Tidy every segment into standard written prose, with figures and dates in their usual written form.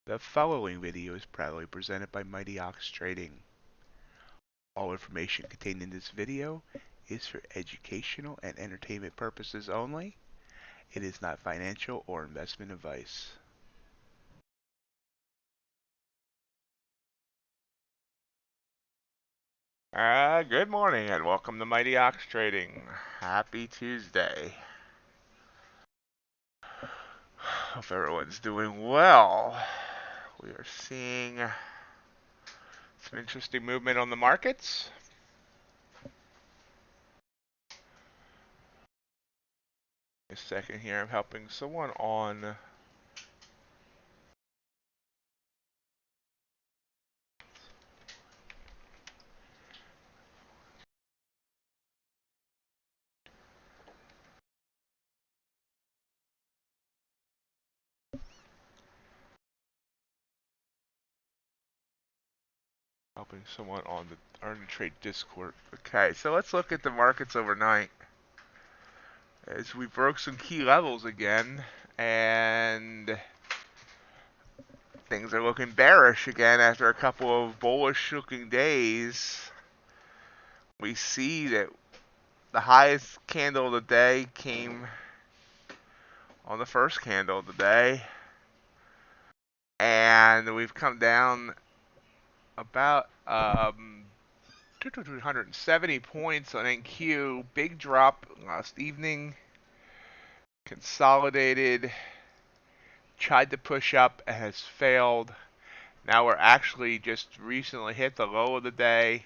The following video is proudly presented by MightyOxTrading. All information contained in this video is for educational and entertainment purposes only. It is not financial or investment advice. Good morning and welcome to MightyOxTrading. Happy Tuesday. Hope everyone's doing well. We are seeing some interesting movement on the markets. A second here, I'm helping someone on the Earn and Trade Discord. Okay, so let's look at the markets overnight. As we broke some key levels again, and things are looking bearish again after a couple of bullish looking days. We see that the highest candle of the day came on the first candle of the day, and we've come down about 270 points on NQ. Big drop last evening. Consolidated, tried to push up and has failed. Now we're actually just recently hit the low of the day,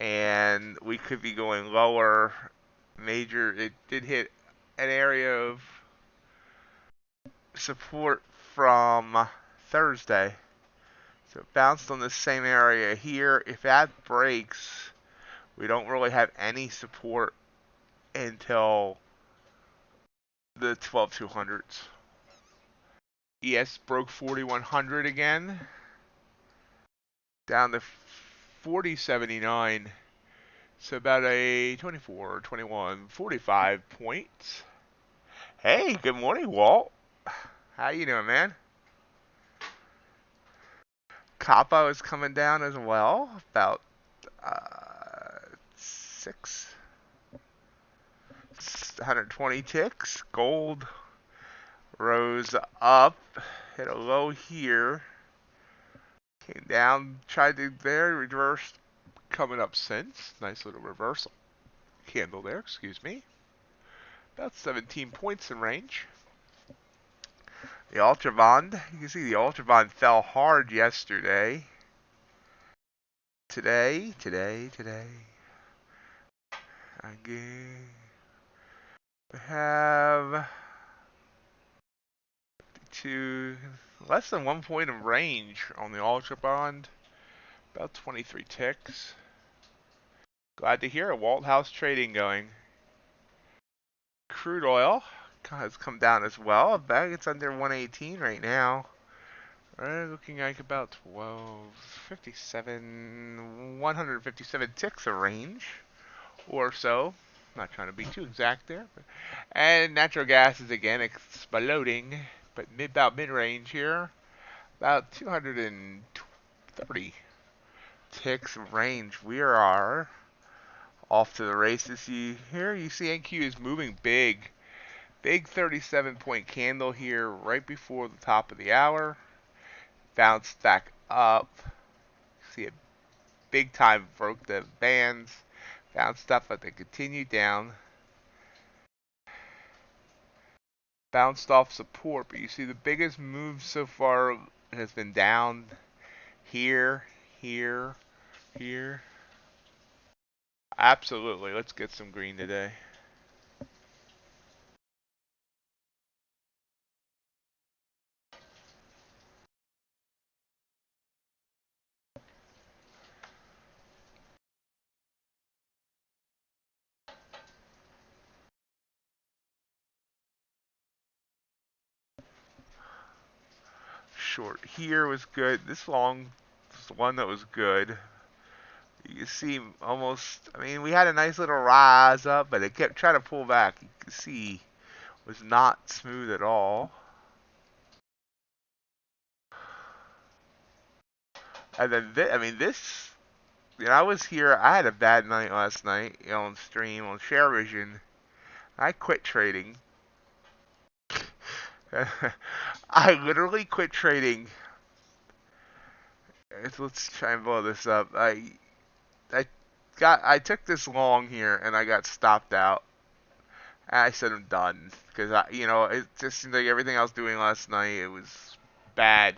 and we could be going lower. It did hit an area of support from Thursday. So it bounced on the same area here. If that breaks, we don't really have any support until the 12,200s. ES broke 4,100 again, down to 40.79. So about a 24, 21, 45 points. Hey, good morning, Walt. How you doing, man? Capo is coming down as well, about 120 ticks. Gold rose up, hit a low here, came down, tried to there, reversed, coming up since. Nice little reversal candle there, excuse me. About 17 points in range. The UltraBond, you can see the UltraBond fell hard yesterday. Today. Again, we have less than 1 point of range on the UltraBond. About 23 ticks. Glad to hear it. Walt, how's trading going? Crude oil has come down as well. It's under 118 right now. Looking like about 157 ticks of range or so. Not trying to be too exact there. And natural gas is again exploding, but about mid-range here. About 230 ticks of range. We are off to the races. Here you see NQ is moving big. Big 37-point candle here right before the top of the hour. Bounced back up. See it big time broke the bands. Bounced up, but they continued down. Bounced off support, but you see the biggest move so far has been down here. Absolutely. Let's get some green today. Short here was good. This long was the one that was good. You see almost, we had a nice little rise up, but it kept trying to pull back. You can see it was not smooth at all. And then, I mean, this, I was here. I had a bad night last night, on stream, on Sharevision. I quit trading. I literally quit trading. Let's try and blow this up. I I took this long here, and I got stopped out. I said I'm done because it just seemed like everything I was doing last night, it was bad.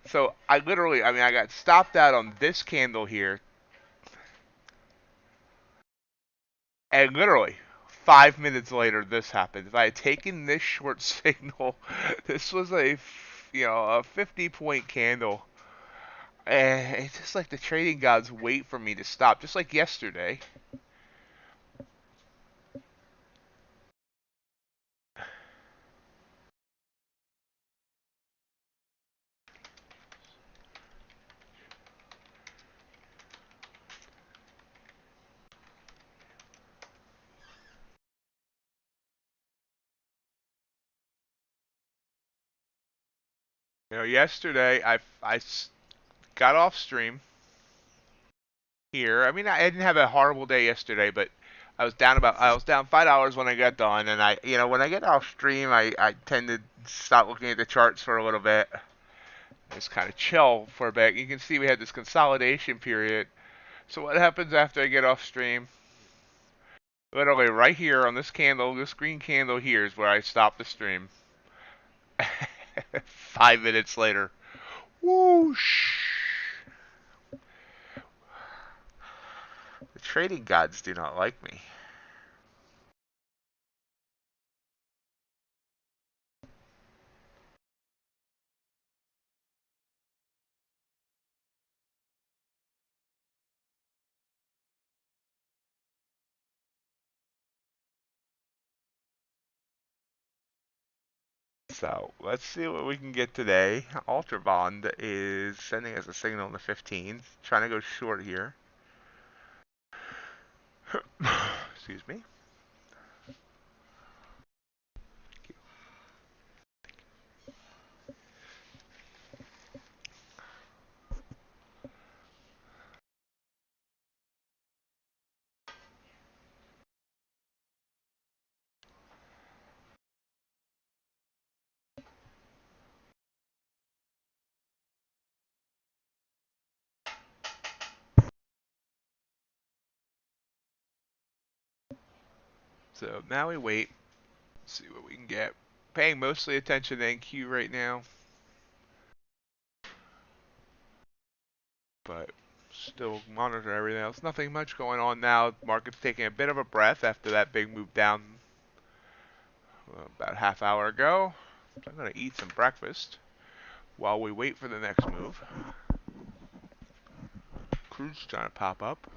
So I literally, I mean, I got stopped out on this candle here, and literally 5 minutes later, this happened. If I had taken this short signal, this was a 50-point candle. And it's just like the trading gods wait for me to stop, just like yesterday. Yesterday I got off stream here. I mean, I didn't have a horrible day yesterday, but I was down $5 when I got done, and when I get off stream, I tend to stop looking at the charts for a little bit, just kind of chill for a bit. You can see we had this consolidation period. So what happens after I get off stream? Literally right here on this candle, this green candle here is where I stop the stream. 5 minutes later, whoosh! The trading gods do not like me. So let's see what we can get today. UltraBond is sending us a signal on the 15th, trying to go short here. Excuse me. So now we wait, see what we can get. Paying mostly attention to NQ right now, but still monitor everything else. Nothing much going on now. Market's taking a bit of a breath after that big move down about a half hour ago. So I'm going to eat some breakfast while we wait for the next move. Crude's trying to pop up.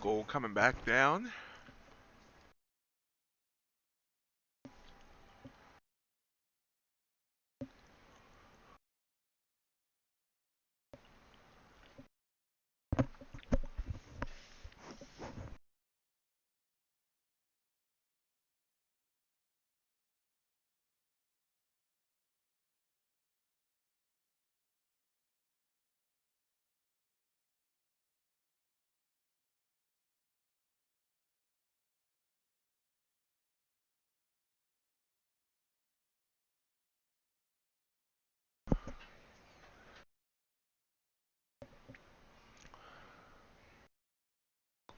Gold coming back down.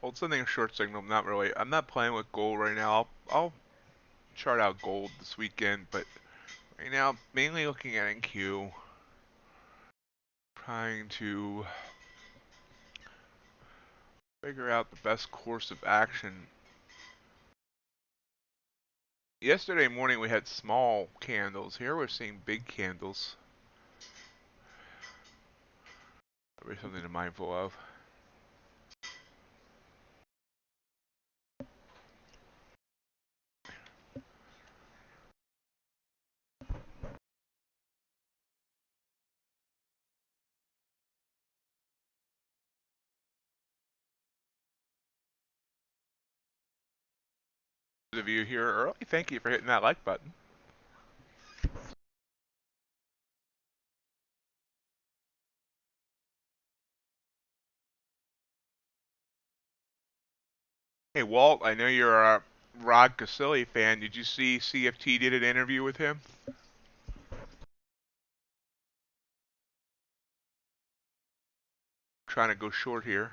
Gold sending a short signal. Not really. I'm not playing with gold right now. I'll chart out gold this weekend, but right now mainly looking at NQ, trying to figure out the best course of action. Yesterday morning we had small candles. Here we're seeing big candles. That'll be something to be mindful of. Those of you here early, thank you for hitting that like button. Hey Walt, I know you're a Rod Casilli fan. Did you see CFT did an interview with him? Trying to go short here.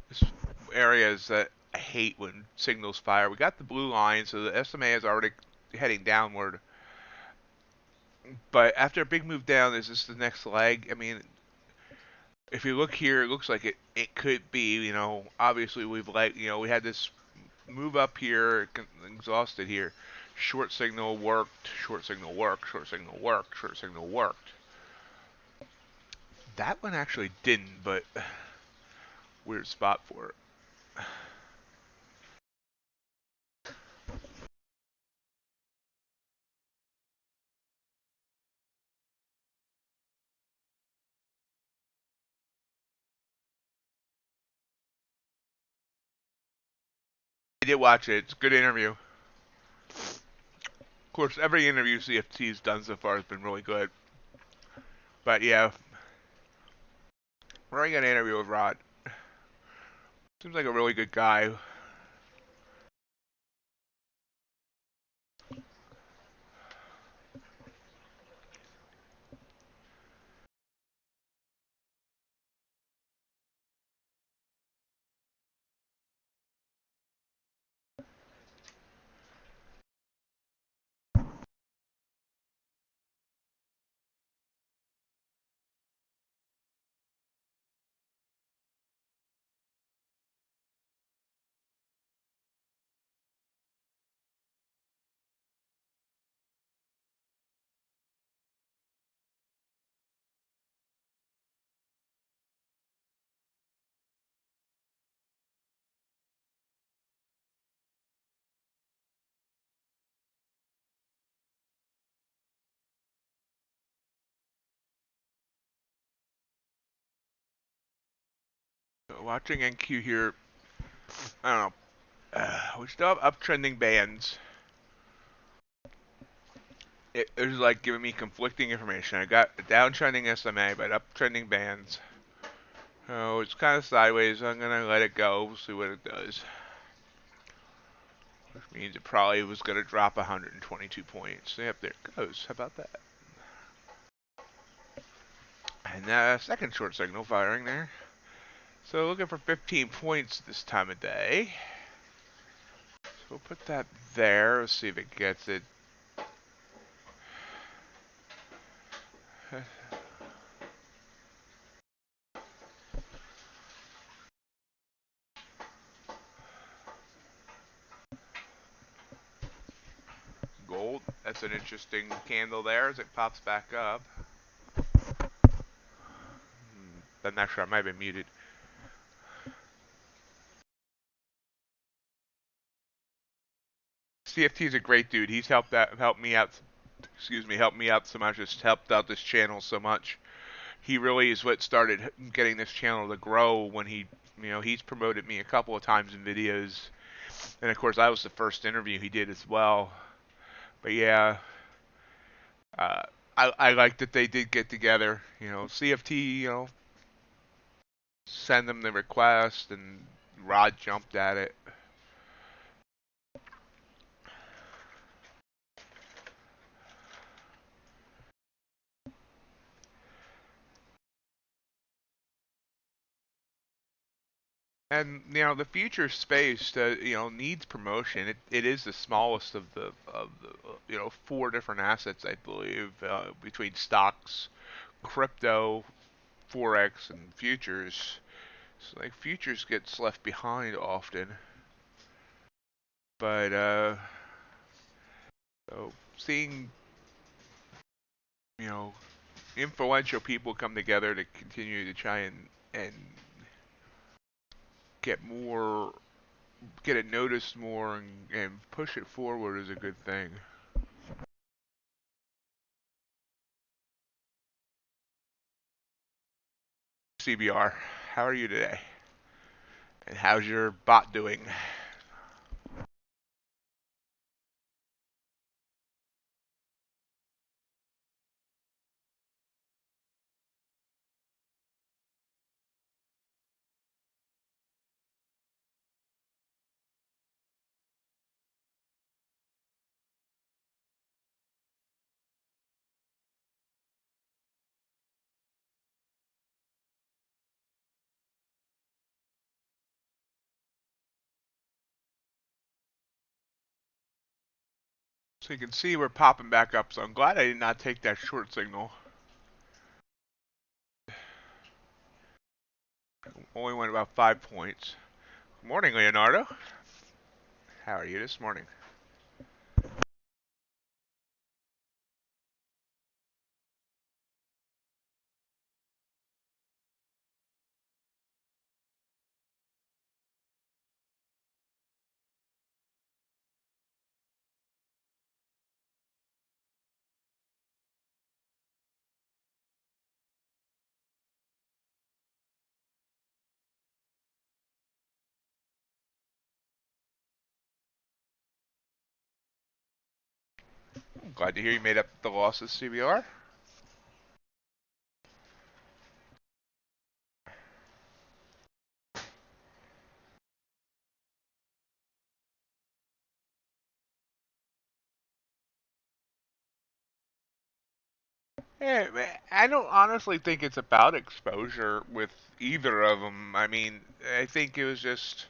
This area is that I hate when signals fire. We got the blue line, so the SMA is already heading downward. But after a big move down, is this the next leg? I mean, if you look here, it looks like it could be. You know, obviously we had this move up here, exhausted here. Short signal worked, short signal worked, short signal worked, short signal worked. That one actually didn't, but weird spot for it. I did watch it. It's a good interview. Of course, every interview CFT's done so far has been really good. But yeah, we're already got an interview with Rod. Seems like a really good guy. Watching NQ here, I don't know. We still have uptrending bands. It was like giving me conflicting information. I got a downtrending SMA, but uptrending bands. Oh, it's kind of sideways. I'm gonna let it go. We'll see what it does. Which means it probably was gonna drop 122 points. Yep, there it goes. How about that? And second short signal firing there. So looking for 15 points this time of day. So we'll put that there. Let's see if it gets it. Gold. That's an interesting candle there as it pops back up. I'm not sure. I might have been muted. CFT is a great dude. He's helped me out. Excuse me, helped me out so much. Just helped out this channel so much. He really is what started getting this channel to grow. When he's promoted me a couple of times in videos, and of course I was the first interview he did as well. But yeah, uh, I like that they did get together. CFT, send them the request, and Rod jumped at it. And the future space needs promotion. It is the smallest of the four different assets, I believe, between stocks, crypto, forex, and futures. So like futures gets left behind often, but so seeing you know influential people come together to continue to try and get more, get it noticed more, and push it forward is a good thing. CBR, how are you today? And how's your bot doing? So you can see we're popping back up, so I'm glad I did not take that short signal. Only went about 5 points. Good morning, Leonardo. How are you this morning? I'm glad to hear you made up the losses, CBR. Yeah, I don't honestly think it's about exposure with either of them. I mean, I think it was just,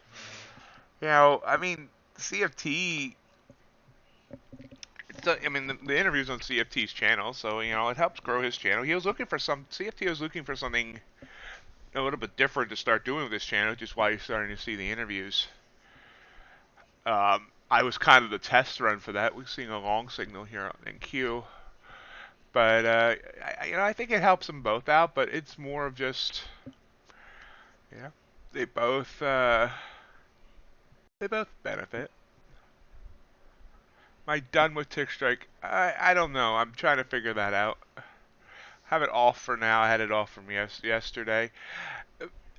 I mean, CFT. I mean, the interviews on CFT's channel, so it helps grow his channel. He was looking for some. CFT was looking for something a little bit different to start doing with this channel, which is why you're starting to see the interviews. I was kind of the test run for that. We're seeing a long signal here in Q, but I think it helps them both out. But it's more of just, yeah, they both uh, they both benefit. Am I done with TickStrike? I don't know. I'm trying to figure that out. Have it off for now. I had it off from yesterday.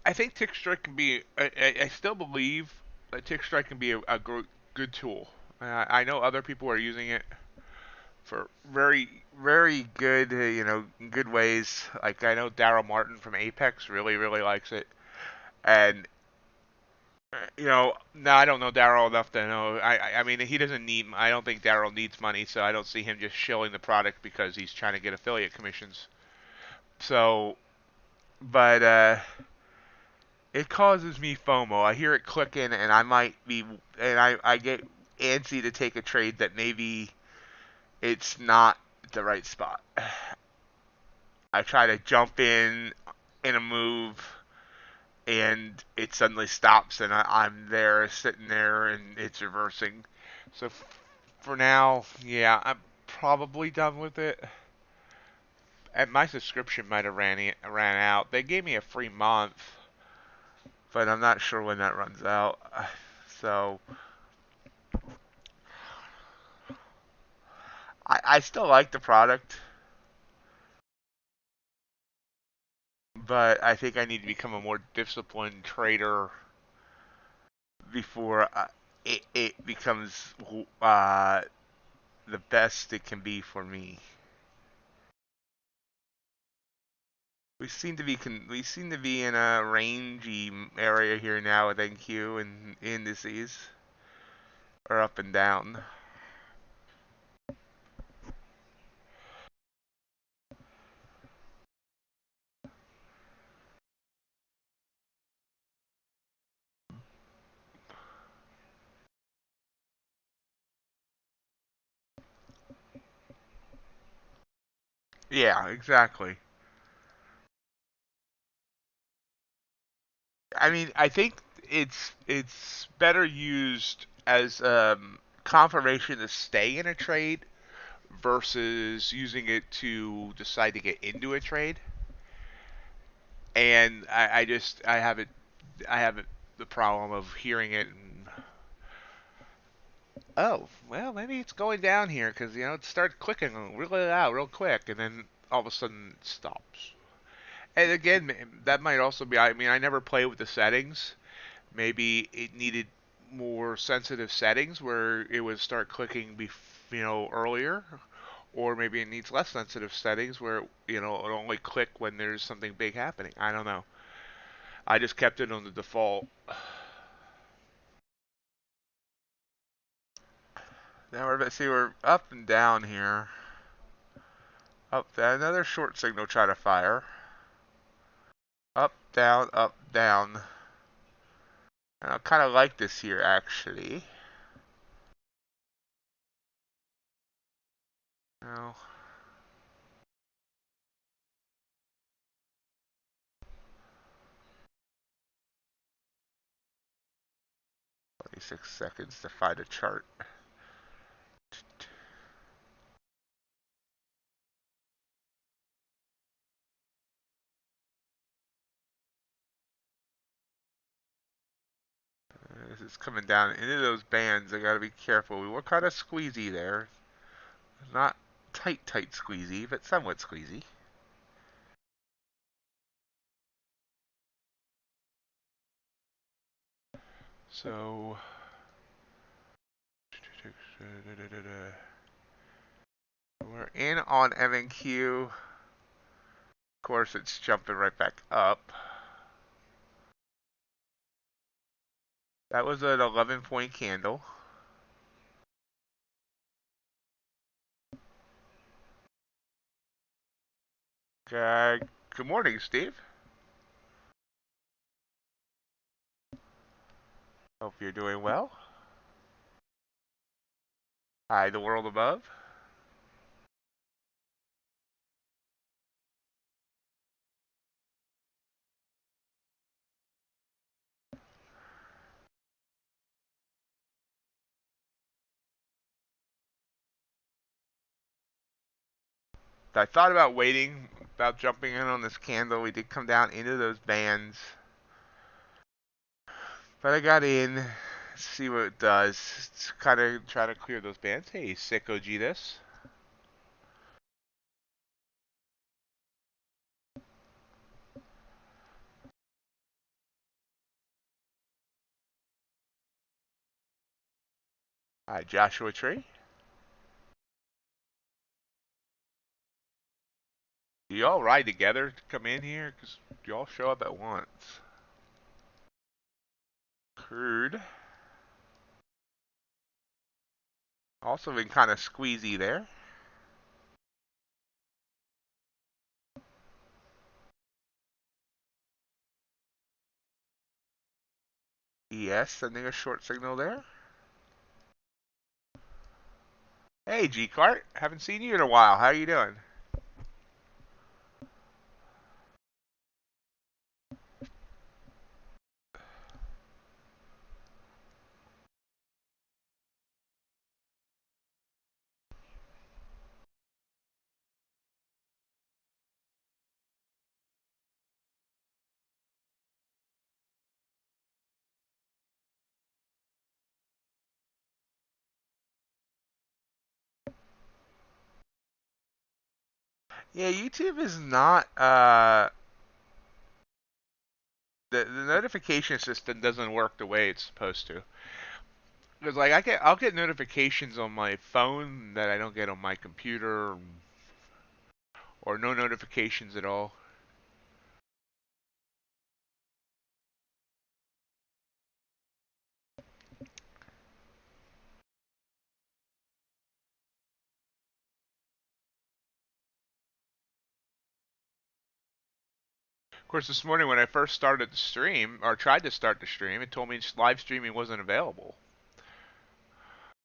I think TickStrike can be. I still believe that TickStrike can be a good tool. I know other people are using it for very, very good, good ways. Like I know Daryl Martin from Apex really, really likes it, and now I don't know Daryl enough to know. I mean, he doesn't need. I don't think Daryl needs money, so I don't see him just shilling the product because he's trying to get affiliate commissions. So, but it causes me FOMO. I hear it clicking, and I might be, and I get antsy to take a trade that maybe it's not the right spot. I try to jump in a move, and it suddenly stops, and I'm there sitting there, and it's reversing. So for now, yeah, I'm probably done with it. And my subscription might have ran out. They gave me a free month, but I'm not sure when that runs out. So I still like the product, but I think I need to become a more disciplined trader before it becomes the best it can be for me. We seem to be in a rangy area here now with NQ and indices are up and down. Yeah, exactly. I mean, I think it's better used as confirmation to stay in a trade versus using it to decide to get into a trade. And I haven't the problem of hearing it and oh well maybe it's going down here because it starts clicking really loud real quick and then all of a sudden it stops. And again, that might also be. I mean, I never play with the settings. Maybe it needed more sensitive settings where it would start clicking, earlier, or maybe it needs less sensitive settings where it'll only click when there's something big happening. I don't know. I just kept it on the default. Now we're up and down here. Up, another short signal try to fire. Up, down, up, down. And I kind of like this here actually. Now, 26 seconds to find a chart. This is coming down into those bands. I gotta be careful. We were kind of squeezy there. Not tight, tight squeezy, but somewhat squeezy. So, we're in on M&Q. Of course, it's jumping right back up. That was an 11-point candle. Good morning, Steve. Hope you're doing well. Hi, the world above. I thought about waiting, about jumping in on this candle. We did come down into those bands. But I got in. Let's see what it does. It's kind of trying to clear those bands. Hey, sick OG this. Hi, Joshua Tree. Do y'all ride together to come in here? Because y'all show up at once. Crude. Also been kind of squeezy there. ES sending a short signal there. Hey, G-Cart. Haven't seen you in a while. How you doing? Yeah, YouTube is not the notification system doesn't work the way it's supposed to. Because like I'll get notifications on my phone that I don't get on my computer, or no notifications at all. Of course, this morning when I first started the stream, or tried to start the stream, it told me live streaming wasn't available.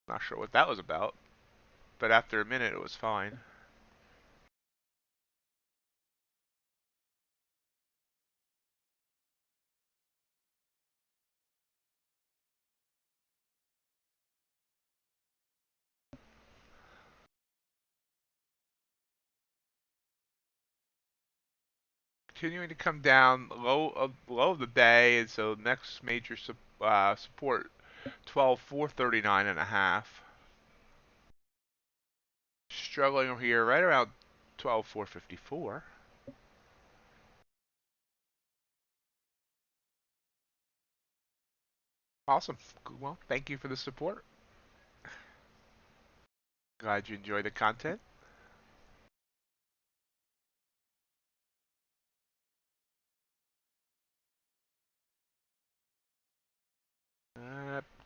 Not sure what that was about, but after a minute it was fine. continuing to come down low of the day, and so next major support 12,439.5. Struggling over here right around 12,454. Awesome. Well, thank you for the support. Glad you enjoy the content.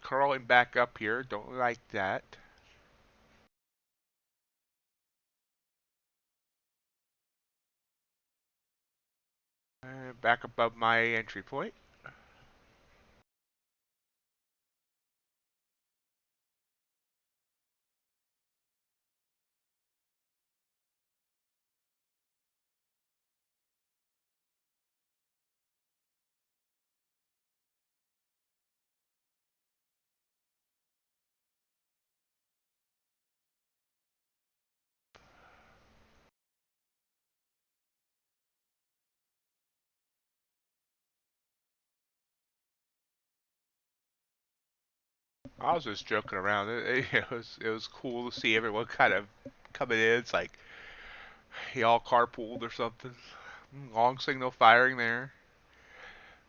Curling back up here. Don't like that. Back above my entry point. I was just joking around. It was cool to see everyone kind of coming in. It's like y'all carpooled or something. Long signal firing there.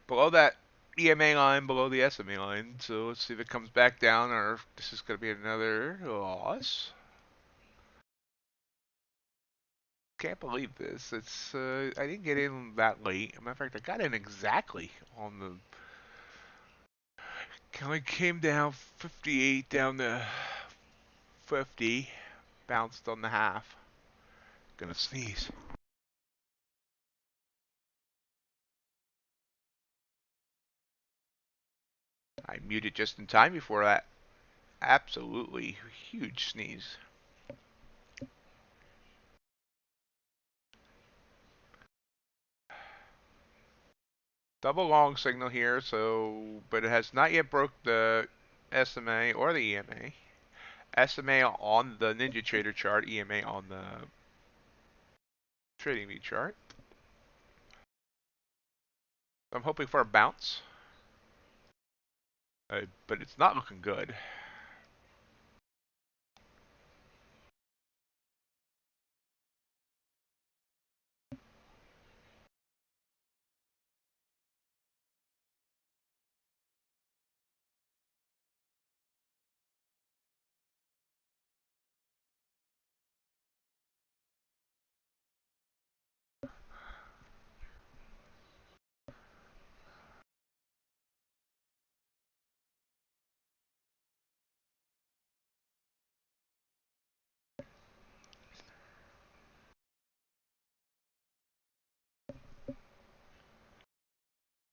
Below that EMA line, below the SMA line. So let's see if it comes back down or if this is going to be another loss. Can't believe this. It's I didn't get in that late. As a matter of fact, I got in exactly on the. Kind of came down 58 down to 50, bounced on the half. Gonna sneeze. I muted just in time before that absolutely huge sneeze. Double long signal here, so but it has not yet broke the SMA or the EMA. SMA on the Ninja Trader chart, EMA on the TradingView chart. I'm hoping for a bounce, but it's not looking good.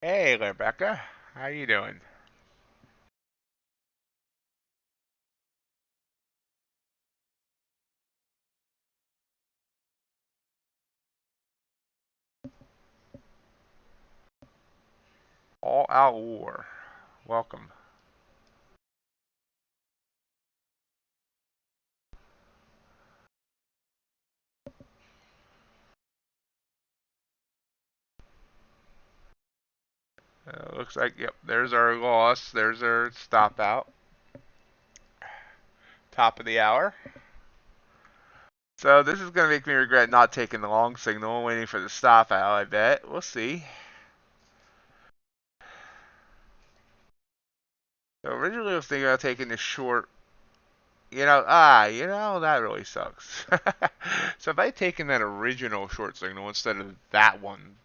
Hey, Rebecca, how you doing? All out war. Welcome. Looks like, yep, there's our loss. There's our stop out. Top of the hour. So this is going to make me regret not taking the long signal, waiting for the stop out, I bet. We'll see. So originally I was thinking about taking the short, that really sucks. So if I had taken that original short signal instead of that one,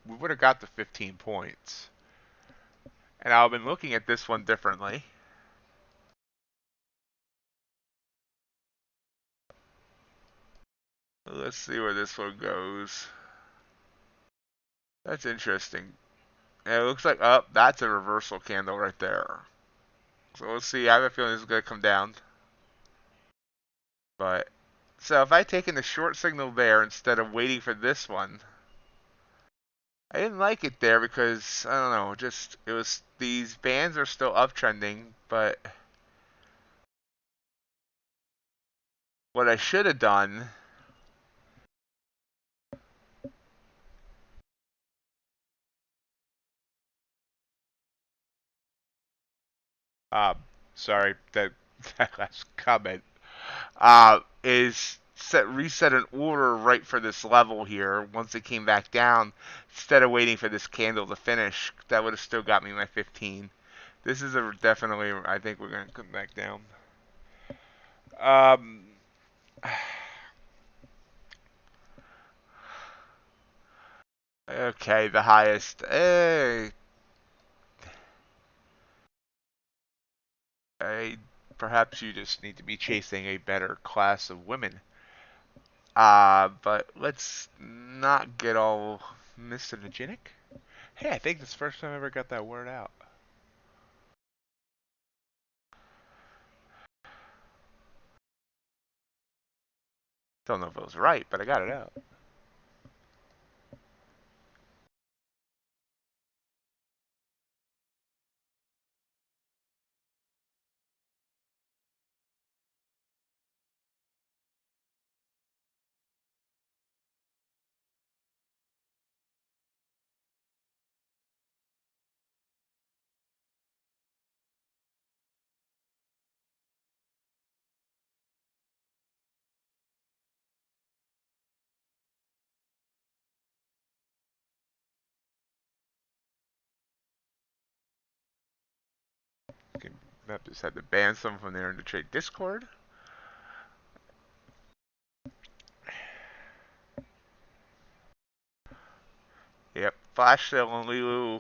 we would have got the 15 points. And I've been looking at this one differently. Let's see where this one goes. That's interesting. And it looks like, oh, that's a reversal candle right there. So we'll see. I have a feeling this is going to come down. But, so if I had taken the short signal there instead of waiting for this one, I didn't like it there because, I don't know, just, these bands are still uptrending, but what I should have done uh, sorry, that last comment, is reset an order right for this level here once it came back down instead of waiting for this candle to finish. That would have still got me my 15. This is a definitely, I think we're going to come back down. Um, okay, the highest. Perhaps you just need to be chasing a better class of women. But let's not get all misogynist. Hey, I think this is the first time I ever got that word out. Don't know if it was right, but I got it out. I just had to ban someone from there in the trade Discord. Yep, flash sale on Lulu.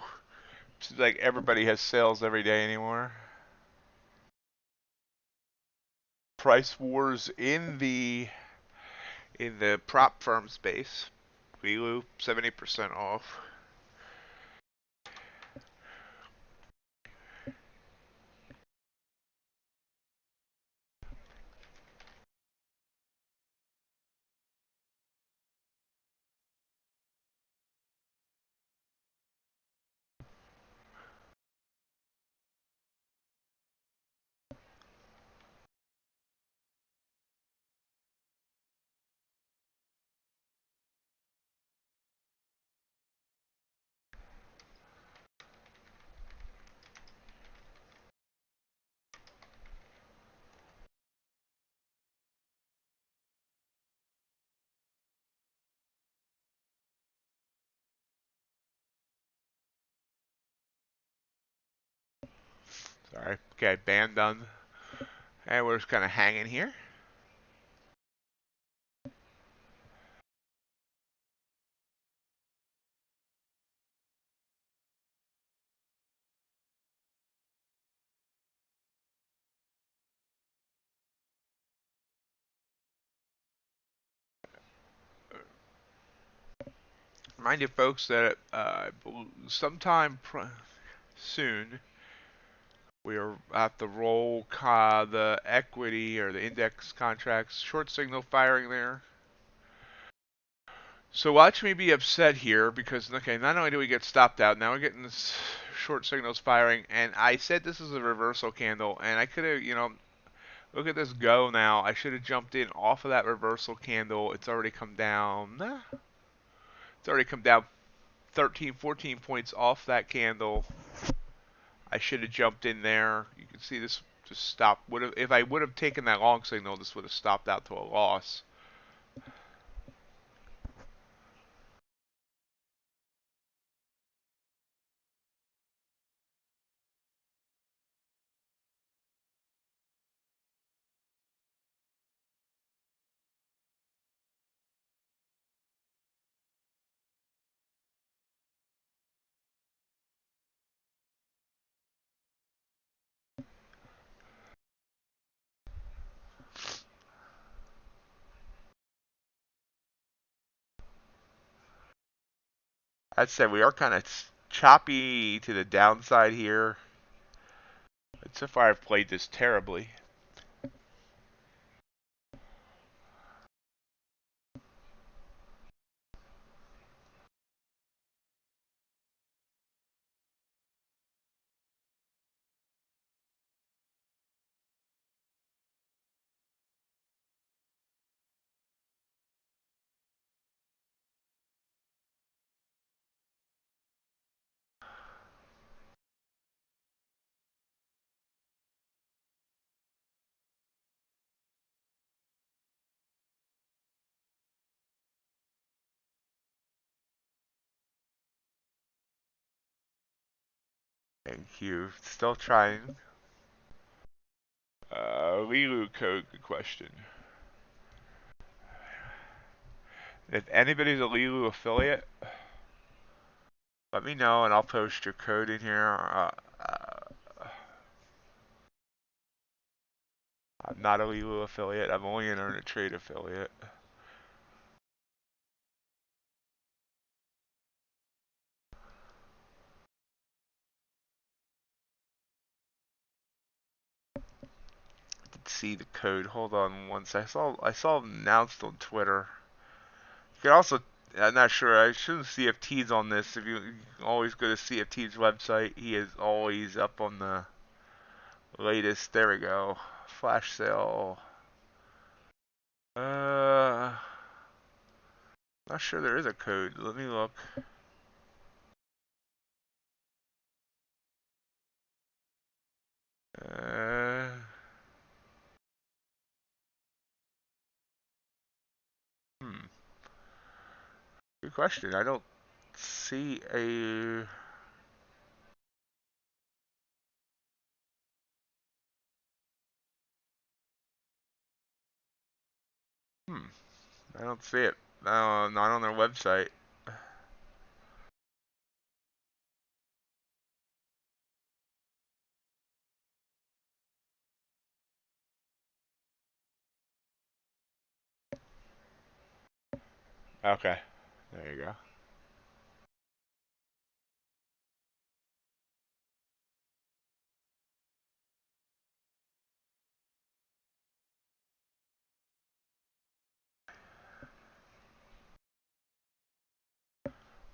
Seems like everybody has sales every day anymore. Price wars in the prop firm space. Lulu 70% off. Sorry. Okay, ban done. And we're just kind of hanging here. Remind you folks that sometime soon we are at the roll the equity or the index contracts short signal firing there. So watch me be upset here because, okay, not only do we get stopped out, now we're getting this short signals firing, and I said this is a reversal candle, and I could have, look at this go now. I should have jumped in off of that reversal candle. It's already come down. It's already come down 13, 14 points off that candle. I should have jumped in there. You can see this just stopped. If I would have taken that long signal, this would have stopped out to a loss. I'd say we are kind of choppy to the downside here. But so far, I've played this terribly. Thank you. Still trying. Lilu code, good question. If anybody's a Lilu affiliate, let me know and I'll post your code in here. I'm not a Lilu affiliate. I'm only an Earn a Trade affiliate. See the code. Hold on once. I saw it announced on Twitter. You can also, I'm not sure. I shouldn't CFT's on this. If you can always go to CFT's website, he is always up on the latest. There we go. Flash sale. Not sure there is a code. Let me look. Uh, hmm. Good question. I don't see a. Hmm. I don't see it. Not on their website. Okay. There you go.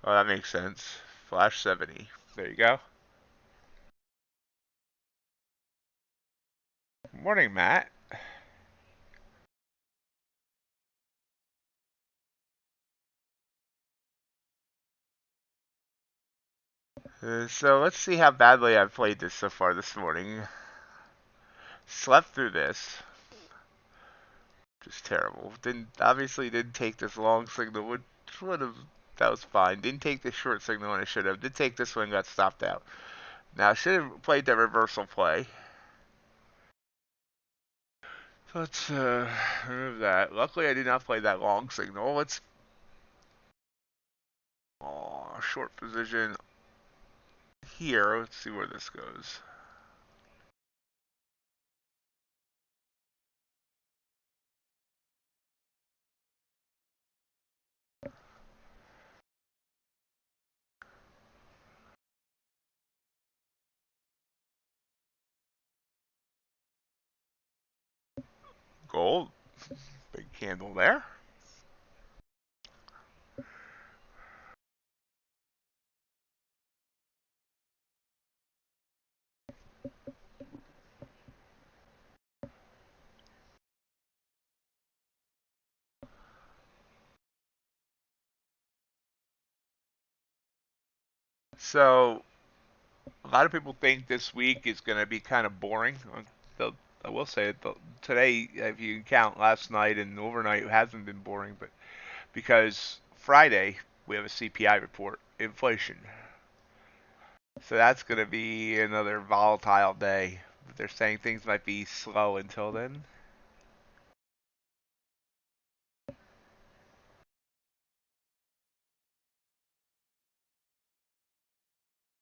Oh, that makes sense. Flash 70. There you go. Morning, Matt. So let's see how badly I've played this so far this morning. Slept through this. Just terrible. Didn't take this long signal. Would have, that was fine. Didn't take this short signal when I should have. Did take this one and got stopped out. Now I should have played that reversal play. So let's remove that. Luckily I did not play that long signal. Let's short position here. Let's see where this goes. Gold. Big candle there. So a lot of people think this week is going to be kind of boring. I will say it. Today, if you count last night and overnight, it hasn't been boring, but because Friday we have a CPI report, inflation. So that's going to be another volatile day. They're saying things might be slow until then.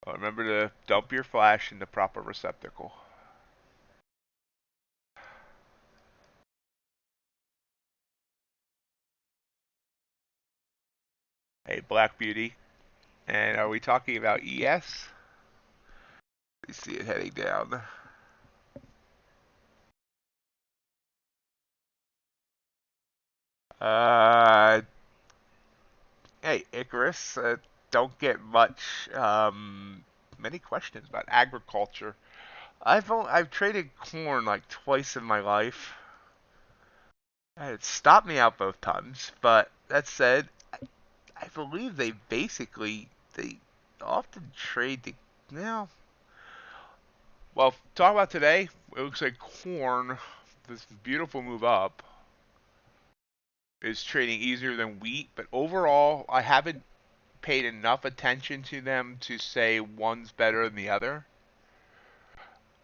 Remember to dump your flash in the proper receptacle. Hey, Black Beauty. And are we talking about ES? You see it heading down. Uh, hey, Icarus. Don't get many questions about agriculture. I've traded corn like twice in my life. And it stopped me out both times. But that said, I believe they often trade the now. Well, talk about today. It looks like corn, this beautiful move up, is trading easier than wheat. But overall, I haven't paid enough attention to them to say one's better than the other.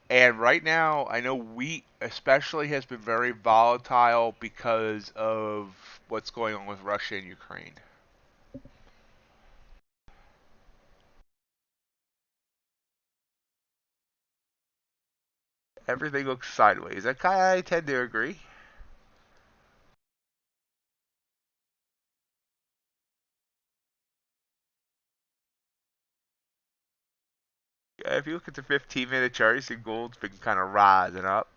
And right now, I know wheat especially has been very volatile because of what's going on with Russia and Ukraine. Everything looks sideways. I tend to agree. If you look at the 15-minute chart, you see gold's been kind of rising up.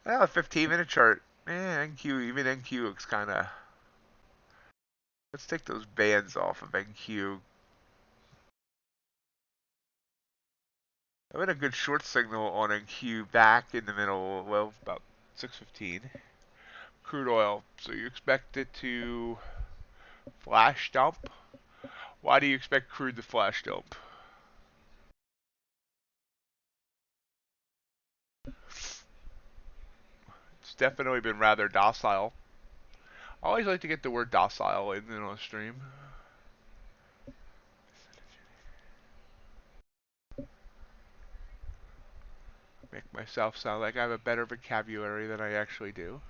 Well, a 15-minute chart, NQ, even NQ looks kind of. Let's take those bands off of NQ. I had a good short signal on NQ back in the middle, well, about 6:15. Crude oil. So you expect it to flash dump? Why do you expect crude to flash dump? It's definitely been rather docile. I always like to get the word docile in a stream. Make myself sound like I have a better vocabulary than I actually do.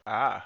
Ah.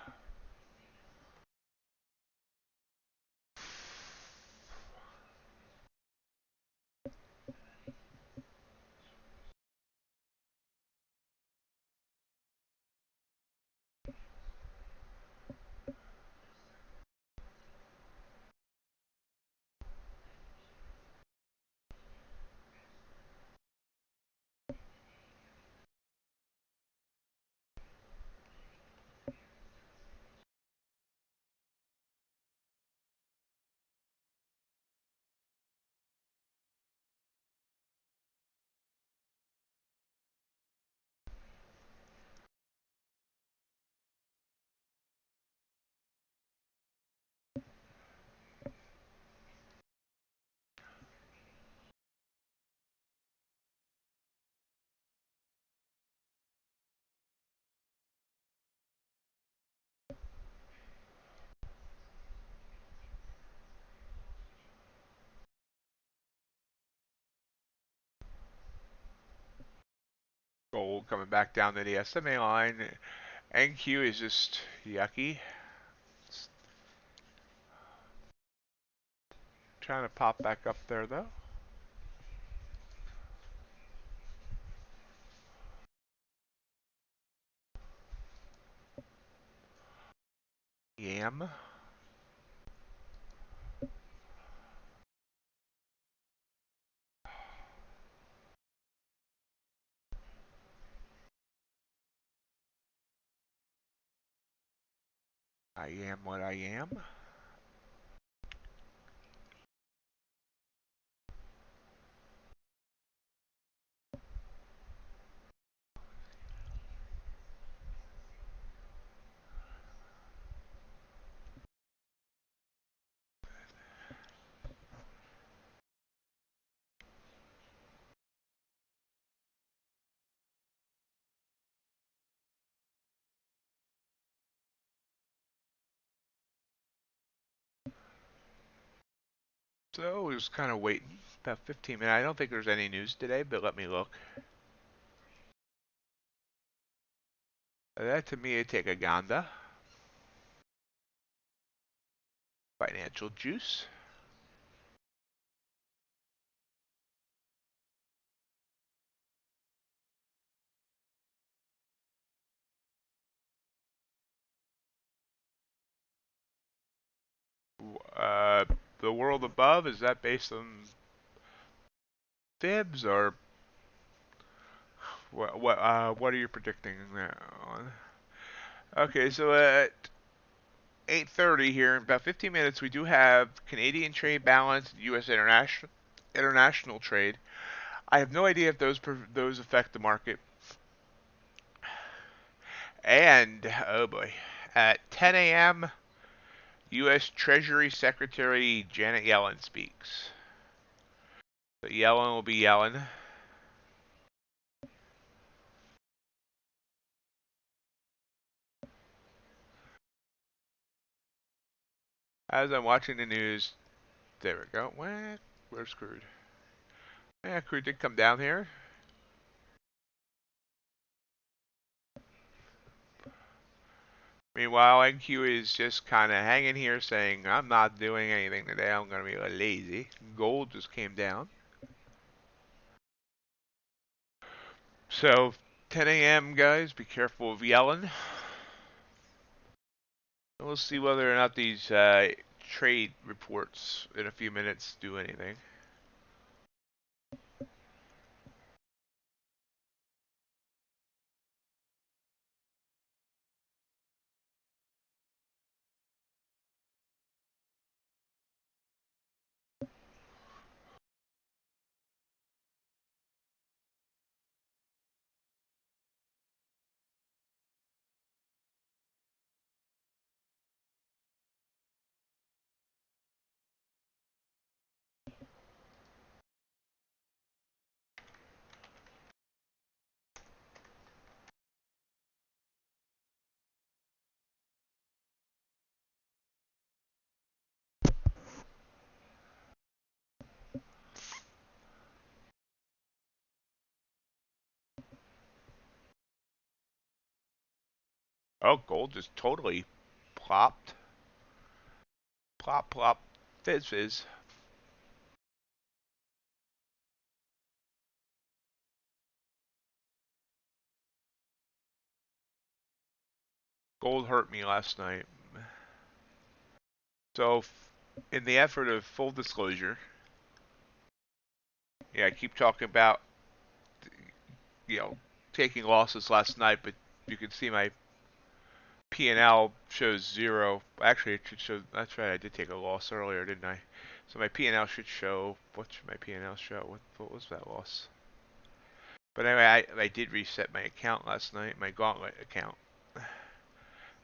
Gold coming back down to the SMA line. NQ is just yucky. It's trying to pop back up there though. Yam. I am what I am. So we was kind of waiting about 15 minutes. I don't think there's any news today, but let me look. That to me, I take a Ganda. Financial juice. Uh, the world above, is that based on fibs or what are you predicting that on? Okay, so 8:30 here. In about 15 minutes, we do have Canadian trade balance, U.S. international trade. I have no idea if those affect the market. And oh boy, at 10 a.m., U.S. Treasury Secretary Janet Yellen speaks. So Yellen will be Yellen. As I'm watching the news, there we go. Where's Crude? Yeah, Crude did come down here. Meanwhile, NQ is just kind of hanging here saying, I'm not doing anything today. I'm going to be lazy. Gold just came down. So, 10 a.m., guys, be careful of Yellen. We'll see whether or not these trade reports in a few minutes do anything. Oh, gold just totally plopped. Plop, plop, fizz, fizz. Gold hurt me last night. So, in the effort of full disclosure, yeah, I keep talking about, taking losses last night, but you can see my P&L shows 0. Actually, it should show, that's right, I did take a loss earlier, didn't I? So my P&L should show, what should my P&L show? What was that loss? But anyway, I did reset my account last night, my Gauntlet account.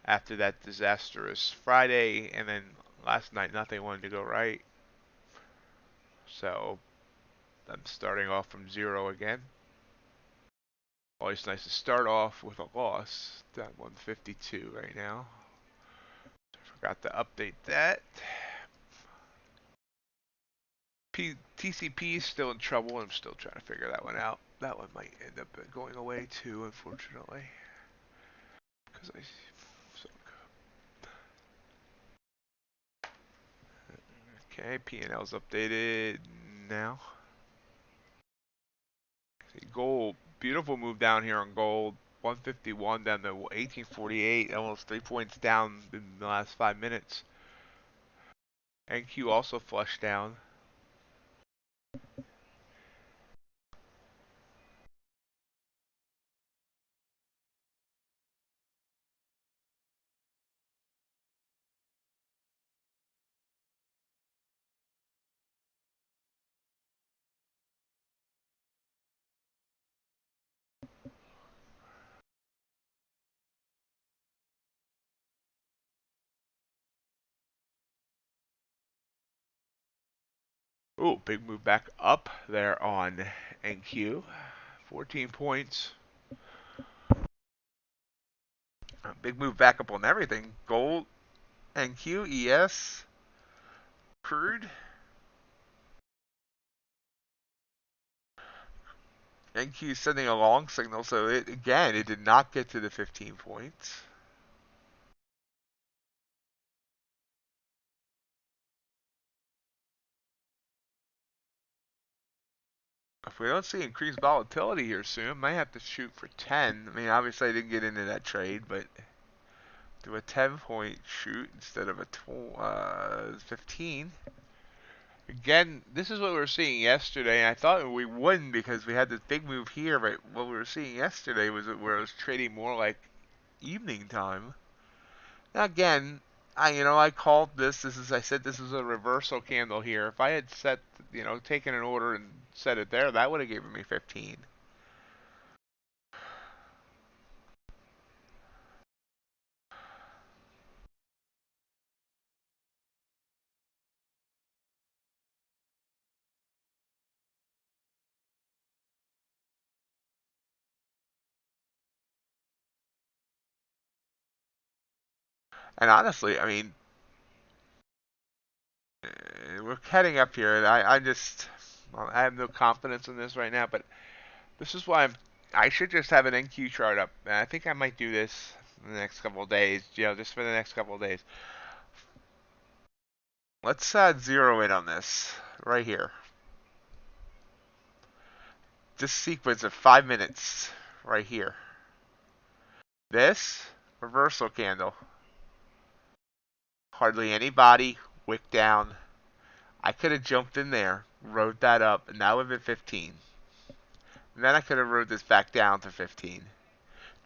After that disastrous Friday, and then last night nothing wanted to go right. So I'm starting off from 0 again. Always nice to start off with a loss. Down 152 right now. Forgot to update that. TCP is still in trouble. I'm still trying to figure that one out. That one might end up going away too, unfortunately. Because okay, P&L's updated now. See, gold, beautiful move down here on gold. 151 down to 1848, almost 3 points down in the last 5 minutes. NQ also flushed down. Ooh, big move back up there on NQ. 14 points. Big move back up on everything. Gold, NQ, ES, Crude. NQ sending a long signal, so it did not get to the 15 points. If we don't see increased volatility here soon, might have to shoot for 10. I mean, obviously I didn't get into that trade, but do a 10-point shoot instead of a 15. Again, this is what we were seeing yesterday, and I thought we wouldn't because we had this big move here, but what we were seeing yesterday was where it was trading more like evening time. Now again, I called this. I said this is a reversal candle here. If I had set, taken an order and set it there, that would have given me 15. And honestly, we're heading up here, and well, I have no confidence in this right now. But this is why I should just have an NQ chart up. And I think I might do this in the next couple of days. Just for the next couple of days. Let's zero in on this right here. This sequence of 5 minutes right here. This reversal candle. Hardly any body, wick down. I could have jumped in there, rode that up, and that would have been 15. And then I could have rode this back down to 15.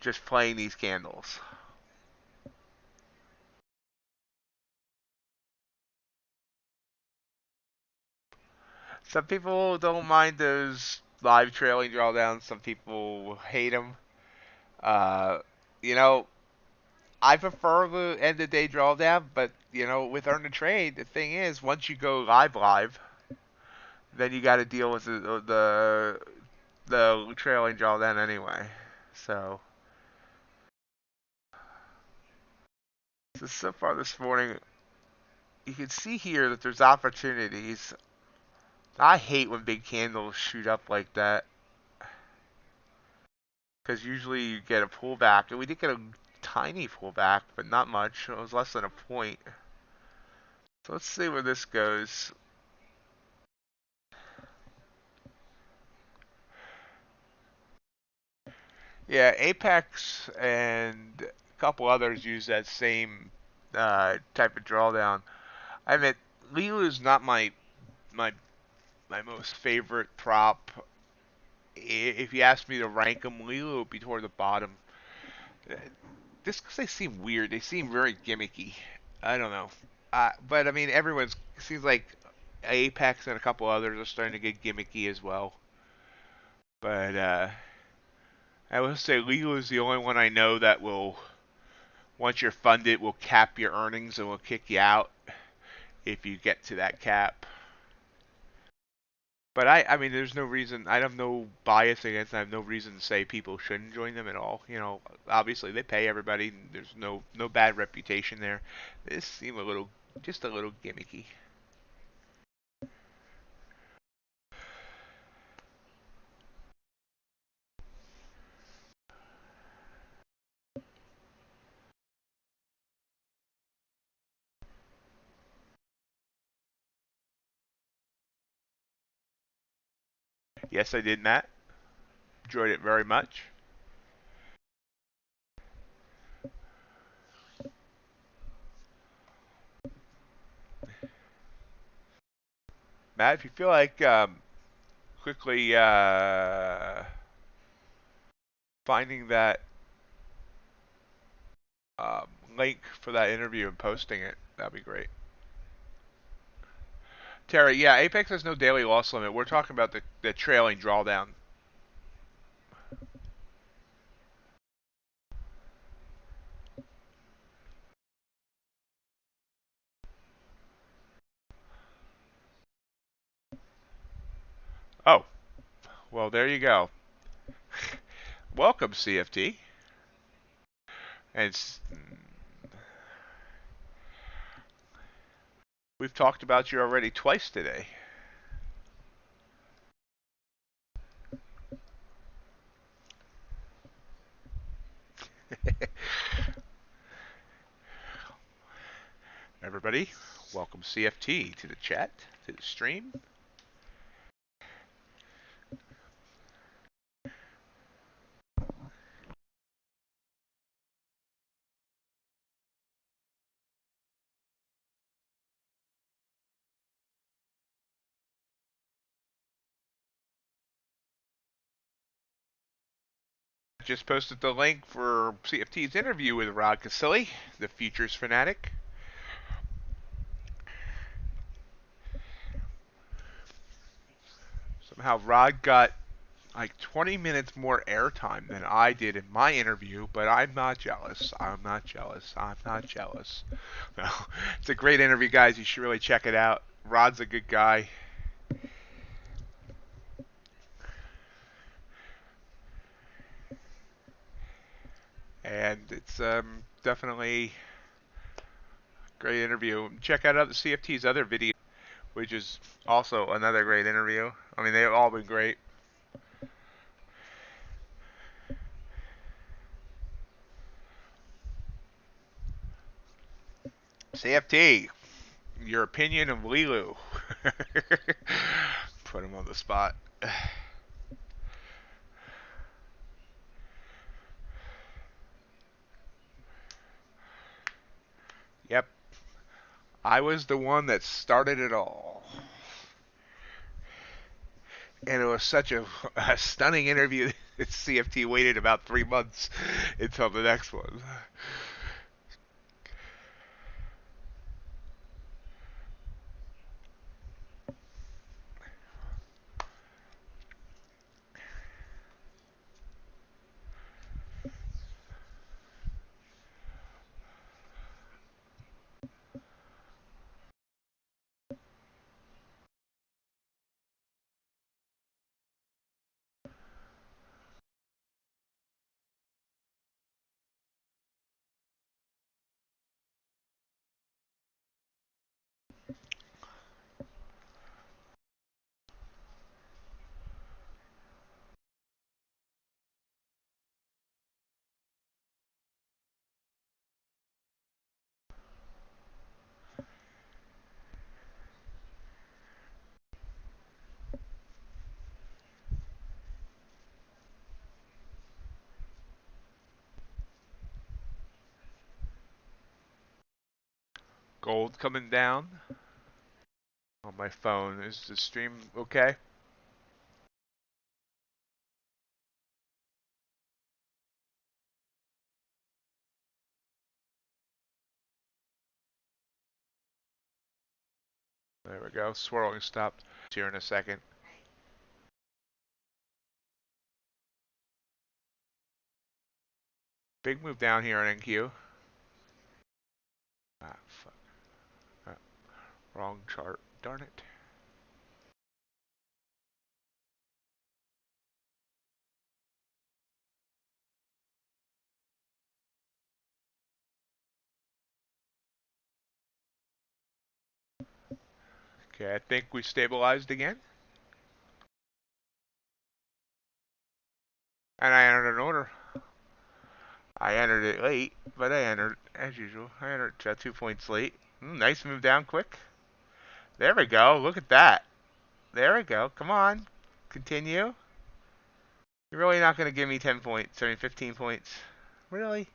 Just playing these candles. Some people don't mind those live trailing drawdowns. Some people hate them. Uh, you know, I prefer the end of day drawdown, but with earn and trade, the thing is, once you go live, then you got to deal with the trailing drawdown anyway. So far this morning, you can see here that there's opportunities. I hate when big candles shoot up like that, because usually you get a pullback, and we did get a tiny pullback, but not much. It was less than a point. So let's see where this goes. Yeah, Apex and a couple others use that same type of drawdown. I admit, Lilu is not my my most favorite prop. If you ask me to rank them, Lilu would be toward the bottom. Just because they seem weird, they seem very gimmicky. I don't know. But I mean, everyone's seems like Apex and a couple others are starting to get gimmicky as well. But I will say Lilu is the only one I know that will, once you're funded, will cap your earnings and will kick you out if you get to that cap. But I mean, there's no reason. I have no bias against them. I have no reason to say people shouldn't join them at all. Obviously they pay everybody. There's no bad reputation there. This seemed just a little gimmicky. Yes, I did, Matt. Enjoyed it very much. Matt, if you feel like quickly finding that um, link for that interview and posting it, that'd be great. Terry, yeah, Apex has no daily loss limit. We're talking about the trailing drawdown. Oh, well, there you go. Welcome, CFT. And we've talked about you already twice today. Everybody, welcome CFT to the chat, to the stream. Just posted the link for CFT's interview with Rod Casilli, the futures fanatic. Somehow Rod got like 20 minutes more airtime than I did in my interview, but I'm not jealous. I'm not jealous. I'm not jealous. No, it's a great interview, guys. You should really check it out. Rod's a good guy. And it's definitely a great interview. Check out the CFT's other video, which is also another great interview. I mean, they've all been great. CFT, your opinion of Lilu. Put him on the spot. Yep. I was the one that started it all. And it was such a stunning interview that CFT waited about 3 months until the next one. Gold coming down on my phone. Is the stream okay? There we go. Swirling stopped. Here in a second. Big move down here on NQ. Ah, fuck. Ah, wrong chart. Darn it. Okay, I think we stabilized again. And I entered an order. I entered it late, but I entered, as usual, I entered 2 points late. Nice move down quick. There we go. Look at that. There we go. Come on. Continue. You're really not going to give me 10 points. I mean, 15 points. Really?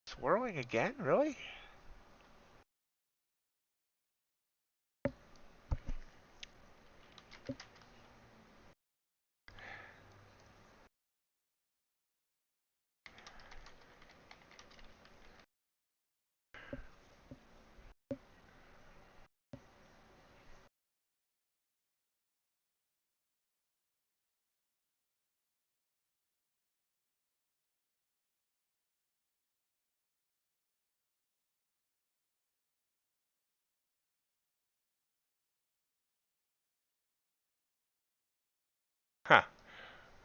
Swirling again? Really? Huh.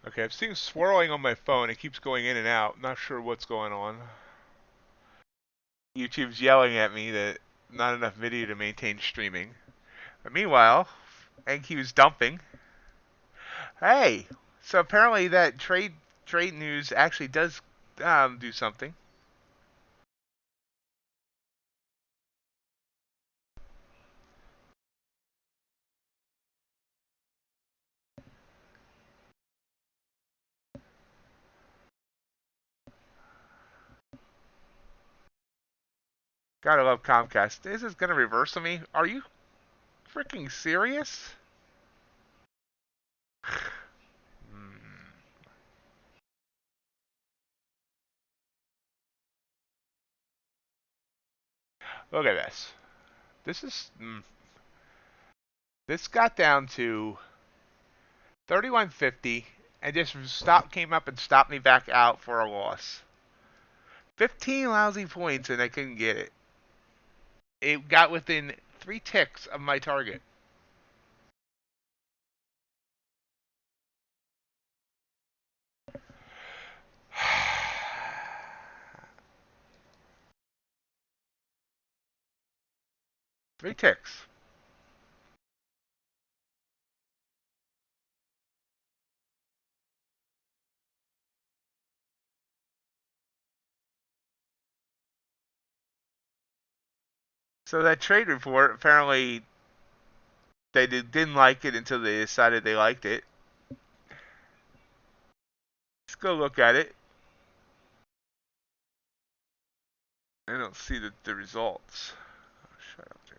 Okay, I'm seeing swirling on my phone. It keeps going in and out. Not sure what's going on. YouTube's yelling at me that not enough video to maintain streaming. But meanwhile, NQ's dumping. Hey, so apparently that trade news actually does do something. Gotta love Comcast. This is gonna reverse on me. Are you freaking serious? Look at this. This is this got down to 31.50 and just came up and stopped me back out for a loss. 15 lousy points and I couldn't get it. It got within 3 ticks of my target. Three ticks. So that trade report, apparently they didn't like it until they decided they liked it. Let's go look at it. I don't see the results. Oh, shut up, Jeremy.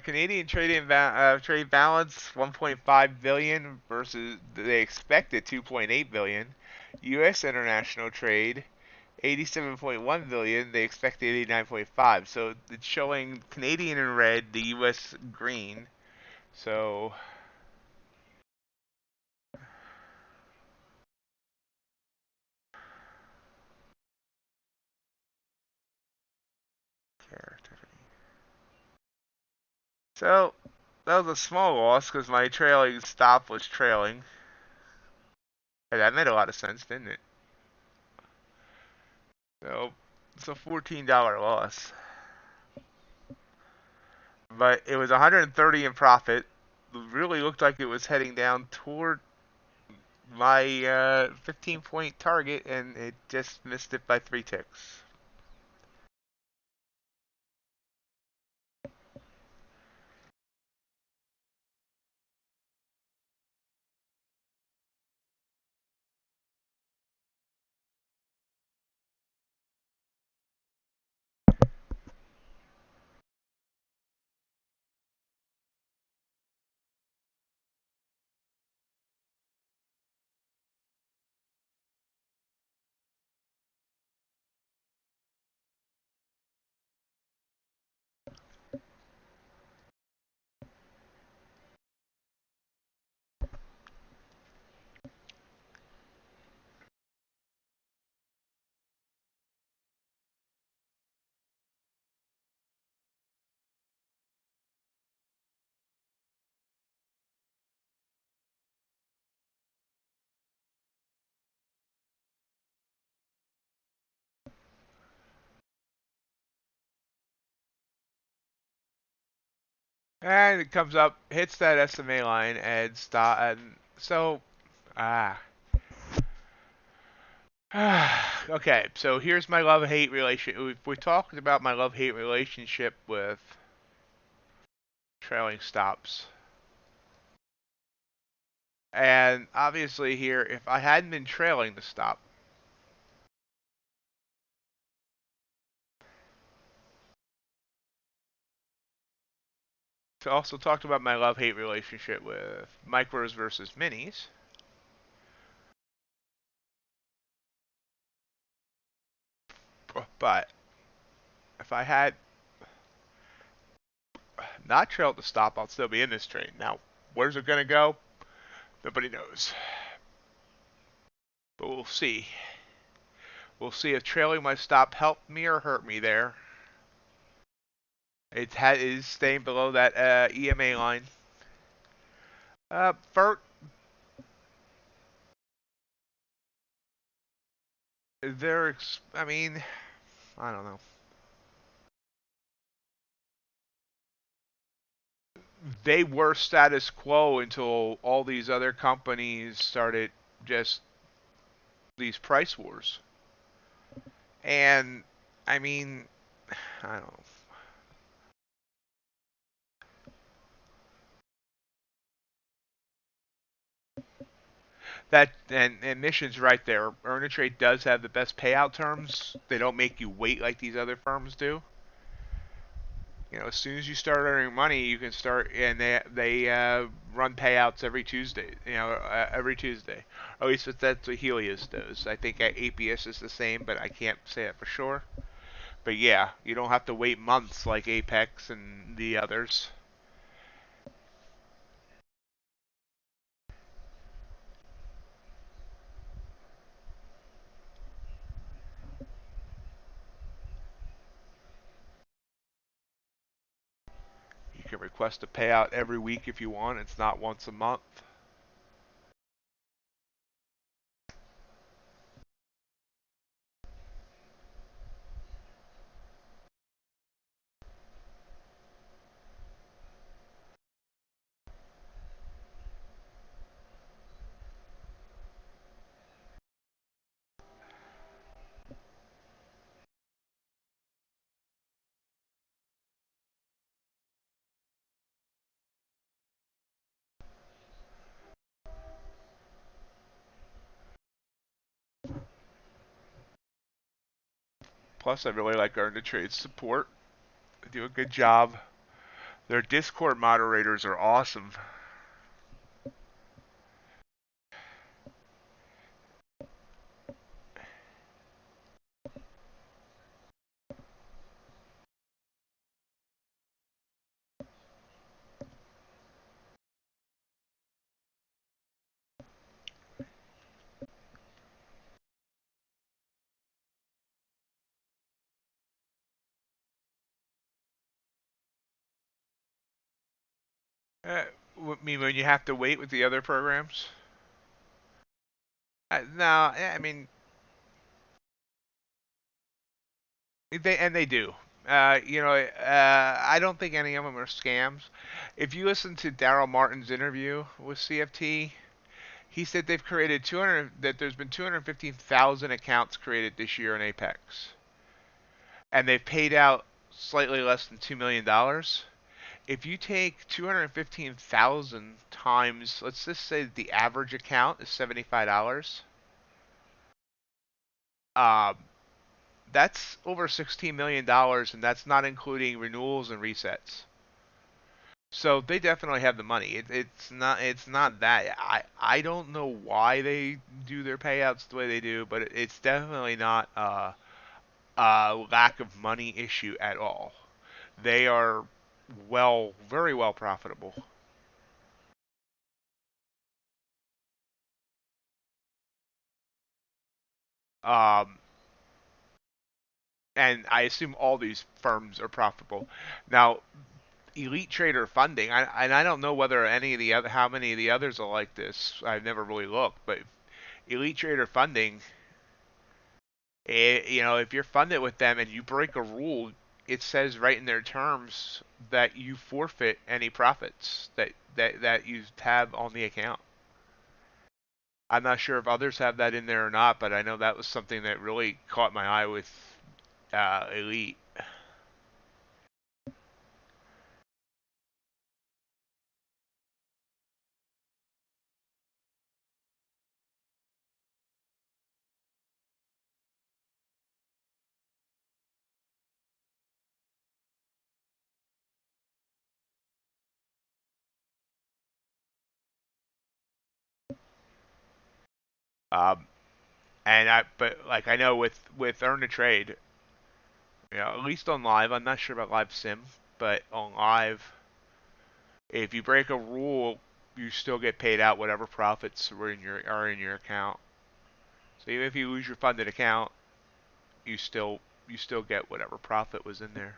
Canadian trade balance 1.5 billion versus they expected 2.8 billion. U.S. international trade 87.1 billion. They expected 89.5. So it's showing Canadian in red, the U.S. green. So So that was a small loss because my trailing stop was trailing. And that made a lot of sense, didn't it? So it's a $14 loss. But it was 130 in profit. It really looked like it was heading down toward my 15-point target, and it just missed it by 3 ticks. And it comes up, hits that SMA line, and stop. And so, okay. So here's my love-hate relationship. We talked about my love-hate relationship with trailing stops. And obviously here, if I hadn't been trailing the stop, so also talked about my love-hate relationship with micros versus minis. But if I had not trailed the stop, I'll still be in this trade. Now, where's it going to go? Nobody knows. But we'll see. We'll see if trailing my stop helped me or hurt me there. It is staying below that EMA line. Bert, I mean, I don't know. They were status quo until all these other companies started just these price wars. And, I mean, I don't know. That and Mission's right there. Earn a Trade does have the best payout terms. They don't make you wait like these other firms do. As soon as you start earning money, you can start, and they run payouts every Tuesday. Every Tuesday. At least that's what Helios does. I think at APS is the same, but I can't say it for sure. But yeah, you don't have to wait months like Apex and the others. You can request a payout every week if you want. It's not once a month. Plus, I really like Earn to Trade support. They do a good job. Their Discord moderators are awesome. Uh, mean when you have to wait with the other programs? No, I mean they do. I don't think any of them are scams. If you listen to Daryl Martin's interview with CFT, he said they've created 200 that there's been 215,000 accounts created this year in Apex, and they've paid out slightly less than $2 million. If you take 215,000 times, let's just say the average account is $75, um, that's over $16 million, and that's not including renewals and resets. So they definitely have the money. It's not that I don't know why they do their payouts the way they do, but it's definitely not a lack of money issue at all. They are very well profitable. Um, and I assume all these firms are profitable. Now, Elite Trader Funding, and I don't know whether any of the other, how many of the others are like this. I've never really looked, but Elite Trader Funding, if you're funded with them and you break a rule, it says right in their terms that you forfeit any profits that you have on the account. I'm not sure if others have that in there or not, but I know that was something that really caught my eye with Elite. Um, but like I know with Earn to Trade, at least on live, I'm not sure about live sim, but on live, if you break a rule, you still get paid out whatever profits are in your account. So even if you lose your funded account, you still get whatever profit was in there.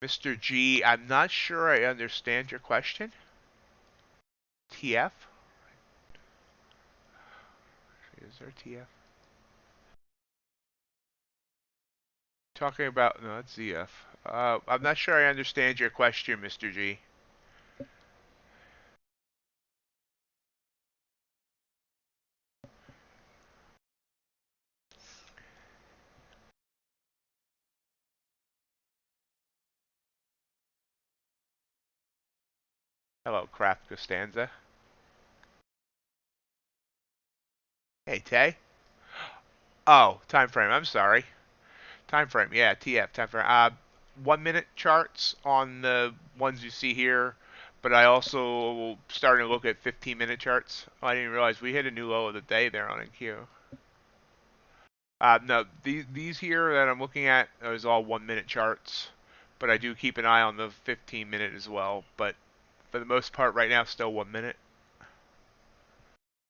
Mr. G, I'm not sure I understand your question. TF? Is there TF? Talking about no, that's ZF. I'm not sure I understand your question, Mr. G. Hello, Craft Costanza. Hey, Tay. Oh, time frame. I'm sorry. Time frame. Yeah, TF time frame. 1 minute charts on the ones you see here, but I also started to look at 15-minute charts. Oh, I didn't realize we hit a new low of the day there on NQ. No, these here that I'm looking at is all 1 minute charts, but I do keep an eye on the 15-minute as well. But for the most part, right now, still 1 minute.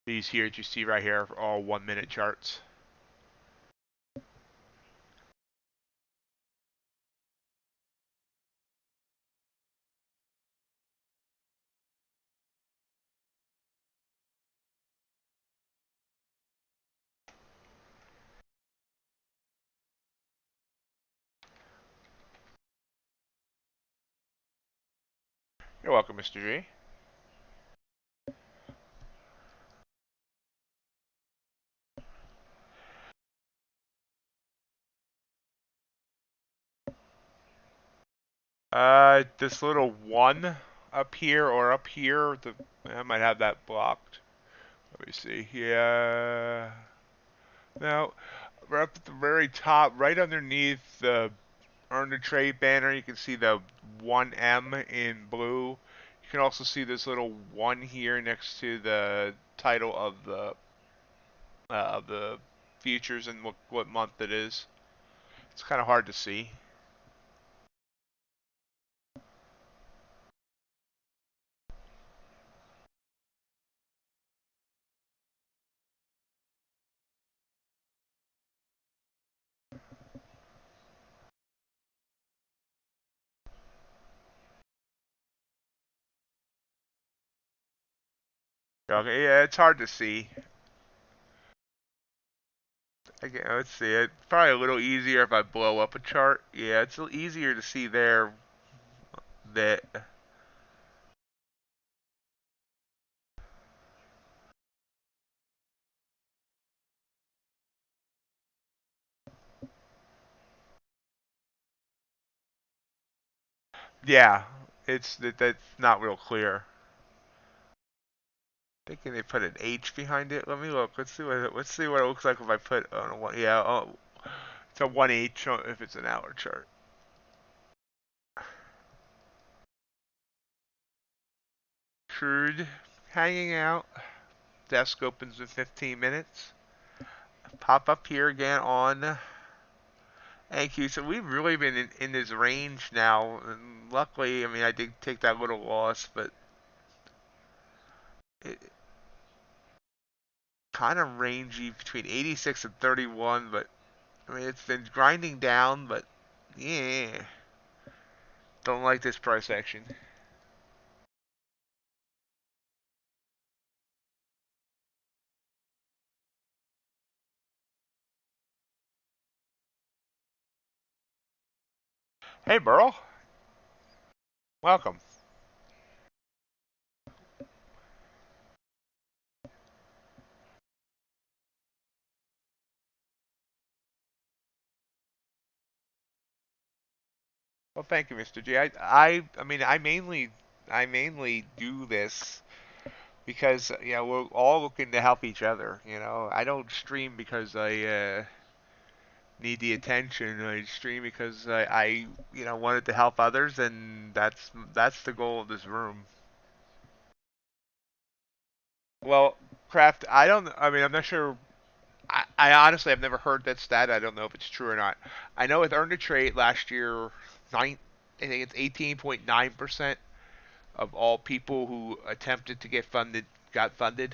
These here that you see right here are all 1 minute charts. You're welcome, Mr. G. This little one up here or up here, I might have that blocked. Let me see. Yeah. No, right up at the very top, right underneath the Earn the Trade banner, you can see the 1M in blue. You can also see this little one here next to the title of the futures and what month it is. It's kind of hard to see. Okay, yeah, it's hard to see. Okay, let's see. It's probably a little easier if I blow up a chart. Yeah, it's a little easier to see there. That yeah, that's not real clear. Thinking they put an H behind it. Let me look. Let's see what it looks like if I put on a one. Yeah, oh, it's a 1H if it's an hour chart. Crude hanging out. Desk opens in 15 minutes. Pop up here again on NQ. So we've really been in this range now. And luckily, I mean, I did take that little loss, but it kind of rangy between 86 and 31. But I mean, it's been grinding down, but yeah, don't like this price action. Hey, Burl. Welcome. Well, thank you, Mr. G. I mean, I mainly do this because we're all looking to help each other. I don't stream because I need the attention. I stream because I wanted to help others, and that's the goal of this room. Well, Kraft, I don't. I mean, I'm not sure. I honestly have never heard that stat. I don't know if it's true or not. I know with Earn to Trade last year, I think it's 18.9% of all people who attempted to get funded got funded.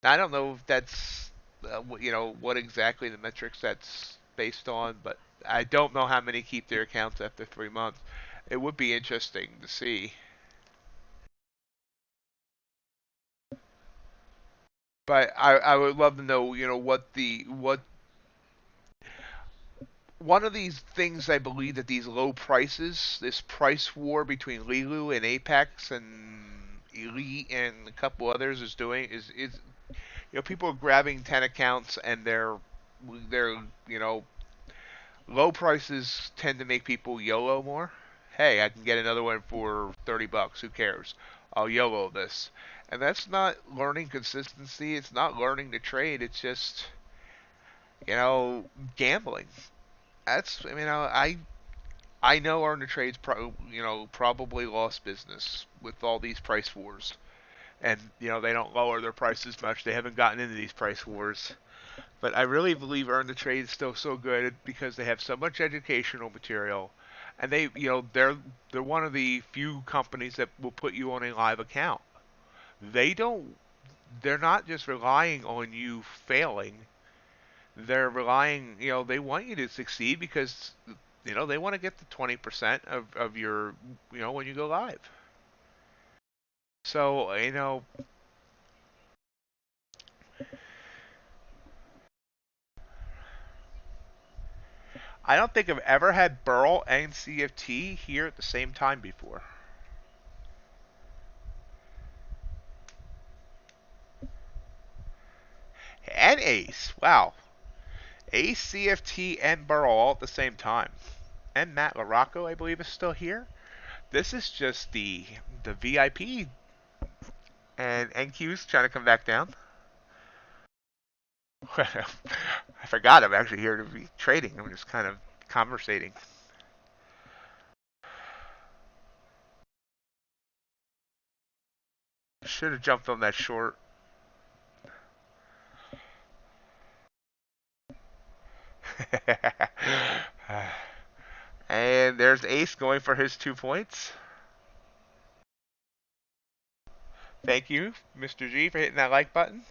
Now, I don't know if that's what exactly the metrics that's based on, but I don't know how many keep their accounts after 3 months. It would be interesting to see. But I would love to know, what one of these things I believe that these low prices, this price war between Lilu and Apex and Elite and a couple others is doing is people are grabbing 10 accounts and they're low prices tend to make people YOLO more. Hey, I can get another one for $30. Who cares? I'll YOLO this. And that's not learning consistency. It's not learning to trade. It's just you know, gambling. That's, I know Earn the Trade's probably lost business with all these price wars, and they don't lower their prices much. They haven't gotten into these price wars, but I really believe Earn the Trade is still so good because they have so much educational material, and they're one of the few companies that will put you on a live account. They don't. They're not just relying on you failing. They're relying, they want you to succeed because, they want to get the 20% of your, when you go live. So, I don't think I've ever had Burl and CFT here at the same time before. And Ace. Wow. Ace, CFT, and Burl all at the same time. And Matt LaRocco, I believe, is still here. This is just the VIP. And NQ's trying to come back down. I forgot I'm actually here to be trading. I'm just kind of conversating. Should have jumped on that short. And there's Ace going for his 2 points. Thank you, Mr. G, for hitting that like button.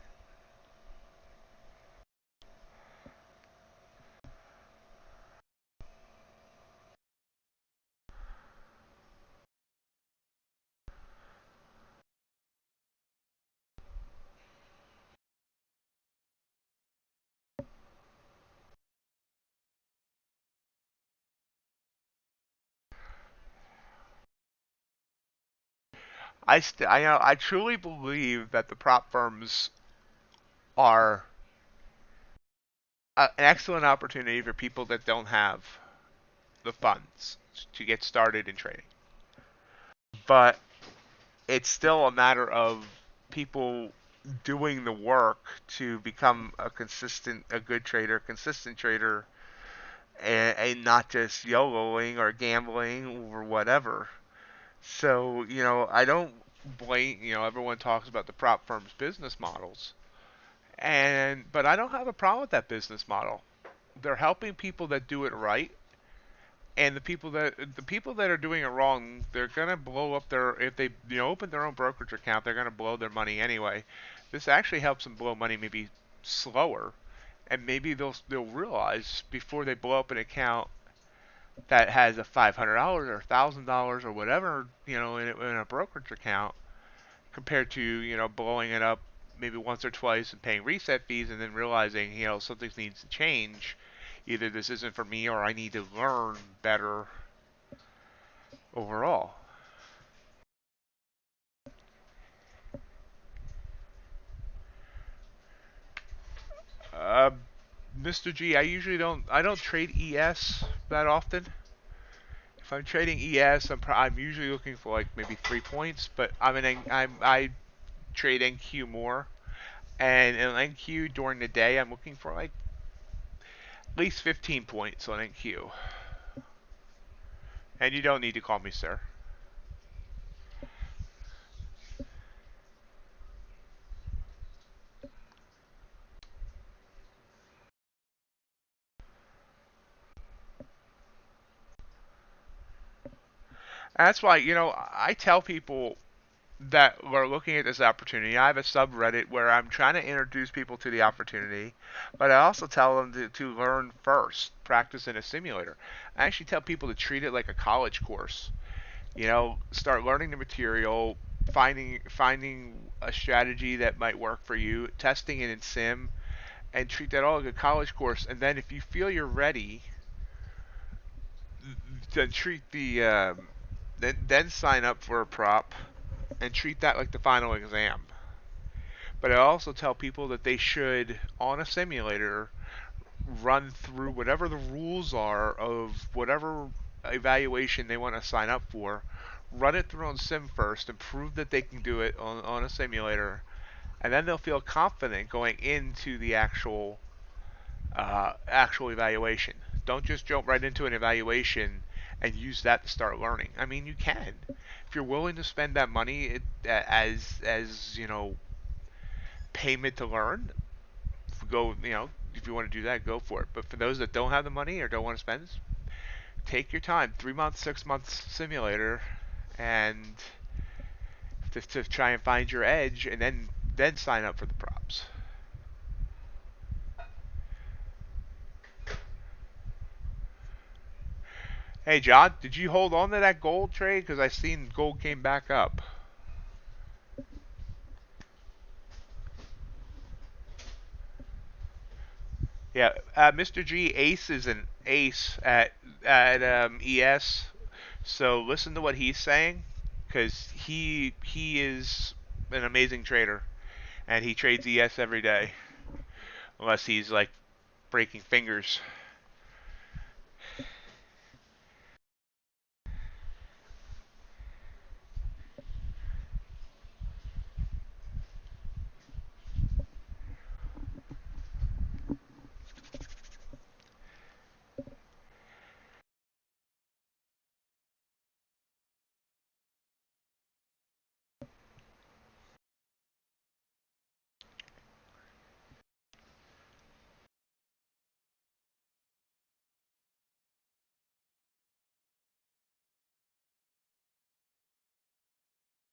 I truly believe that the prop firms are an excellent opportunity for people that don't have the funds to get started in trading. But it's still a matter of people doing the work to become a good trader, consistent trader, and not just YOLOing or gambling or whatever. So, I don't blame, everyone talks about the prop firm's business models. But I don't have a problem with that business model. They're helping people that do it right, and the people that are doing it wrong, they're gonna blow up their if they open their own brokerage account, they're gonna blow their money anyway. This actually helps them blow money maybe slower, and maybe they'll realize before they blow up an account that has a $500 or $1,000 or whatever in a brokerage account, compared to blowing it up maybe once or twice and paying reset fees and then realizing something needs to change. Either this isn't for me or I need to learn better overall. Uh, Mr. G, I don't trade ES that often. If I'm trading ES, I'm usually looking for like maybe 3 points, but I trade NQ more, and in NQ during the day I'm looking for like at least 15 points on NQ. And you don't need to call me sir. That's why, I tell people that are looking at this opportunity. I have a subreddit where I'm trying to introduce people to the opportunity, but I also tell them to learn first, practice in a simulator. I actually tell people to treat it like a college course. Start learning the material, finding a strategy that might work for you, testing it in sim, and treat that all like a college course. And then if you feel you're ready, then treat then sign up for a prop and treat that like the final exam. But I also tell people that they should, on a simulator, run through whatever the rules are of whatever evaluation they want to sign up for. Run it through on sim first and prove that they can do it on a simulator. And then they'll feel confident going into the actual actual evaluation. Don't just jump right into an evaluation and use that to start learning. I mean, you can if you're willing to spend that money as payment to learn. Go, if you want to do that, go for it. But for those that don't have the money or don't want to spend, take your time. 3 months, 6 months simulator, and to try and find your edge, and then sign up for the props. Hey, John, did you hold on to that gold trade? Because I seen gold came back up. Yeah, Mr. G Ace is an ace at ES. So listen to what he's saying, because he is an amazing trader, and he trades ES every day, unless he's like breaking fingers.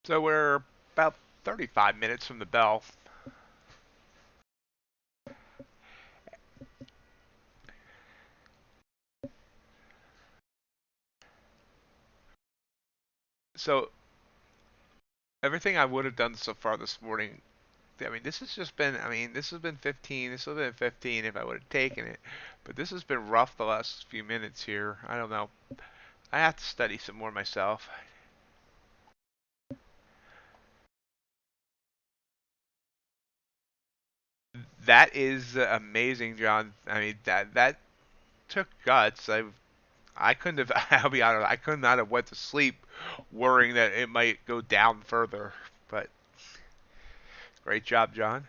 So we're about 35 minutes from the bell. So everything I would have done so far this morning, I mean, this has just been, I mean, this has been 15. This would have been 15 if I would have taken it. But this has been rough the last few minutes here. I don't know. I have to study some more myself. That is amazing, John. I mean, that took guts. I couldn't have. I'll be honest. I could not have went to sleep worrying that it might go down further. But great job, John.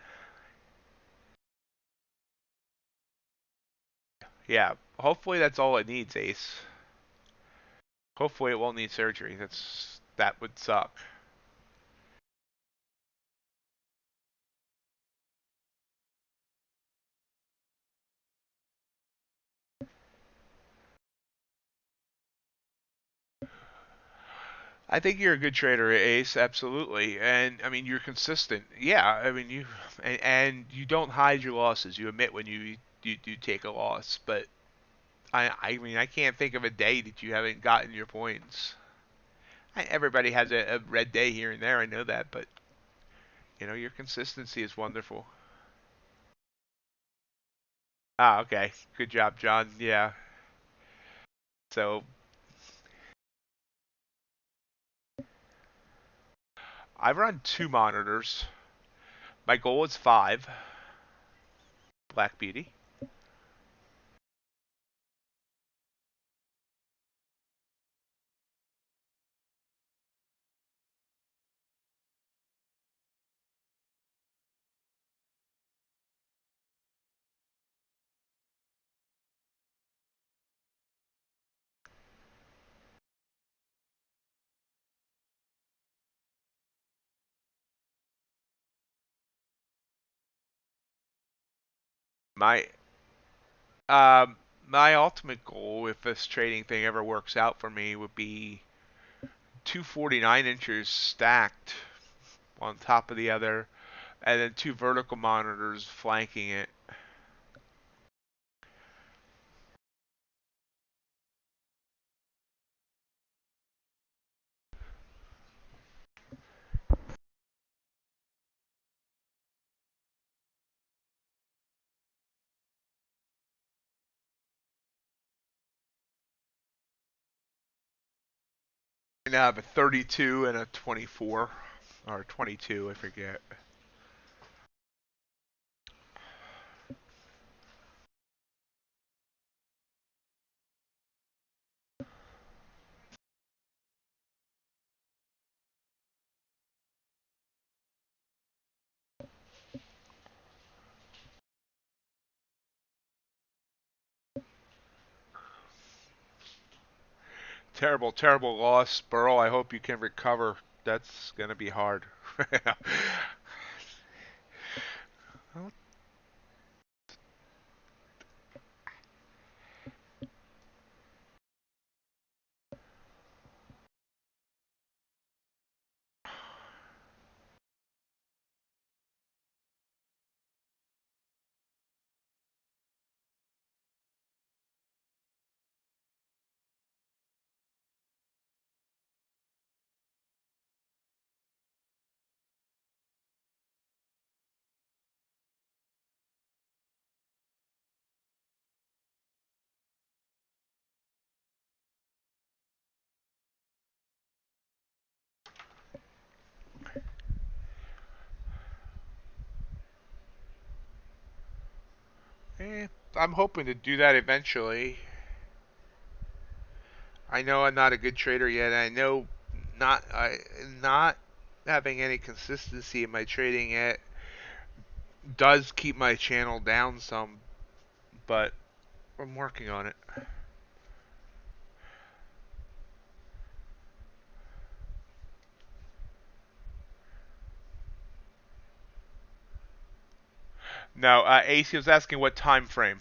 Yeah. Hopefully that's all it needs, Ace. Hopefully it won't need surgery. That would suck. I think you're a good trader, Ace. Absolutely, and I mean you're consistent. Yeah, I mean and you don't hide your losses. You admit when you do take a loss, but I mean I can't think of a day that you haven't gotten your points. Everybody has a red day here and there. I know that, but your consistency is wonderful. Ah, okay. Good job, John. Yeah. So I run two monitors. My goal is five. Black Beauty. My um my ultimate goal, if this trading thing ever works out for me, would be two 49 inches stacked on top of the other, and then two vertical monitors flanking it. And I have a 32 and a 24, or 22, I forget. Terrible, terrible loss, Burl. I hope you can recover. That's going to be hard. I'm hoping to do that eventually. I know I'm not a good trader yet. I know not having any consistency in my trading yet does keep my channel down some, but I'm working on it. No, AC was asking what time frame.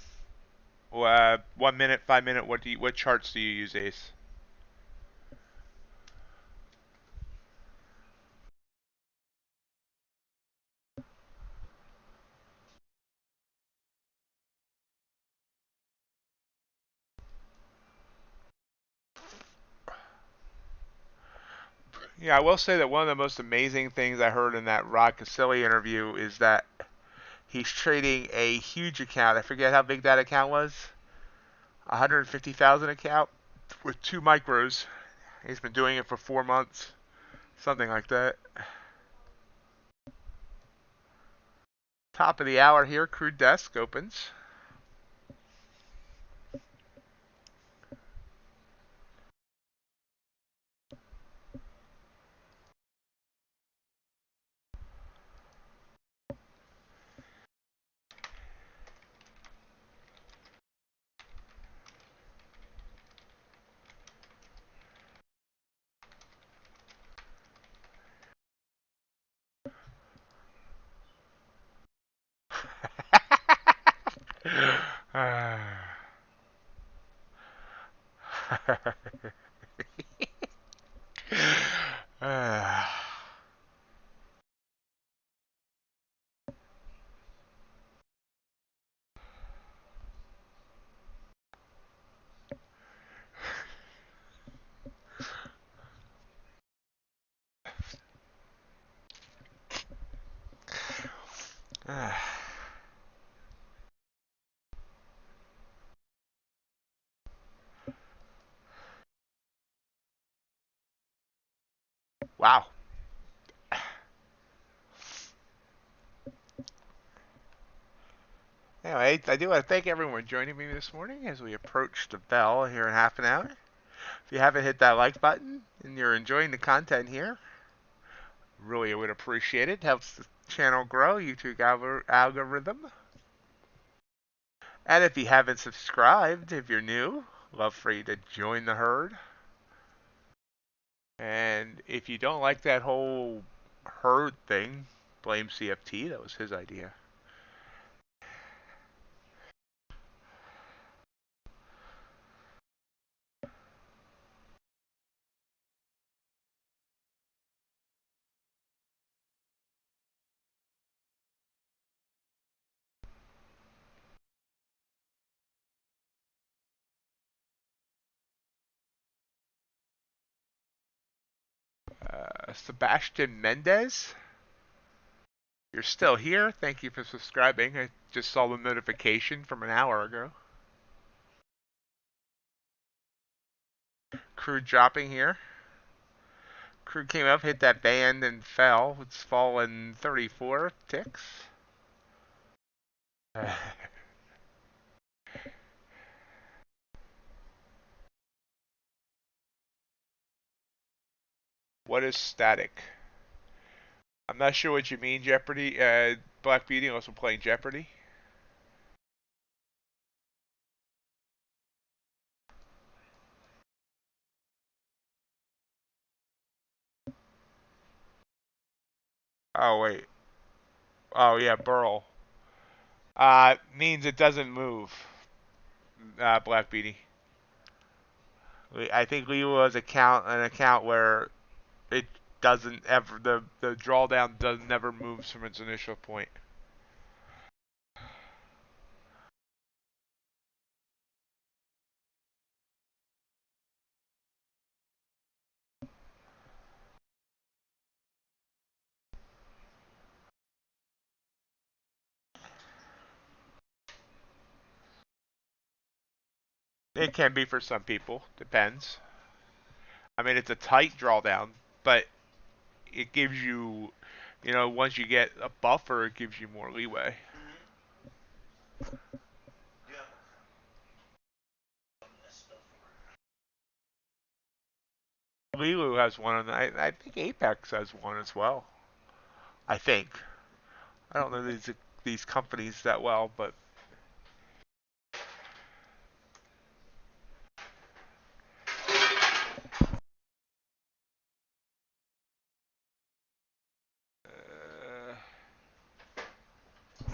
1 minute, 5 minute. What charts do you use, Ace? Yeah, I will say that one of the most amazing things I heard in that Rod Casilli interview is that he's trading a huge account. I forget how big that account was. 150,000 account with 2 micros. He's been doing it for 4 months, something like that. Top of the hour here, Crude Desk opens. Wow. Anyway, I do want to thank everyone for joining me this morning as we approach the bell here in half an hour. If you haven't hit that like button and you're enjoying the content here, really would appreciate it. Helps the channel grow, YouTube algorithm. And if you haven't subscribed, if you're new, love for you to join the herd. And if you don't like that whole herd thing, blame CFT. That was his idea. Sebastian Mendez, you're still here. Thank you for subscribing. I just saw the notification from an hour ago. Crude dropping here. Crude came up, hit that band, and fell. It's fallen 34 ticks. What is static? I'm not sure what you mean, Jeopardy. Black Beauty also playing Jeopardy. Oh wait. Oh yeah, Burl. Means it doesn't move. Black Beauty. I think we was an account where it doesn't ever the drawdown does never moves from its initial point. It can be for some people. Depends. I mean, it's a tight drawdown, but it gives you, once you get a buffer, it gives you more leeway. Lilu has one, and I think Apex has one as well. I think. I don't know these companies that well, but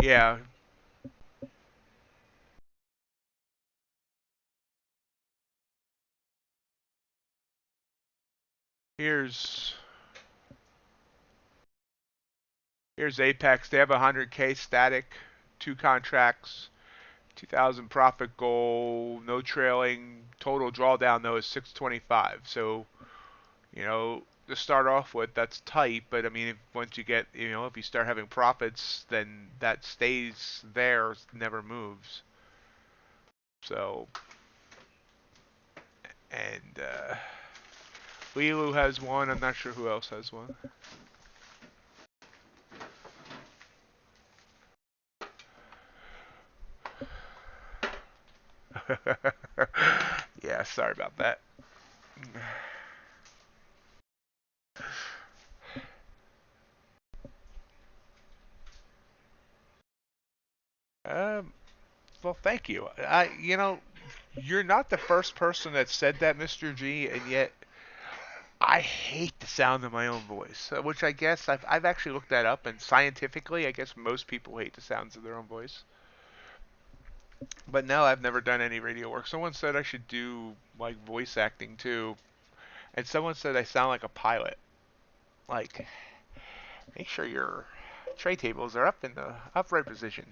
yeah. Here's here's Apex. They have 100K static, 2 contracts, 2,000 profit goal, no trailing. Total drawdown though is 625. So to start off with, that's tight. But I mean, once you get, if you start having profits, then that stays there, never moves. So, and Lilu has one. I'm not sure who else has one. Yeah, sorry about that. Um, well, thank you. You're not the first person that said that, Mr. G, and yet I hate the sound of my own voice, which I guess I've actually looked that up, and scientifically, I guess most people hate the sounds of their own voice. But no, I've never done any radio work. Someone said I should do like voice acting too, and someone said I sound like a pilot. Like, make sure your tray tables are up in the upright position.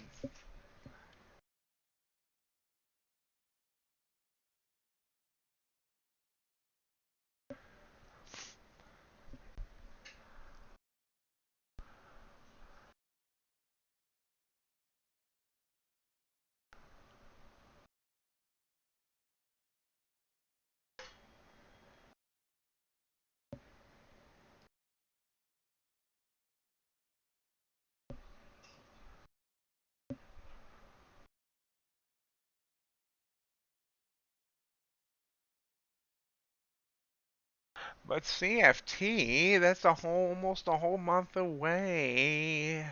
But CFT, that's almost a whole month away.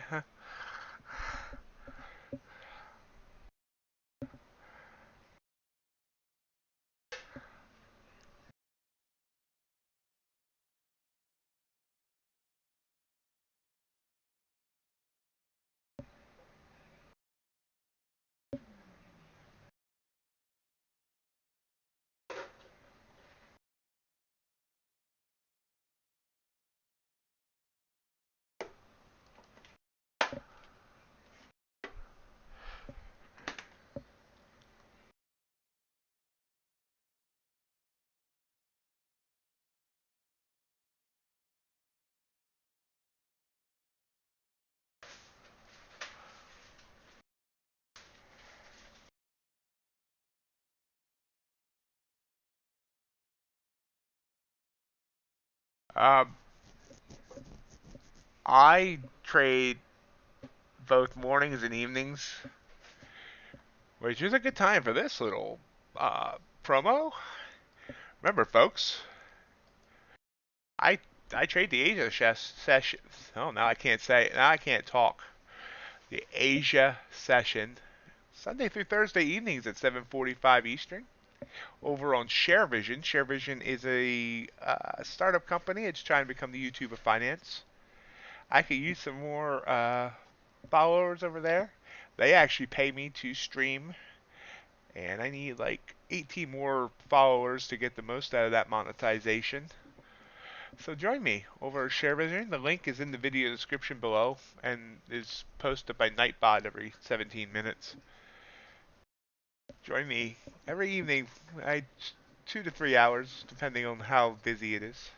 Um, I trade both mornings and evenings, which is a good time for this little promo. Remember, folks, I I trade the Asia session. Oh, now I can't say. Now I can't talk. The Asia session, Sunday through Thursday evenings at 7:45 Eastern. Over on Sharevision. Sharevision is a startup company. It's trying to become the YouTube of finance. I could use some more followers over there. They actually pay me to stream, and I need like 18 more followers to get the most out of that monetization. So join me over at Sharevision. The link is in the video description below and is posted by Nightbot every 17 minutes. Join me every evening, 2 to 3 hours, depending on how busy it is.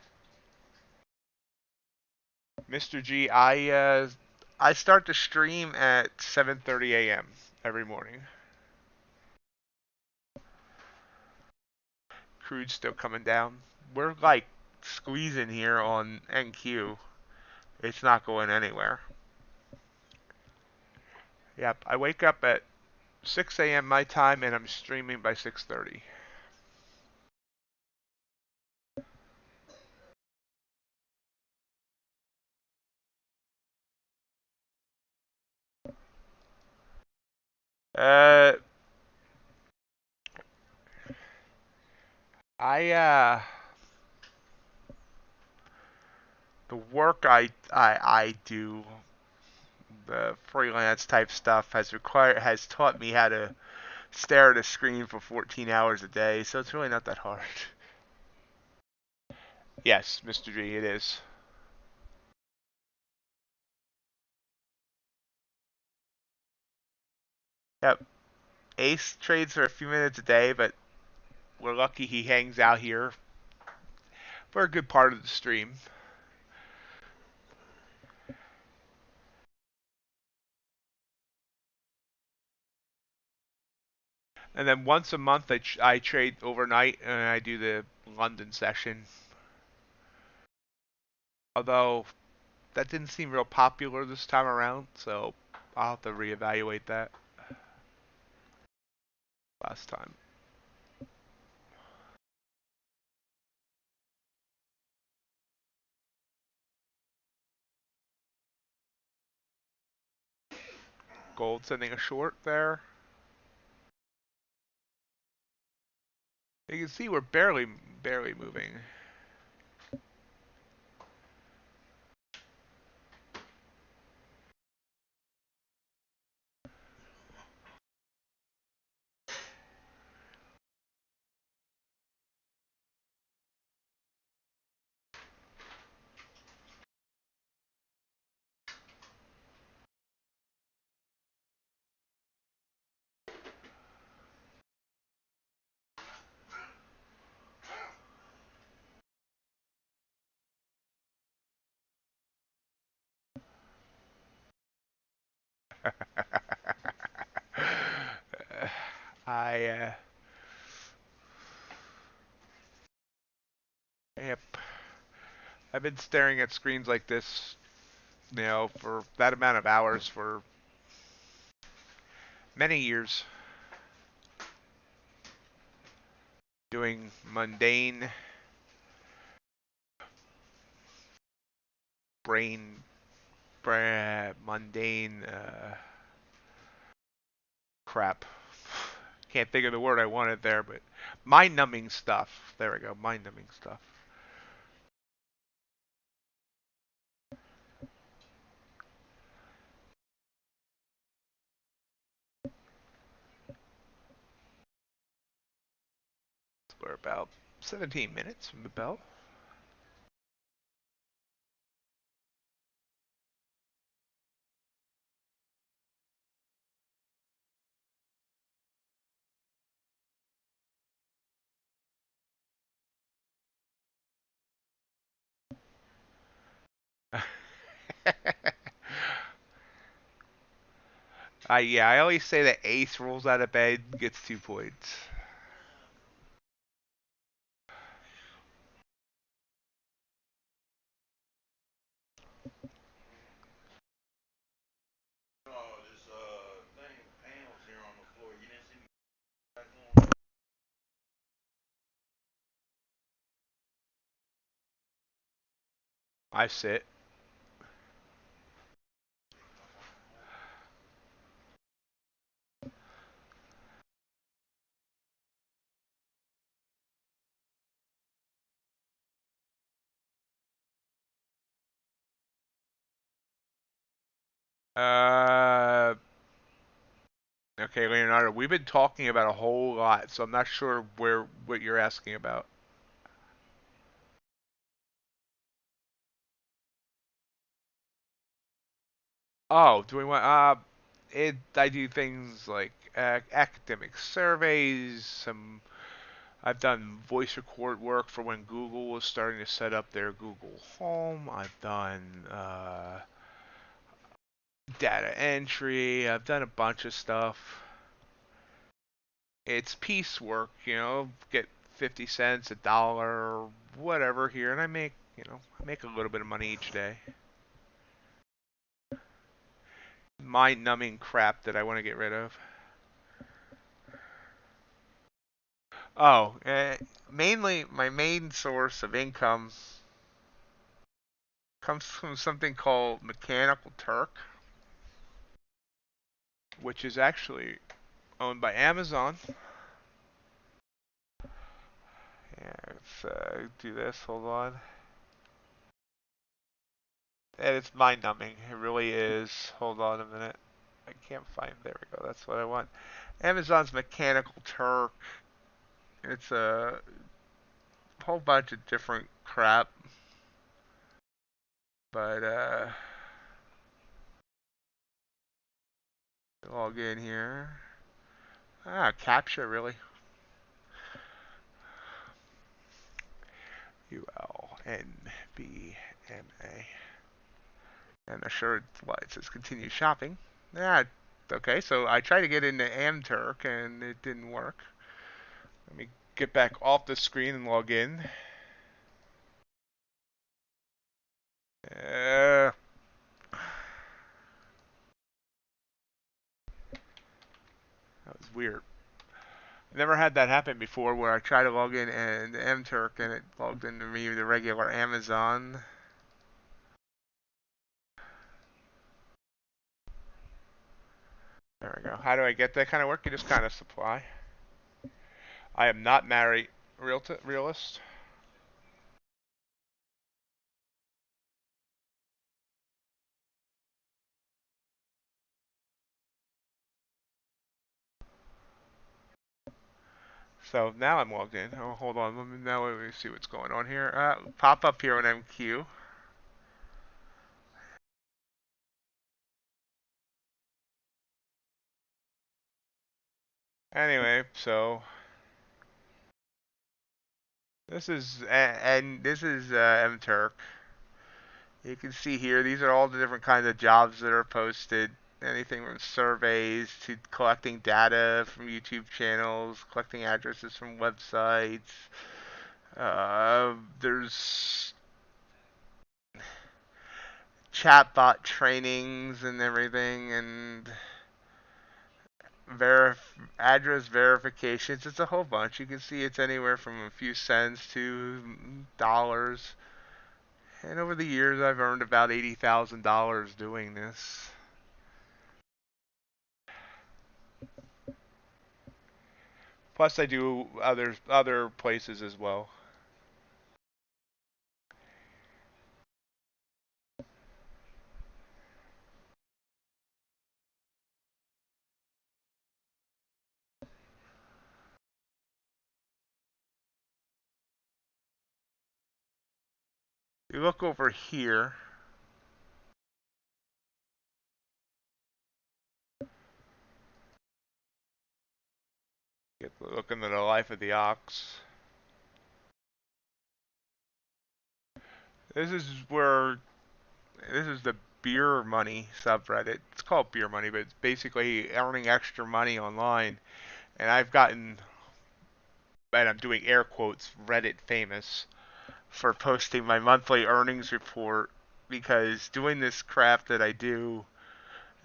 Mr. G, I start to stream at 7:30 a.m. every morning. Crude's still coming down. We're like squeezing here on NQ. It's not going anywhere. Yep, I wake up at 6 a.m. my time and I'm streaming by 6:30. Uh, I the work I do, the freelance type stuff has taught me how to stare at a screen for 14 hours a day, so it's really not that hard. Yes, Mr. G, it is. Yep. Ace trades for a few minutes a day, but we're lucky he hangs out here for a good part of the stream. And then once a month I trade overnight and I do the London session. Although that didn't seem real popular this time around, so I'll have to reevaluate that. Last time. Gold sending a short there. You can see we're barely moving. I yep. I've been staring at screens like this, for that amount of hours for many years, doing mundane brain, mundane crap. Can't think of the word I wanted there, but mind-numbing stuff. There we go, mind-numbing stuff. We're about 17 minutes from the bell. Yeah, I always say that ace rolls out of bed, gets 2 points. I sit. Uh, okay, Leonardo, we've been talking about a whole lot, so I'm not sure what you're asking about. Oh, do we want? I do things like academic surveys. I've done voice record work for when Google was starting to set up their Google Home. I've done data entry. I've done a bunch of stuff. It's piecework, get 50 cents, a dollar, whatever here, and I make a little bit of money each day. Mind-numbing crap that I want to get rid of. Oh, mainly my main source of income comes from something called Mechanical Turk, which is actually owned by Amazon. Yeah, let's do this. Hold on. And it's mind-numbing. It really is. Hold on a minute. I can't find. There we go. That's what I want. Amazon's Mechanical Turk. It's a whole bunch of different crap, but log in here. Capture really. ULNBMA. And assured what it says continue shopping. Yeah, okay, so I tried to get into AmTurk and it didn't work. Let me get back off the screen and log in. That was weird. Never had that happen before where I tried to log in and MTurk and it logged into me the regular Amazon. There we go. How do I get that kind of work? You just kind of supply. I am not married. Realist. So now I'm logged in. Oh, hold on. Now let me see what's going on here. Pop up here on MQ. Anyway, so this is MTurk. You can see here, these are all the different kinds of jobs that are posted. Anything from surveys to collecting data from YouTube channels, collecting addresses from websites. There's chatbot trainings and everything, and address verifications. It's a whole bunch. You can see it's anywhere from a few cents to dollars. And over the years, I've earned about $80,000 doing this. Plus, I do other places as well. You look over here. Look into the life of the ox. This is where this is the beer money subreddit. It's called beer money, but it's basically earning extra money online. And I'm doing air quotes, Reddit famous for posting my monthly earnings report because doing this crap that I do,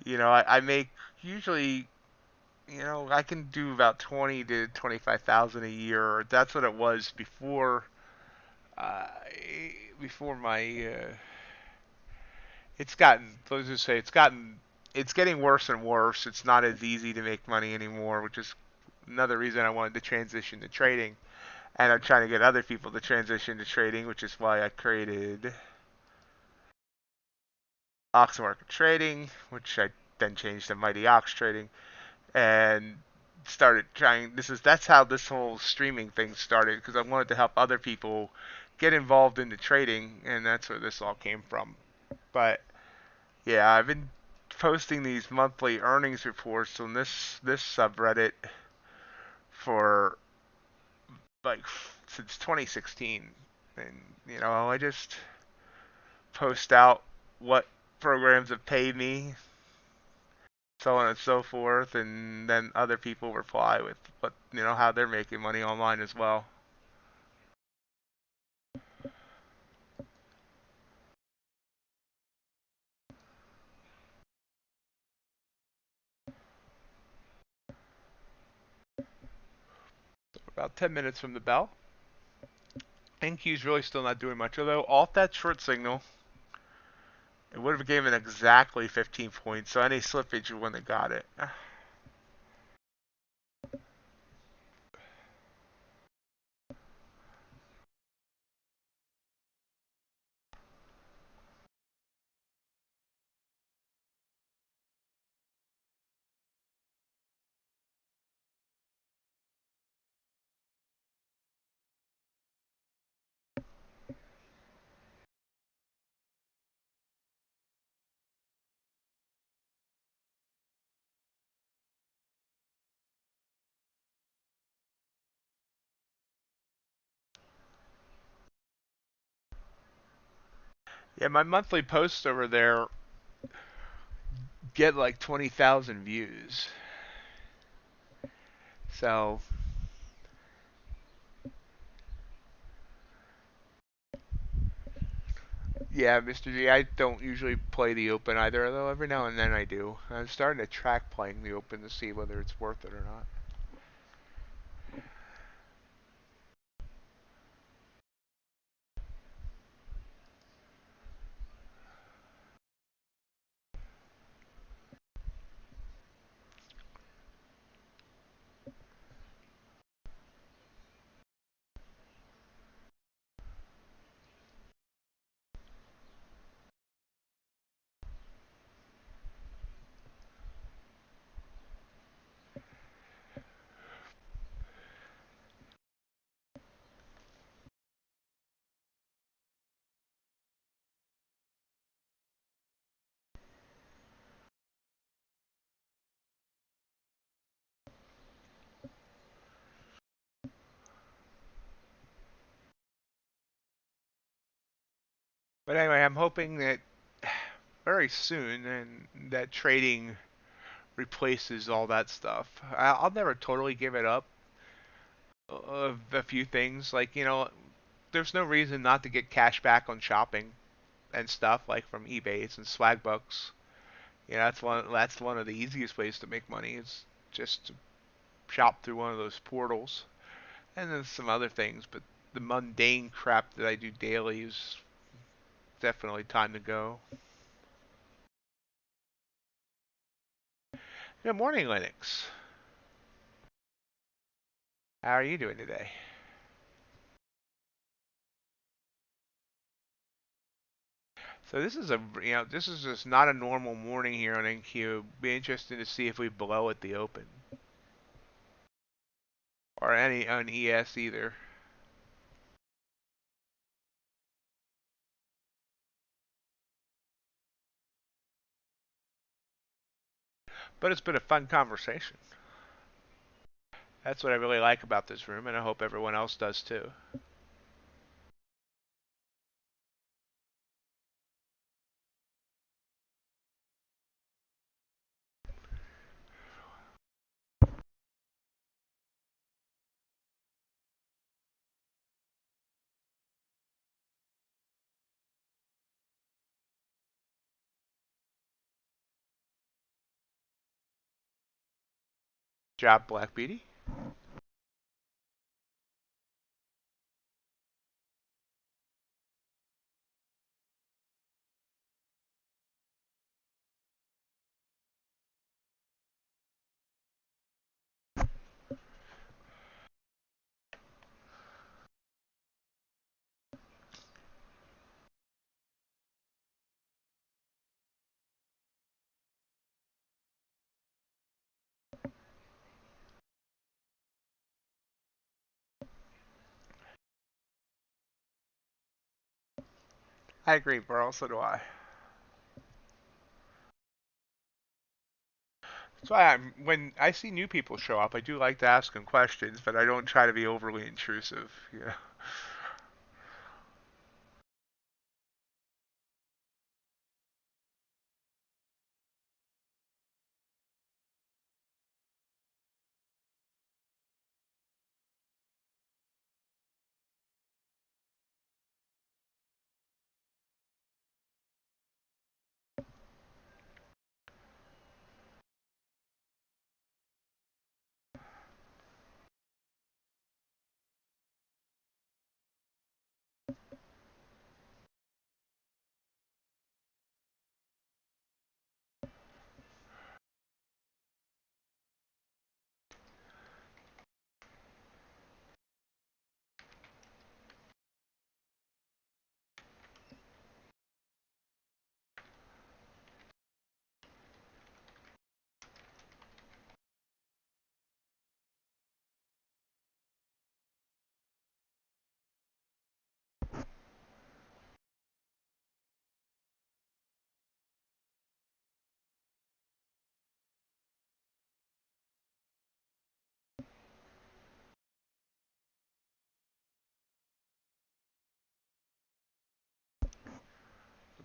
I make usually, I can do about 20 to 25,000 a year. That's what it was uh, before my it's gotten, let's just say it's getting worse and worse. It's not as easy to make money anymore, which is another reason I wanted to transition to trading. And I'm trying to get other people to transition to trading, which is why I created Market Trading, which I then changed to MightyOxTrading, and started trying. That's how this whole streaming thing started, because I wanted to help other people get involved into trading, and that's where this all came from. But yeah, I've been posting these monthly earnings reports on this subreddit for like since 2016, and I just post out what programs have paid me, so on and so forth, and then other people reply with what how they're making money online as well. About 10 minutes from the bell. NQ's really still not doing much, although off that short signal, it would have given exactly 15 points, so any slippage wouldn't have got it. Yeah, my monthly posts over there get like 20,000 views. So, yeah, Mr. G, I don't usually play the Open either, although every now and then I do. I'm starting to track playing the Open to see whether it's worth it or not. But anyway, I'm hoping that very soon and that trading replaces all that stuff. I'll never totally give it up. A few things like there's no reason not to get cash back on shopping and stuff like from eBay and Swagbucks. That's one of the easiest ways to make money is just to shop through one of those portals. And then some other things, but the mundane crap that I do daily is definitely time to go. Good morning, Linux. How are you doing today? So this is just not a normal morning here on NQ. Be interesting to see if we blow at the open or any on ES either. But it's been a fun conversation. That's what I really like about this room, and I hope everyone else does too. Job, Black Beauty. I agree, Burl. So do I. That's why when I see new people show up, I do like to ask them questions, but I don't try to be overly intrusive. Yeah.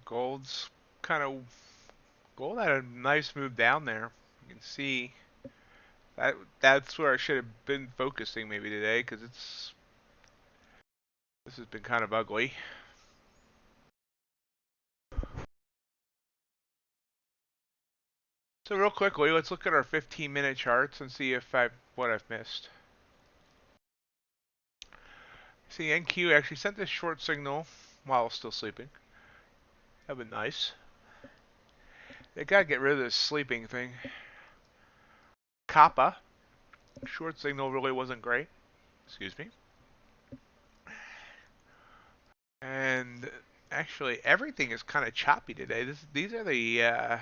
Gold's kind of Gold had a nice move down there. You can see that's where I should have been focusing maybe today because this has been kind of ugly. So real quickly, let's look at our 15-minute charts and see if what I've missed. See, NQ actually sent this short signal while still sleeping. That'd been nice. They gotta get rid of this sleeping thing. Kappa, short signal really wasn't great. Excuse me. And actually, everything is kind of choppy today. These are the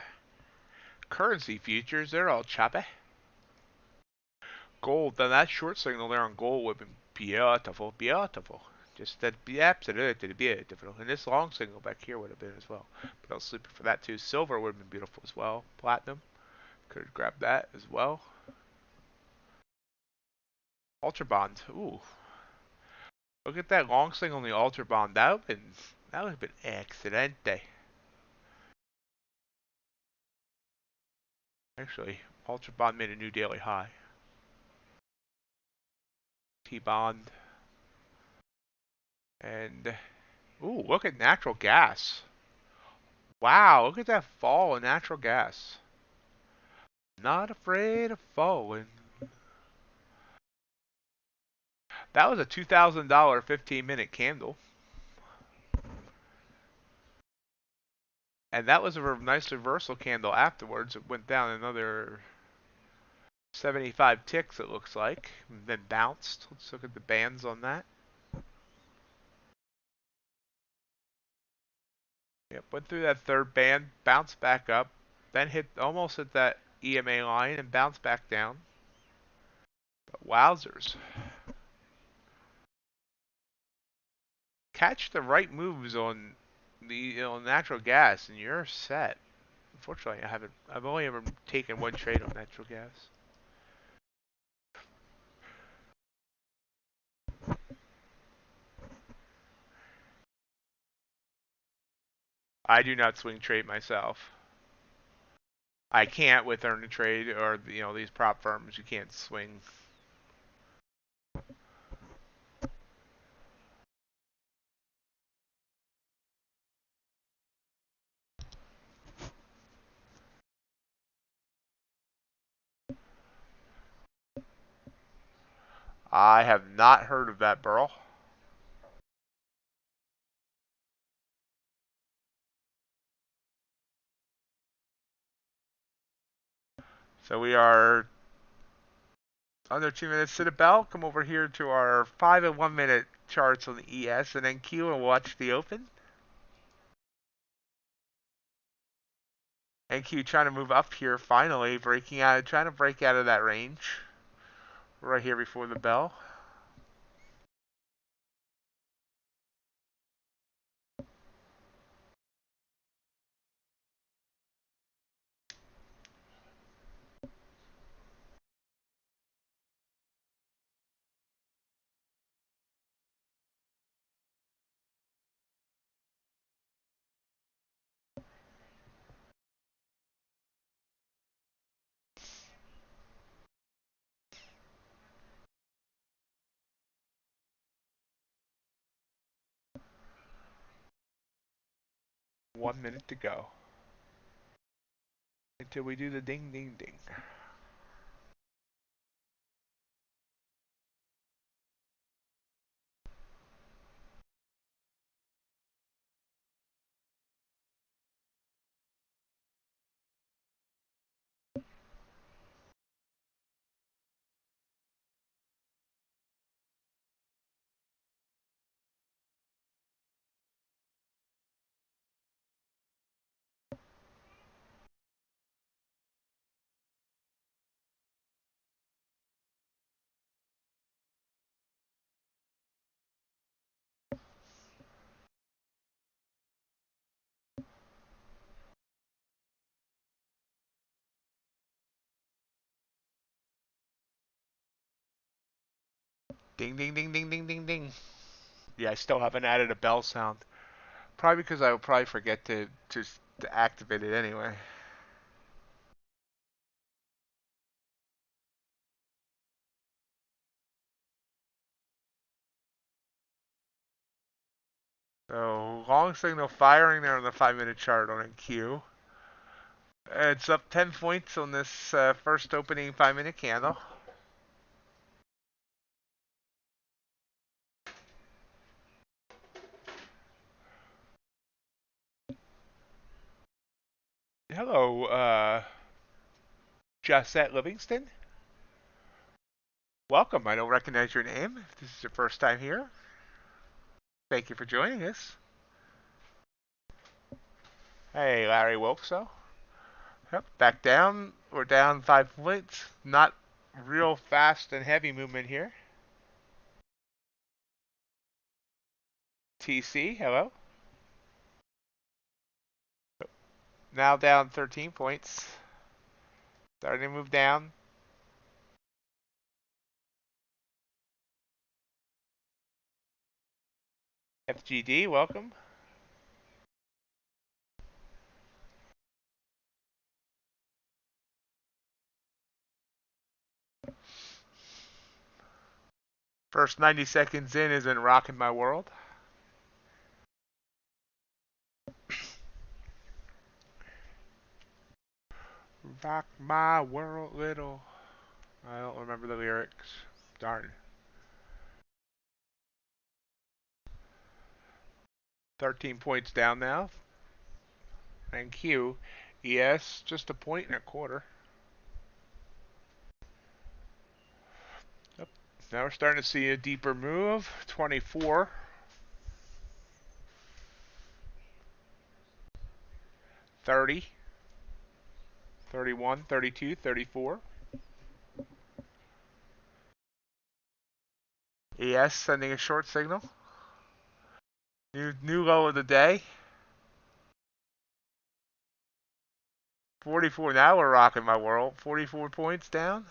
currency futures. They're all choppy. Gold, then that short signal there on gold would have been beautiful, beautiful. Just that be absolutely beautiful. And this long signal back here would have been as well. But I was sleeping for that too. Silver would have been beautiful as well. Platinum, could have grabbed that as well. UltraBond, ooh. Look at that long signal on the UltraBond. That would have been excelente. Actually, UltraBond made a new daily high. T-Bond. And, ooh, look at natural gas. Wow, look at that fall in natural gas. Not afraid of falling. That was a $2,000 15-minute candle. And that was a nice reversal candle afterwards. It went down another 75 ticks, it looks like. And then bounced. Let's look at the bands on that. Yep, went through that third band, bounced back up, then almost hit that EMA line and bounced back down. But wowzers. Catch the right moves on the natural gas and you're set. Unfortunately, I've only ever taken one trade on natural gas. I do not swing trade myself. I can't with earn a trade or these prop firms. You can't swing. I have not heard of that, Burl. So we are under 2 minutes to the bell. Come over here to our 5 and 1 minute charts on the ES and NQ and watch the open. NQ trying to move up here finally, trying to break out of that range. Right here before the bell. 1 minute to go until we do the ding, ding, ding. Ding, ding, ding, ding, ding, ding, ding. Yeah, I still haven't added a bell sound. Probably because I will probably forget to activate it anyway. So long signal firing there on the 5 minute chart on Q. It's up 10 points on this first opening 5 minute candle. Hello, Jessette Livingston. Welcome. I don't recognize your name. If this is your first time here, thank you for joining us. Hey, Larry Wilkso. Yep, back down. We're down 5 points. Not real fast and heavy movement here. TC, hello. Now down 13 points. Starting to move down. FGD, welcome. First 90 seconds in isn't rocking my world. Rock my world little. I don't remember the lyrics. Darn. 13 points down now. And Q. ES, just a point and a quarter. Yep. Now we're starting to see a deeper move. 24. 30. 31, 32, 34. ES sending a short signal. New low of the day. 44. Now we're rocking my world. 44 points down.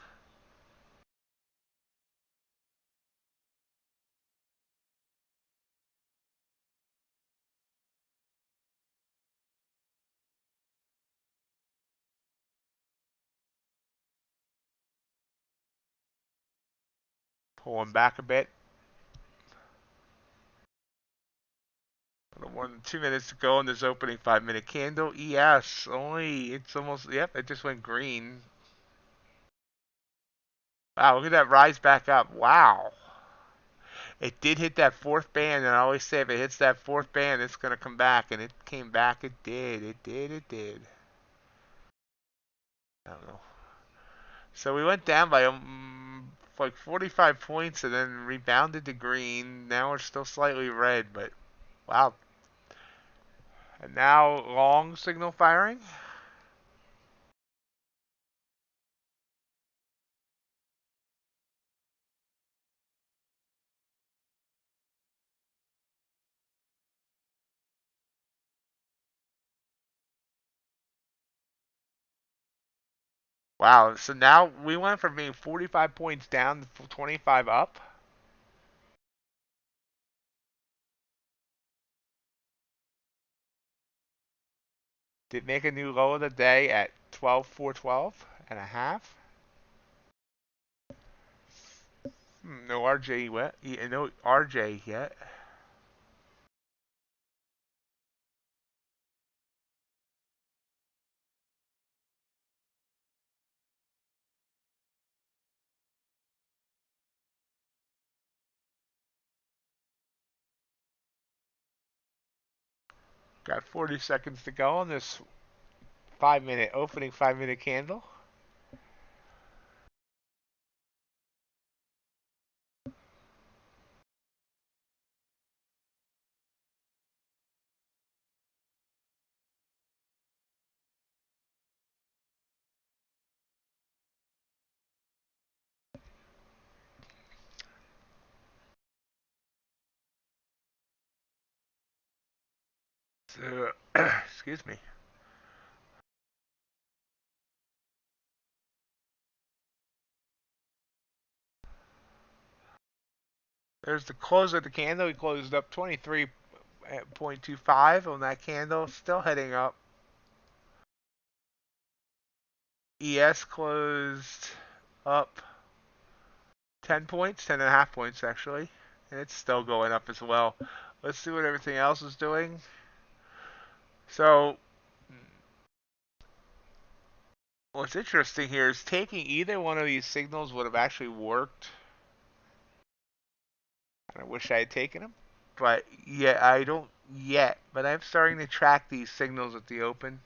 Pulling back a bit. A little more than 2 minutes to go in this opening 5 minute candle. ES only, it's almost, yep, it just went green. Wow, look at that rise back up. Wow. It did hit that fourth band, and I always say if it hits that fourth band, it's going to come back. And it came back. It did. It did. It did. I don't know. So we went down by like 45 points and then rebounded to green. Now we're still slightly red, but wow. And now long signal firing. Wow. So now we went from being 45 points down to 25 up. Did make a new low of the day at 12,412 and a half. No RJ yet. No RJ yet. Got 40 seconds to go on this 5-minute opening 5-minute candle. So, excuse me. There's the close of the candle. We closed up 23.25 on that candle. Still heading up. ES closed up 10 points, 10 and a half points actually. And it's still going up as well. Let's see what everything else is doing. So, what's interesting here is taking either one of these signals would have actually worked. I wish I had taken them. But yeah, I don't yet. But I'm starting to track these signals at the open.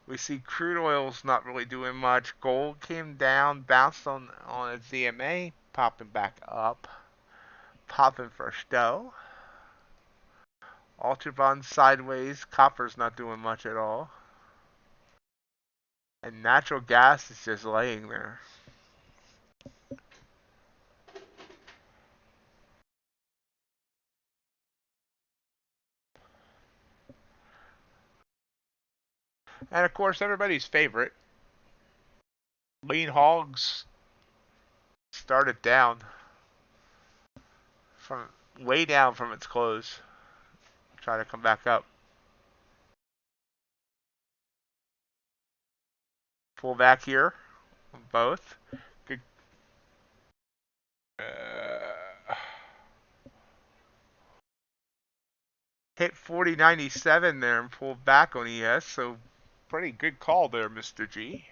We see crude oil's not really doing much. Gold came down, bounced on a ZMA, popping back up, popping first dough. UltraBond sideways. Copper's not doing much at all. And natural gas is just laying there. And of course, everybody's favorite, lean hogs started down from way down from its close. Try to come back up. Pull back here on both. Good. Hit 40.97 there and pulled back on ES, so pretty good call there, Mr. G.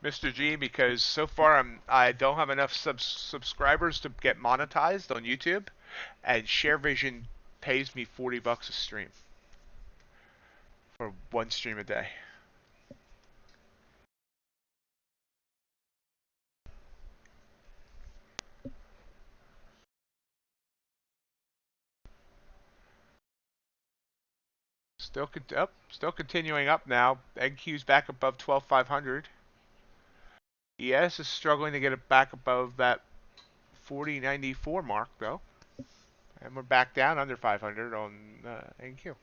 Mr. G, because so far I don't have enough subscribers to get monetized on YouTube, and Sharevision pays me $40 a stream for one stream a day. Still continuing up now. NQ's back above 12,500. ES is struggling to get it back above that 40.94 mark though, and we're back down under 500 on NQ.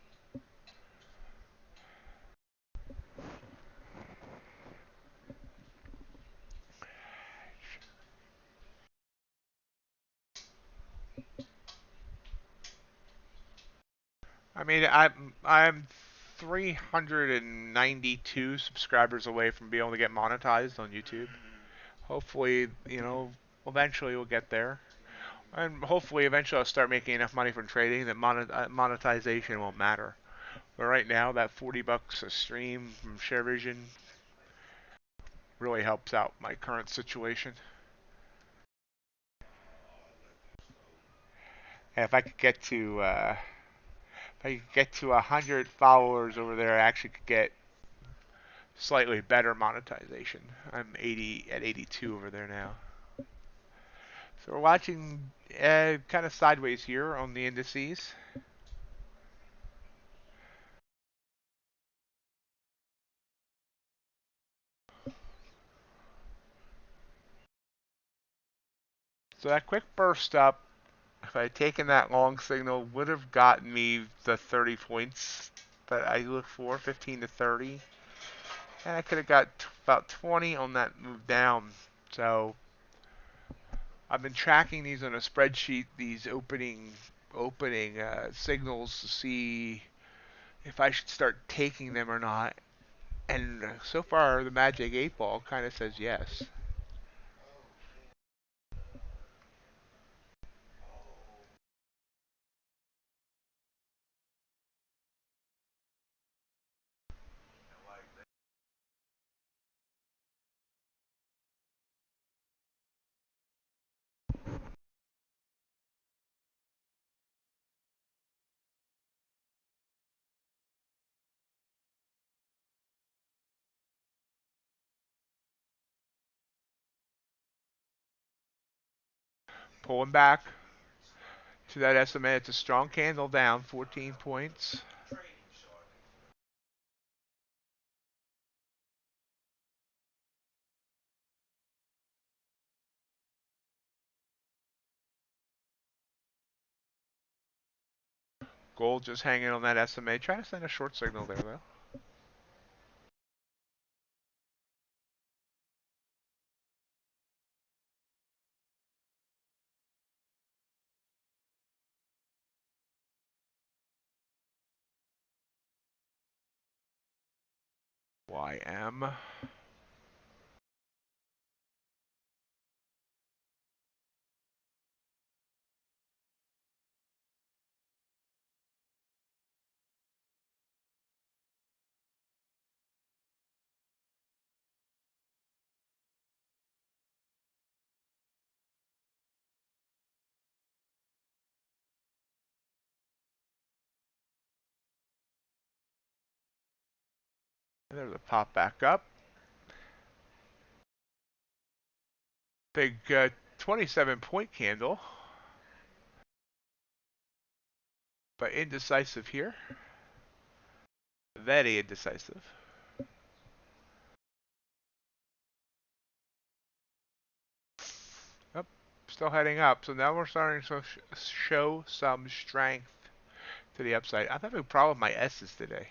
I mean, I'm 392 subscribers away from being able to get monetized on YouTube. Hopefully, eventually we'll get there. And hopefully eventually I'll start making enough money from trading that monetization won't matter. But right now, that $40 a stream from Sharevision really helps out my current situation. And if I could get to 100 followers over there, I actually could get slightly better monetization. I'm 82 over there now. So we're watching kind of sideways here on the indices. So that quick burst up, if I had taken that long signal, would have gotten me the 30 points that I look for, 15 to 30. And I could have got about 20 on that move down. So I've been tracking these on a spreadsheet, these opening signals to see if I should start taking them or not. And so far, the Magic 8 Ball kind of says yes. Pulling back to that SMA. It's a strong candle down, 14 points. Gold just hanging on that SMA. Trying to send a short signal there, though. YM. And there's a pop back up. Big 27-point candle. But indecisive here. Very indecisive. Up, still heading up. So now we're starting to show some strength to the upside. I'm having a problem with my S's today.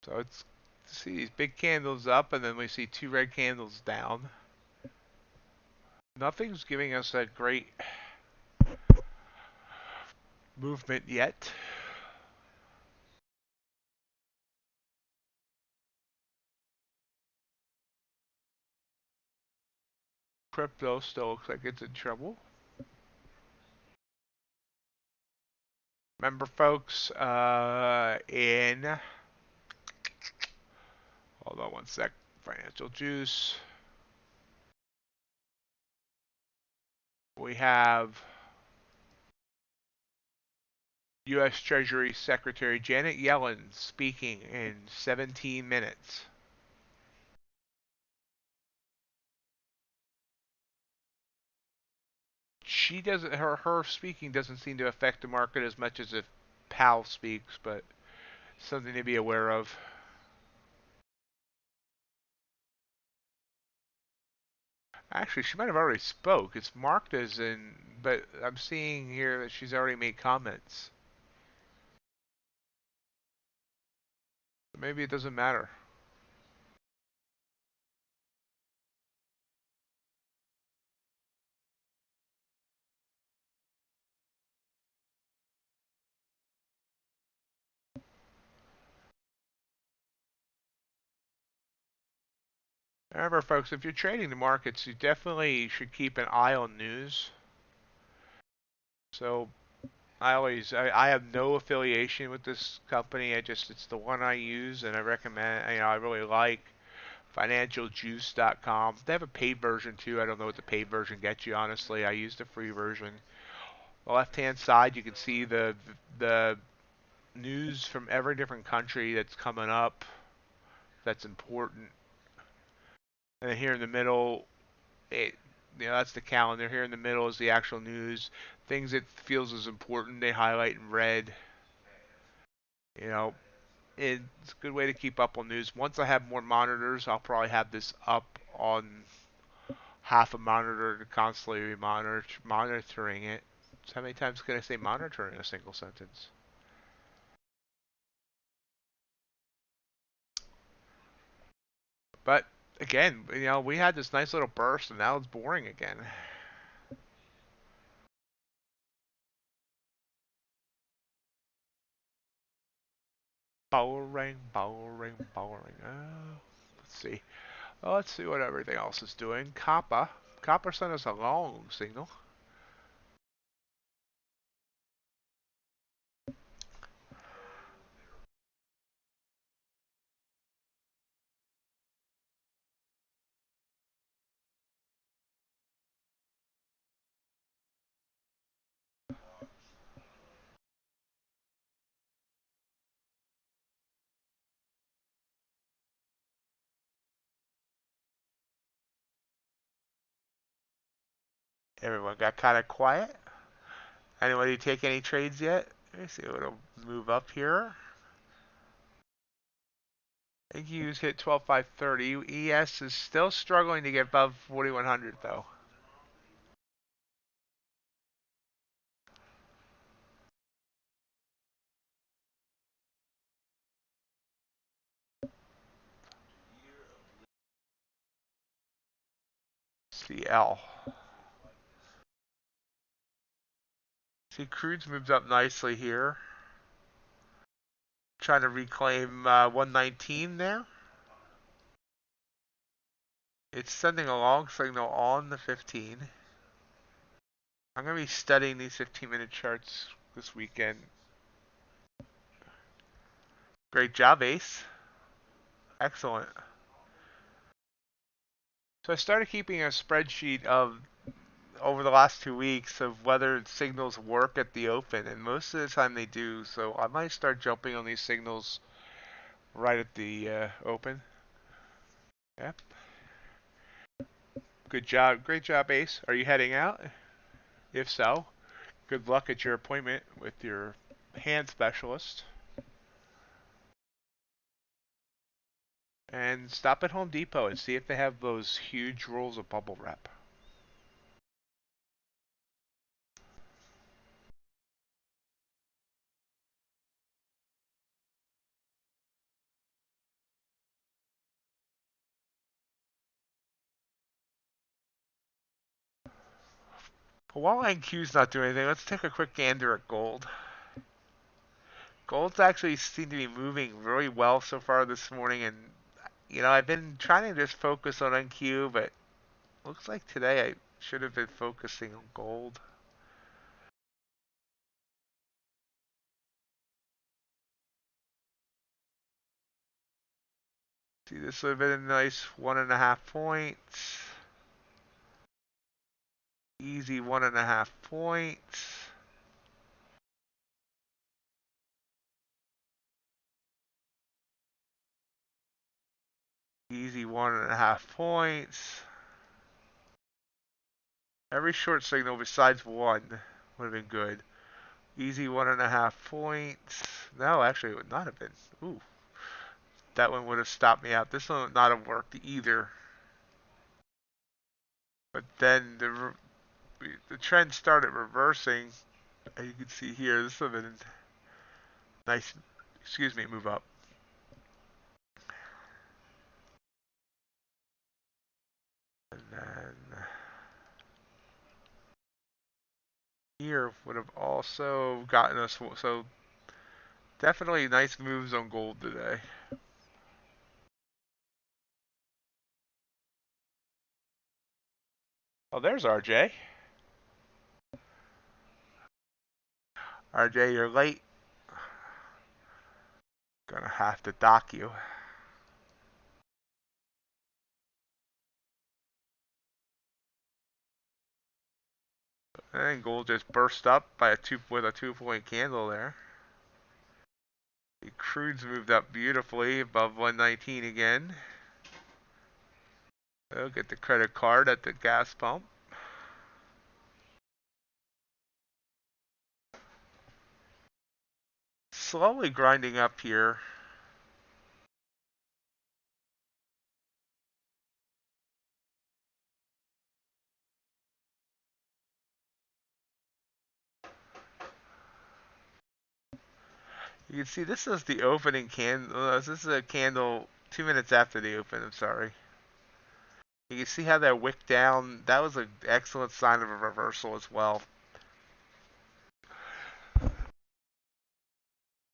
So it's see these big candles up, and then we see two red candles down. Nothing's giving us that great movement yet. Crypto still looks like it's in trouble. Remember, folks, hold on one sec, Financial Juice. We have U.S. Treasury Secretary Janet Yellen speaking in 17 minutes. She doesn't. Her speaking doesn't seem to affect the market as much as if Powell speaks, but something to be aware of. Actually, she might have already spoke. It's marked as in, but I'm seeing here that she's already made comments. Maybe it doesn't matter. Remember, folks, if you're trading the markets, you definitely should keep an eye on news. So I have no affiliation with this company. It's the one I use, and I recommend. I really like financialjuice.com. They have a paid version too. I don't know what the paid version gets you, honestly. I use the free version. The left-hand side, you can see the news from every different country that's coming up that's important. And then here in the middle, that's the calendar. Here in the middle is the actual news. Things it feels is important, they highlight in red. You know, It's a good way to keep up on news. Once I have more monitors, I'll probably have this up on half a monitor to constantly be monitoring it. So how many times can I say monitor in a single sentence? But again, we had this nice little burst, and now it's boring again. Boring, boring, boring. Let's see. Well, let's see what everything else is doing. Copper sent us a long signal. Everyone got kind of quiet. Anybody take any trades yet? Let me see what will move up here. AQ's hit 12,530. ES is still struggling to get above 4,100 though. CL. See, Crude's moved up nicely here. Trying to reclaim 119 there. It's sending a long signal on the 15. I'm going to be studying these 15-minute charts this weekend. Great job, Ace. Excellent. So I started keeping a spreadsheet of over the last 2 weeks of whether signals work at the open, and most of the time they do. So I might start jumping on these signals right at the open. Yep. Good job. Great job, Ace. Are you heading out? If so, good luck at your appointment with your hand specialist. And stop at Home Depot and see if they have those huge rolls of bubble wrap. While NQ's not doing anything, let's take a quick gander at gold. Gold's actually seemed to be moving really well so far this morning, and I've been trying to just focus on NQ, but looks like today I should have been focusing on gold. See, this would have been a nice 1.5 points. Easy 1.5 points. Easy 1.5 points. Every short signal besides one would have been good. Easy 1.5 points. No, actually it would not have been. Ooh. That one would have stopped me out. This one would not have worked either. But then the trend started reversing. As you can see here, this would have been nice. Excuse me, move up. And then here would have also gotten us. So definitely nice moves on gold today. Oh, there's RJ. RJ, you're late. Gonna have to dock you. And gold just burst up by with a 2-point candle there. The crude's moved up beautifully above 119 again. They'll get the credit card at the gas pump. Slowly grinding up here. You can see this is the opening candle. This is a candle 2 minutes after the open. I'm sorry. You can see how that wick down. That was an excellent sign of a reversal as well.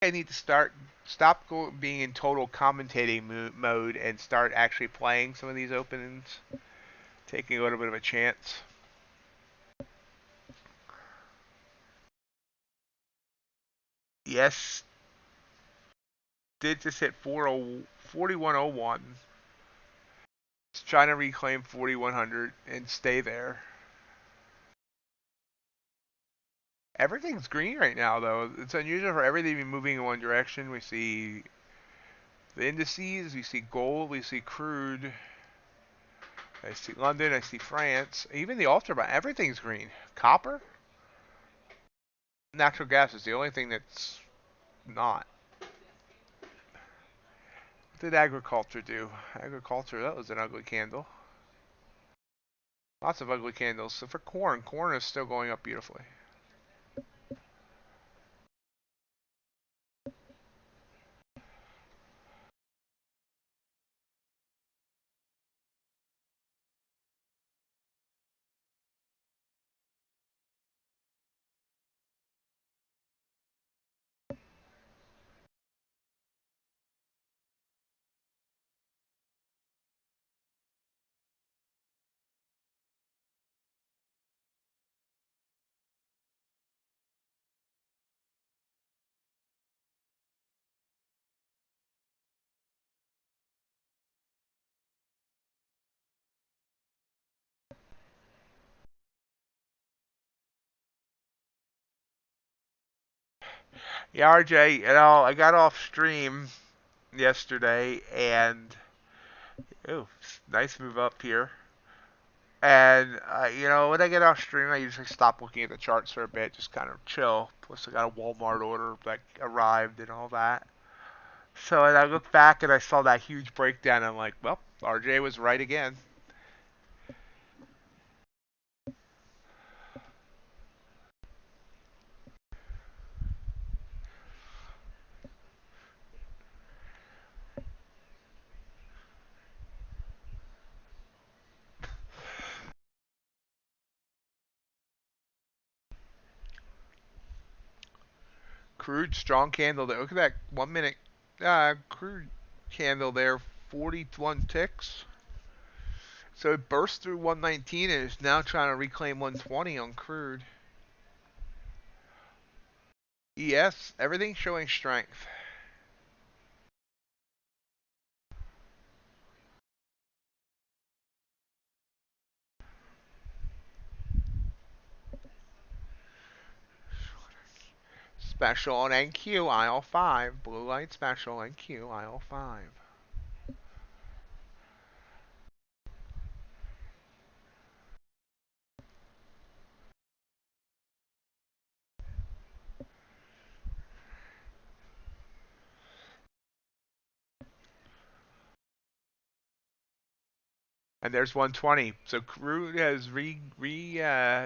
I need to stop being in total commentating mode and start actually playing some of these openings, taking a little bit of a chance. Yes, did just hit 4101. It's trying to reclaim 4100 and stay there. Everything's green right now, though. It's unusual for everything to be moving in one direction. We see the indices, we see gold, we see crude. I see London, I see France, even the UltraBond. Everything's green. Copper? Natural gas is the only thing that's not. What did agriculture do? Agriculture, that was an ugly candle. Lots of ugly candles. So for corn, corn is still going up beautifully. Yeah, RJ, I got off stream yesterday and nice move up here. And when I get off stream, I usually stop looking at the charts for a bit, just kind of chill. Plus, I got a Walmart order that arrived and all that. So and I looked back and I saw that huge breakdown. And I'm like, well, RJ was right again. Crude, strong candle there. Look at that 1 minute crude candle there, 41 ticks. So it burst through 119 and is now trying to reclaim 120 on crude. Yes, everything's showing strength. Special on NQ, aisle 5. Blue light special, NQ, aisle 5. And there's 120. So crude has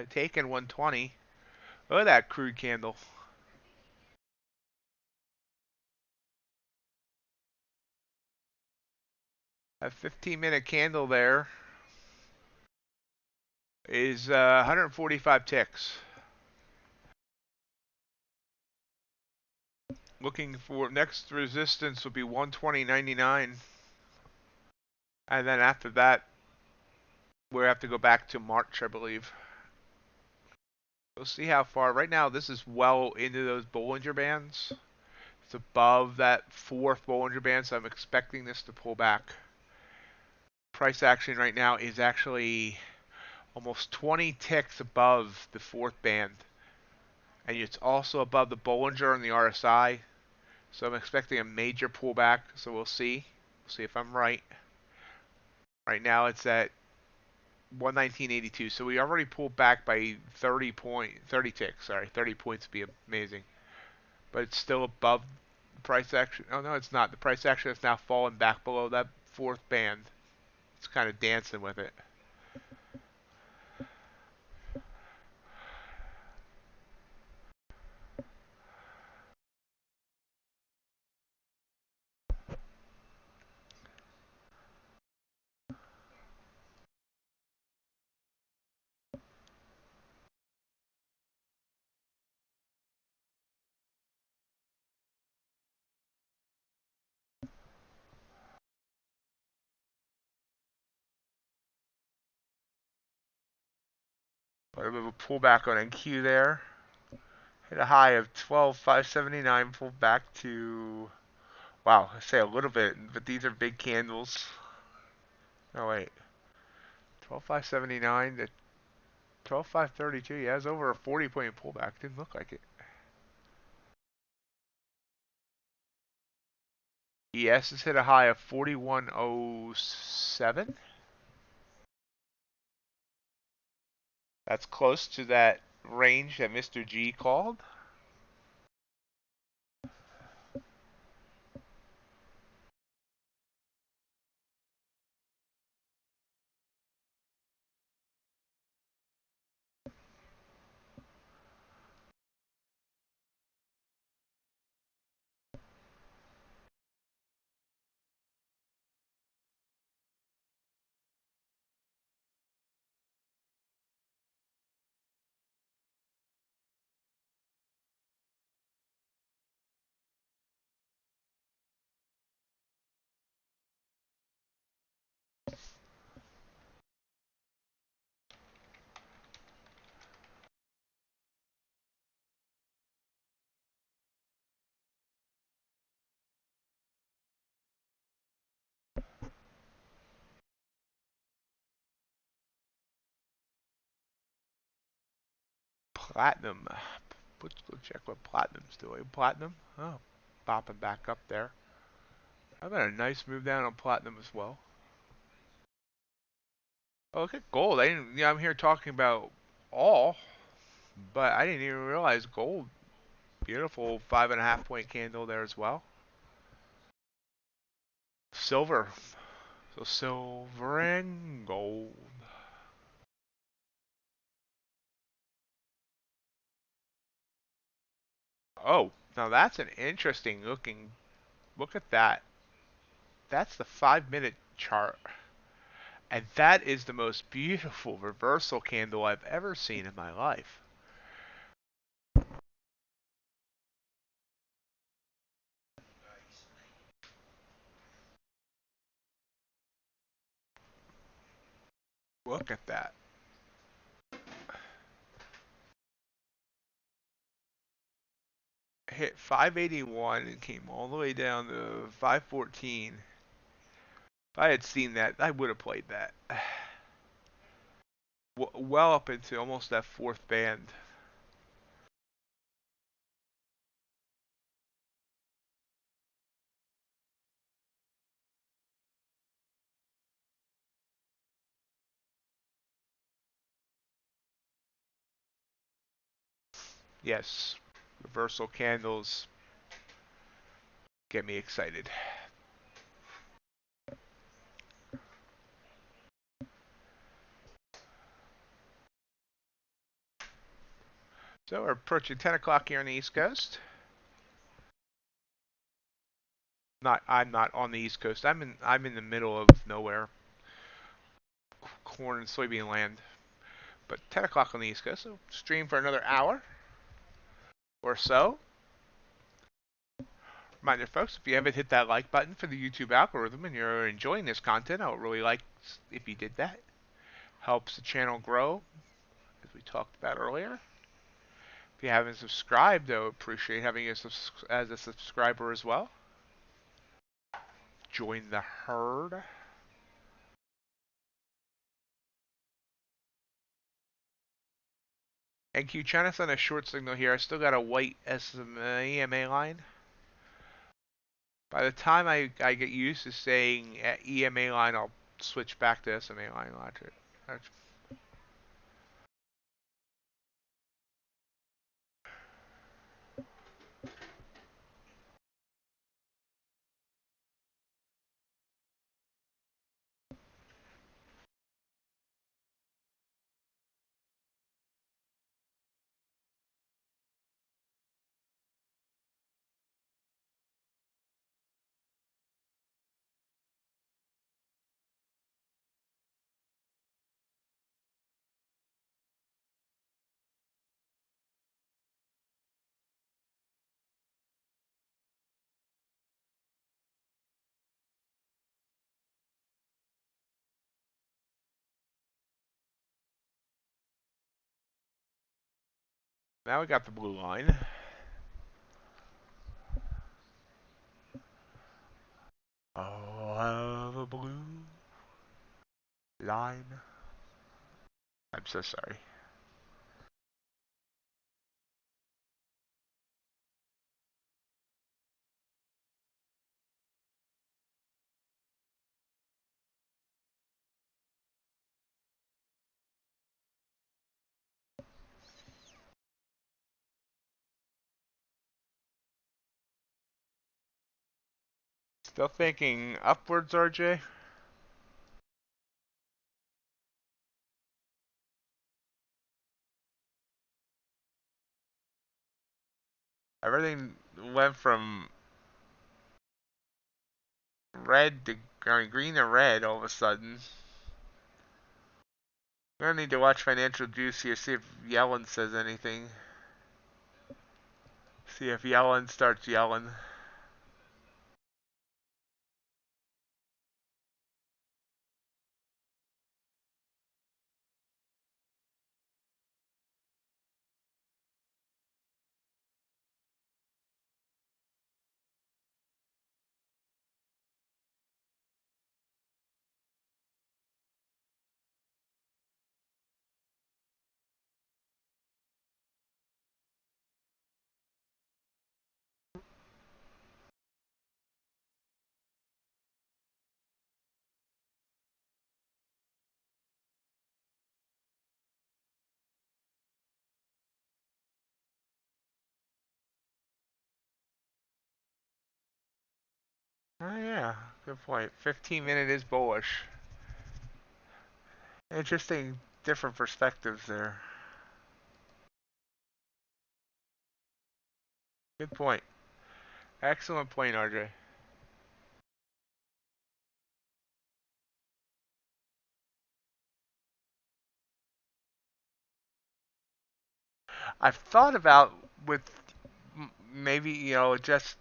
taken 120. Look at that crude candle. A 15-minute candle there is 145 ticks. Looking for next resistance will be 120.99. And then after that, we have to go back to March, I believe. We'll see how far. Right now, this is well into those Bollinger Bands. It's above that fourth Bollinger Band, so I'm expecting this to pull back. Price action right now is actually almost 20 ticks above the fourth band. And it's also above the Bollinger and the RSI. So I'm expecting a major pullback, so we'll see. We'll see if I'm right. Right now it's at 119.82, so we already pulled back by 30 ticks. Sorry, 30 points would be amazing. But it's still above the price action. Oh no, it's not. The price action has now fallen back below that fourth band. It's kind of dancing with it. A little pullback on NQ there. Hit a high of 12,579, pulled back to, wow, I say a little bit, but these are big candles. Oh wait, 12,579 to 12,532. Yeah, it's over a 40-point pullback. Didn't look like it. ES has hit a high of 4107. That's close to that range that Mr. G called. Platinum. Let's go check what Platinum's doing. Platinum? Oh, popping back up there. I've got a nice move down on Platinum as well. Oh, look at gold. I didn't. Yeah, I'm here talking about all, but I didn't even realize gold. Beautiful 5.5 point candle there as well. Silver. So silver and gold. Oh, now that's an interesting looking. Look at that. That's the 5-minute chart. And that is the most beautiful reversal candle I've ever seen in my life. Look at that. Hit 581 and came all the way down to 514. If I had seen that, I would have played that. Well up into almost that fourth band. Yes, reversal candles get me excited. So we're approaching 10 o'clock here on the East Coast. I'm not on the East Coast. I'm in the middle of nowhere, corn and soybean land. But 10 o'clock on the East Coast, so stream for another hour or so. Reminder, folks, if you haven't hit that like button for the YouTube algorithm and you're enjoying this content, I would really like if you did that. Helps the channel grow, as we talked about earlier. If you haven't subscribed, I would appreciate having you as a subscriber as well. Join the herd. NQ China's on a short signal here. I still got a white EMA line. By the time I get used to saying EMA line, I'll switch back to SMA line logic. Now we got the blue line. Oh, the blue line. I'm so sorry. Still thinking upwards, RJ? Everything went from red to green to red all of a sudden. We're gonna need to watch Financial Juice here, see if Yellen says anything. See if Yellen starts yelling. Oh yeah, good point. 15-minute is bullish. Interesting, different perspectives there. Good point. Excellent point, RJ. I've thought about with maybe, just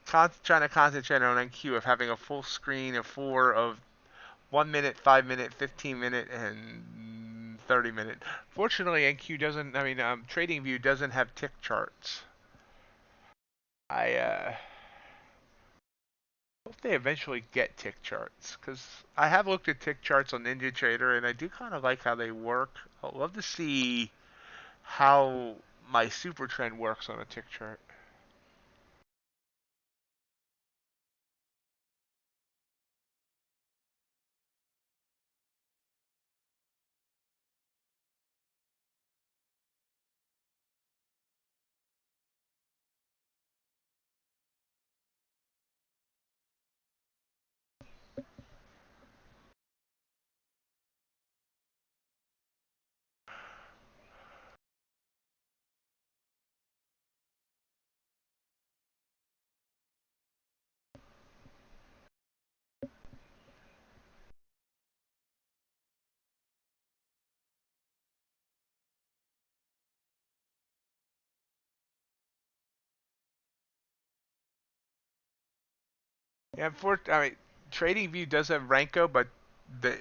trying to concentrate on NQ of having a full screen of four of 1 minute, 5 minute, 15 minute, and 30 minute. Fortunately, NQ doesn't. I mean, TradingView doesn't have tick charts. I hope they eventually get tick charts because I have looked at tick charts on NinjaTrader and I do kind of like how they work. I'd love to see how my super trend works on a tick chart. Yeah, I mean, TradingView does have Renko, but the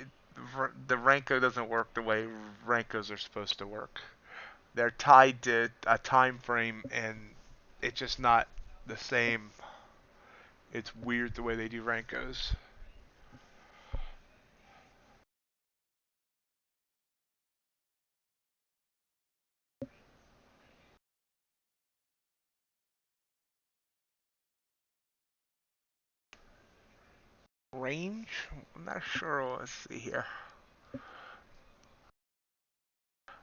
the Renko doesn't work the way Renkos are supposed to work. They're tied to a time frame, and it's just not the same. It's weird the way they do Renkos. Range? I'm not sure. Let's see here.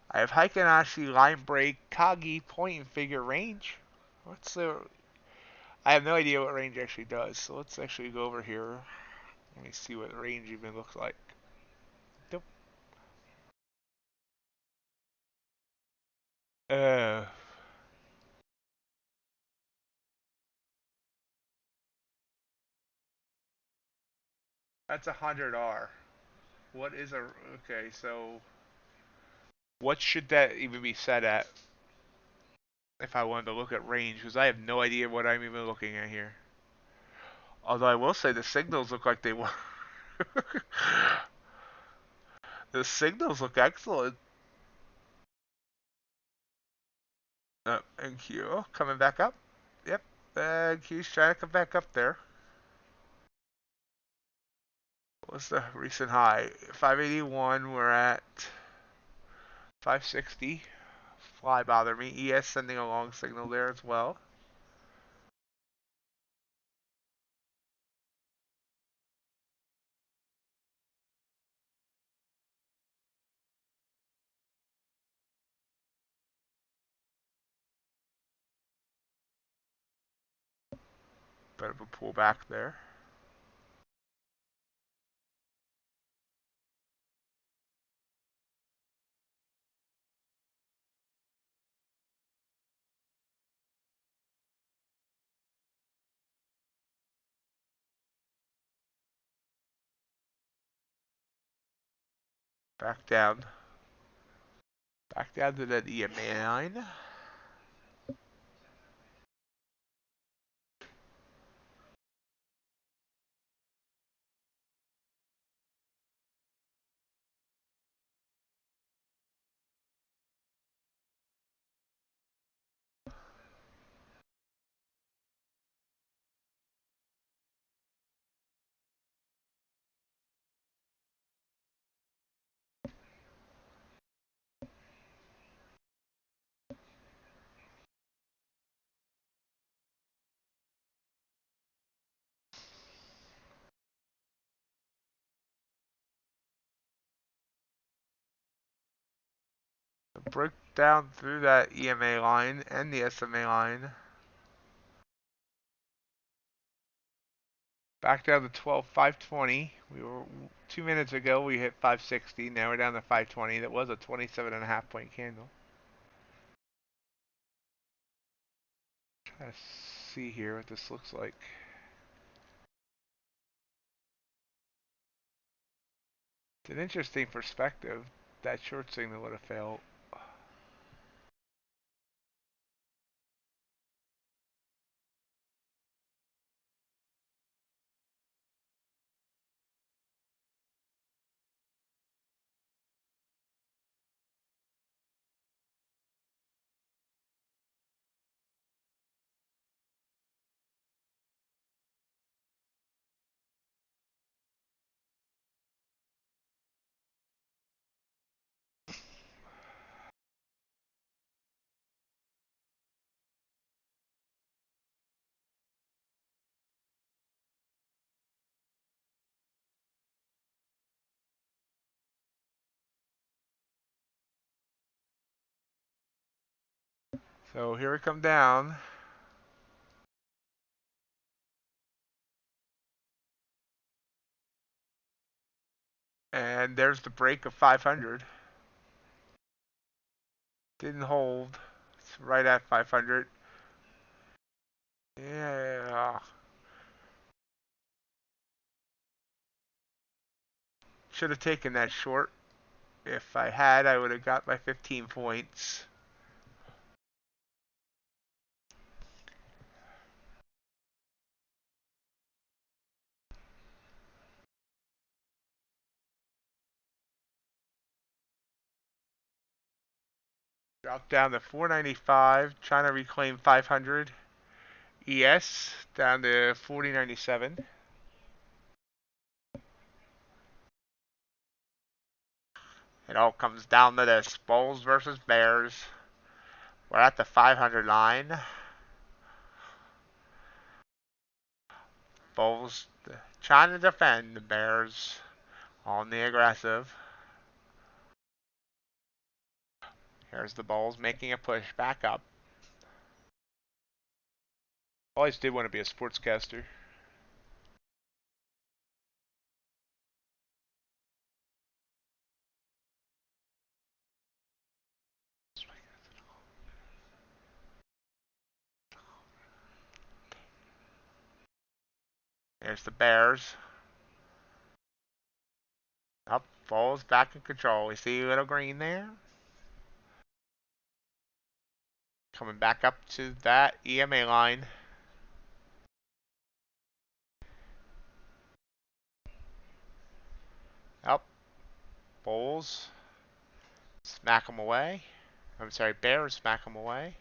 I have Heikinashi, line break, Kagi, point and figure range. What's the? I have no idea what range actually does. So let's actually go over here. Let me see what range even looks like. Nope. Uh, that's 100R. What is a? Okay, so what should that even be set at if I wanted to look at range? Because I have no idea what I'm even looking at here. Although I will say the signals look like they were. The signals look excellent. And Q coming back up. Yep. Q's trying to come back up there. What's the recent high? 581. We're at 560. Fly bother me. ES sending a long signal there as well. Bit of a pullback there. Back down. Back down to that EMA line. Break down through that EMA line and the SMA line. Back down to 520. We were 2 minutes ago. We hit 560. Now we're down to 520. That was a 27.5 point candle. Try to see here what this looks like. It's an interesting perspective. That short signal would have failed. So here we come down. And there's the break of 500. Didn't hold. It's right at 500. Yeah. Should have taken that short. If I had, I would have got my 15 points. Dropped down to 495, trying to reclaim 500. ES down to 4097. It all comes down to this: Bulls versus Bears. We're at the 500 line. Bulls trying to defend, the Bears on the aggressive. Here's the Bulls making a push back up. Always did want to be a sportscaster. Here's the Bears. Up, Bulls back in control. We see a little green there. Coming back up to that EMA line. Up, Bulls smack them away. I'm sorry, Bears smack them away.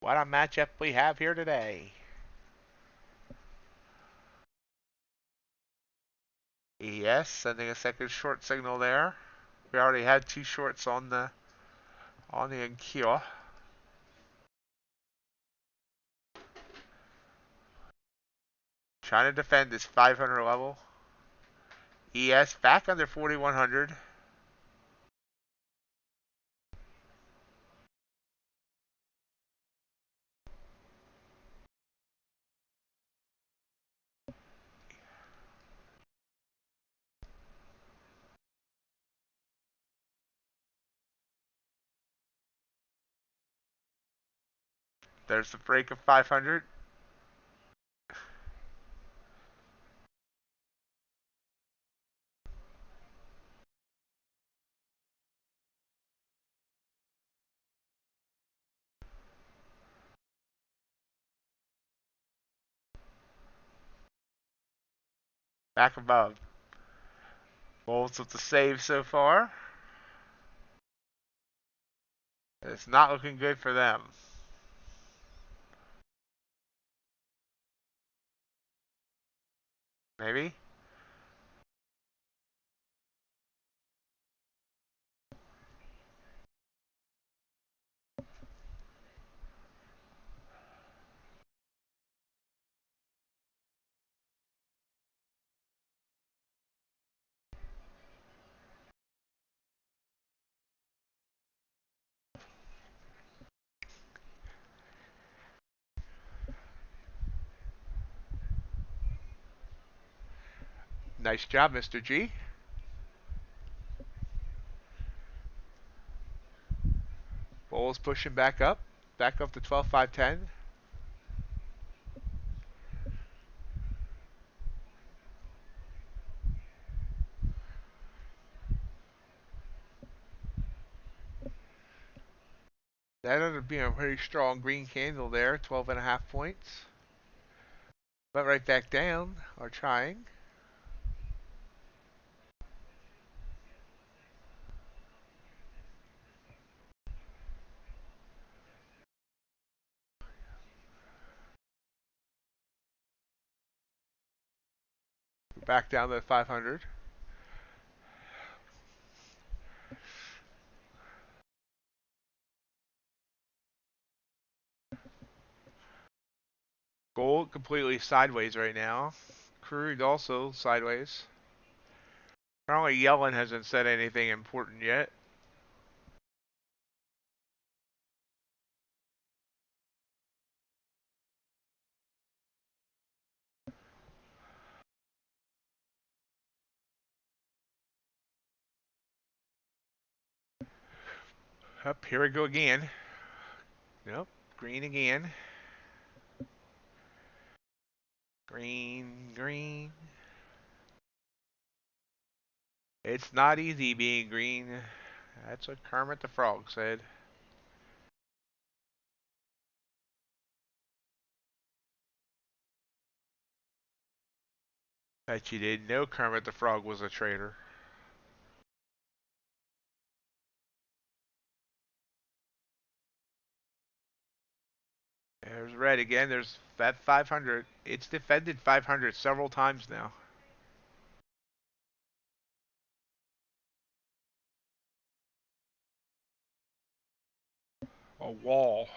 What a matchup we have here today. Yes, sending a second short signal there. We already had 2 shorts on the Ankyo. Trying to defend this 500 level. ES back under 4100. There's the break of 500. Back above. Bulls with the save so far. It's not looking good for them. Maybe. Nice job, Mr. G. Bulls pushing back up to 12,510. That ended up being a pretty strong green candle there, 12.5 points. But right back down, or trying. Back down to 500. Gold completely sideways right now. Crude also sideways. Apparently Yellen hasn't said anything important yet. Up, here we go again. Nope, green again. Green, green. It's not easy being green. That's what Kermit the Frog said. Bet you didn't know Kermit the Frog was a trader. There's red again. There's that 500. It's defended 500 several times now. A wall.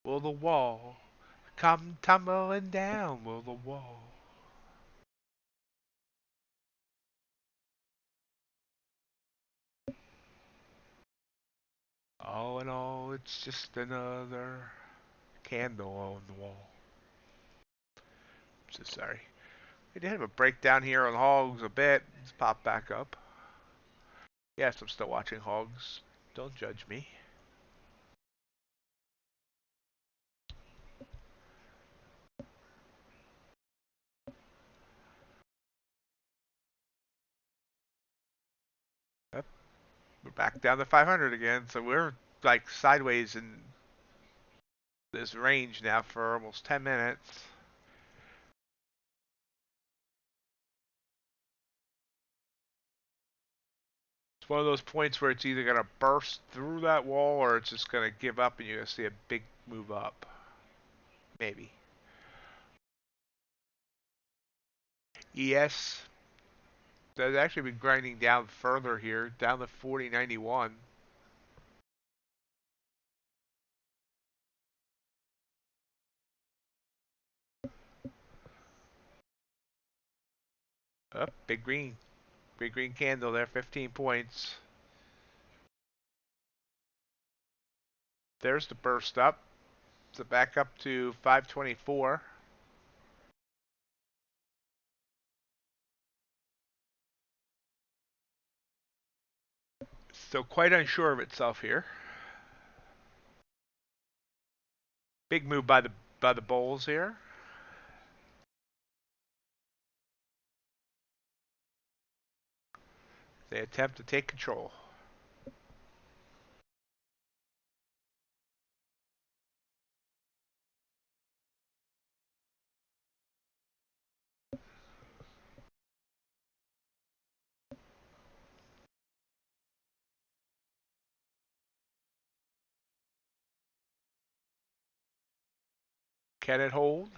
Will the wall come tumbling down? Will the wall? All in all, it's just another candle on the wall. So sorry. We did have a breakdown here on hogs a bit. Let's pop back up. Yes, I'm still watching hogs. Don't judge me. Yep. We're back down to 500 again, so we're like sideways in this range now for almost 10 minutes. It's one of those points where it's either going to burst through that wall or it's just going to give up and you're going to see a big move up. Maybe. ES has actually been grinding down further here, down to 40.91. Up, big green candle there, 15 points. There's the burst up. So back up to 524. So quite unsure of itself here. Big move by the bulls here. They attempt to take control. Can it hold?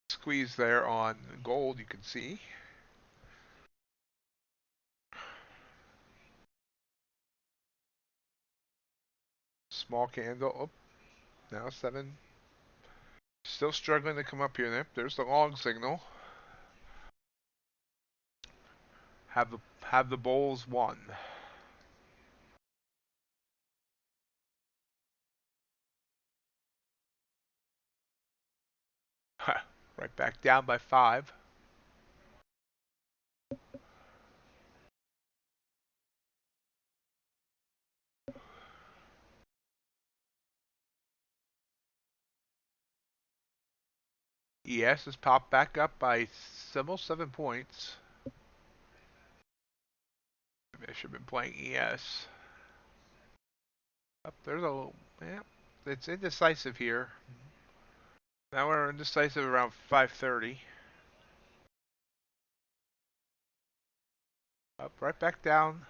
Squeeze there on gold, you can see. Small candle. Oh, now 7. Still struggling to come up here. There's the long signal. Have the bulls won. Right back down by 5. ES has popped back up by almost 7 points. Maybe I should have been playing ES. Up there's a yeah, it's indecisive here. Now we're indecisive around 5:30. Up right back down.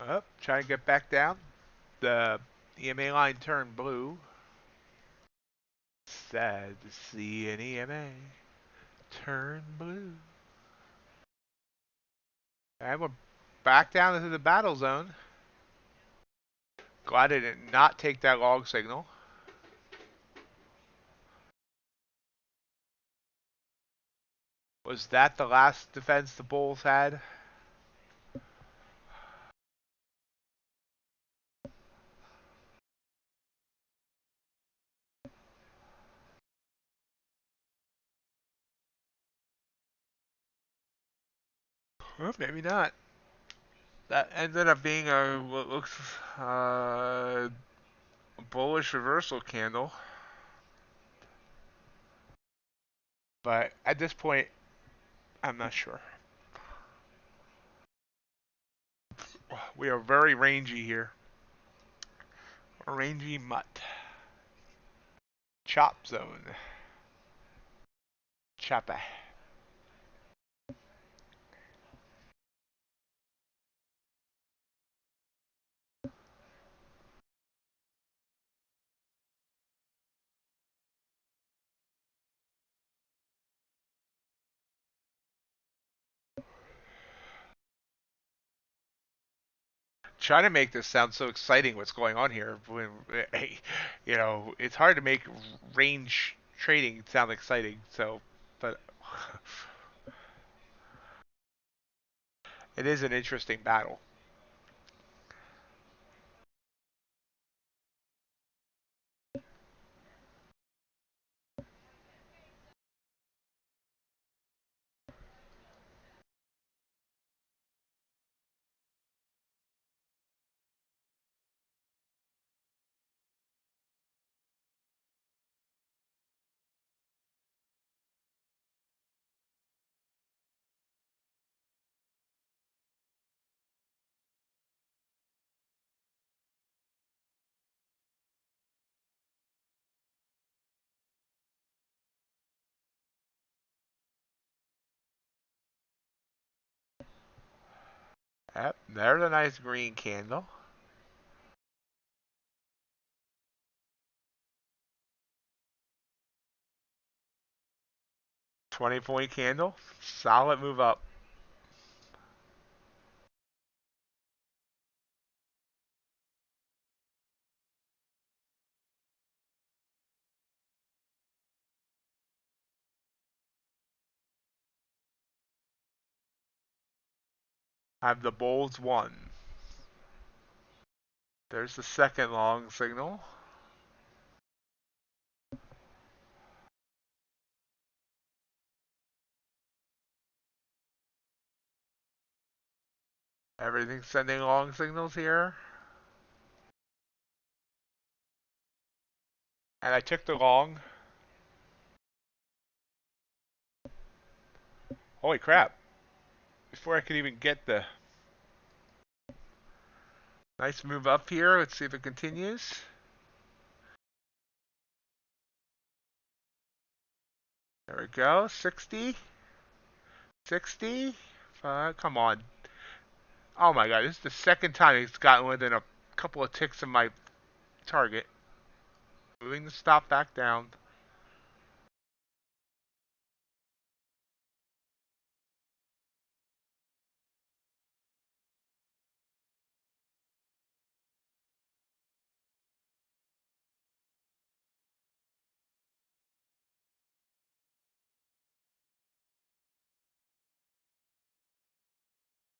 Up, trying to get back down. The EMA line turned blue. Sad to see an EMA turn blue. And we're back down into the battle zone. Glad it did not take that log signal. Was that the last defense the Bulls had? Well, maybe not. That ended up being a what looks bullish reversal candle. But at this point, I'm not sure. We are very rangy here. A rangy mutt. Chop zone. Choppa. trying to make this sound so exciting. What's going on here? When, it's hard to make range trading sound exciting. So, but it is an interesting battle. Yep, there's a nice green candle. $20-point candle. Solid move up. I have the bulls one. There's the second long signal. Everything's sending long signals here. And I took the long. Holy crap. Before I could even get the nice move up here, let's see if it continues. There we go. 60. 60. Come on. Oh my god, this is the second time it's gotten within a couple of ticks of my target. Moving the stop back down.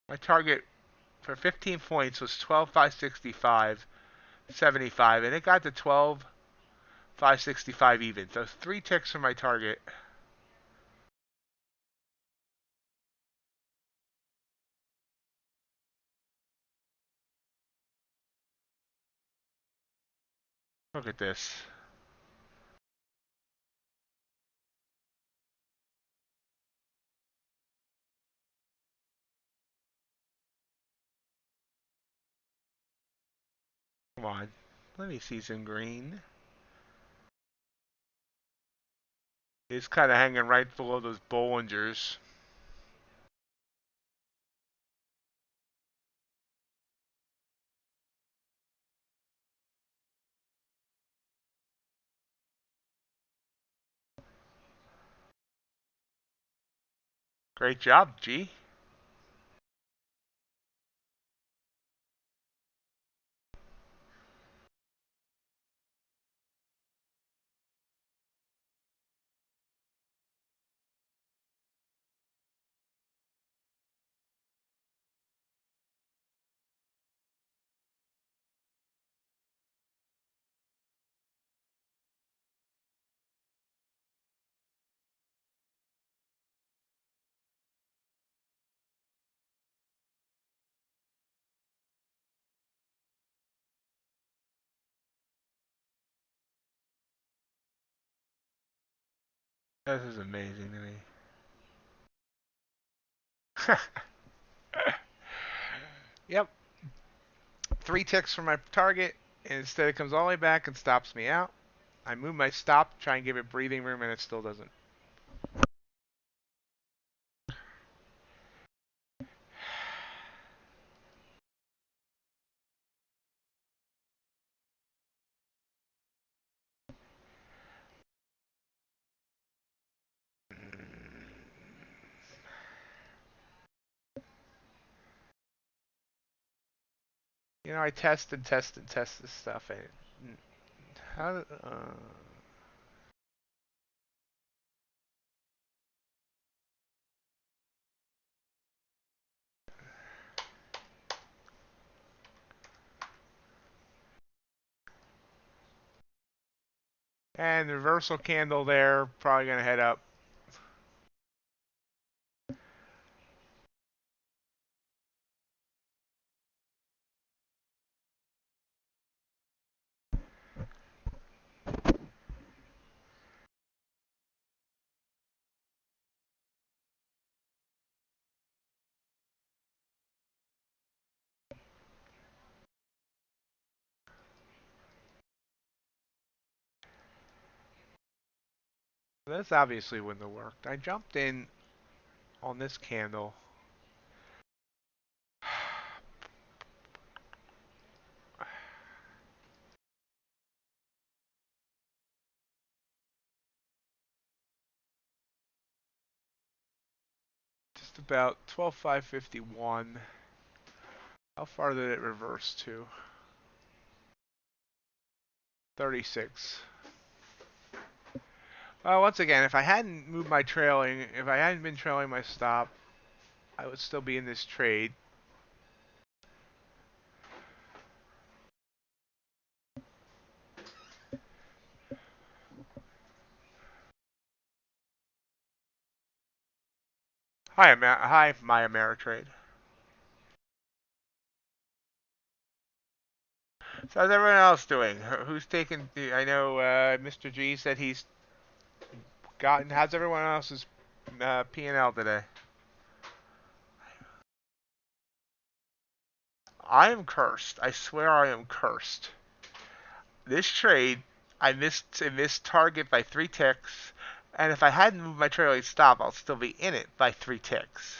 My target for 15 points was 12,565.75, and it got to 12,565 even. So 3 ticks from my target. Look at this. Come on. Let me see some green. It's kind of hanging right below those Bollingers. Great job, G. This is amazing to me. Yep. 3 ticks from my target, and instead it comes all the way back and stops me out. I move my stop, try and give it breathing room, and it still doesn't. I test and test and test this stuff, and how? And the reversal candle there, probably gonna head up. That's obviously wouldn't have worked. I jumped in on this candle. Just about 12,551. How far did it reverse to? 36. Well, once again, if I hadn't moved my trailing, if I hadn't been trailing my stop, I would still be in this trade. Hi, my Ameritrade. So how's everyone else doing? Who's taking? I know Mr. G said he's gotten. How's everyone else's P&L today? I am cursed. I swear I am cursed. This trade, I missed target by 3 ticks, and if I hadn't moved my trailing stop, I'll still be in it by 3 ticks.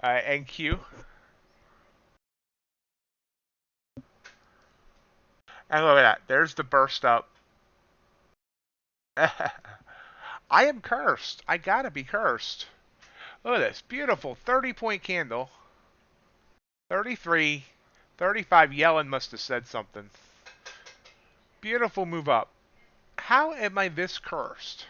NQ. And look at that. There's the burst up. I am cursed. I gotta be cursed. Look at this. Beautiful 30-point candle. 33, 35. Yellen must have said something. Beautiful move up. How am I this cursed?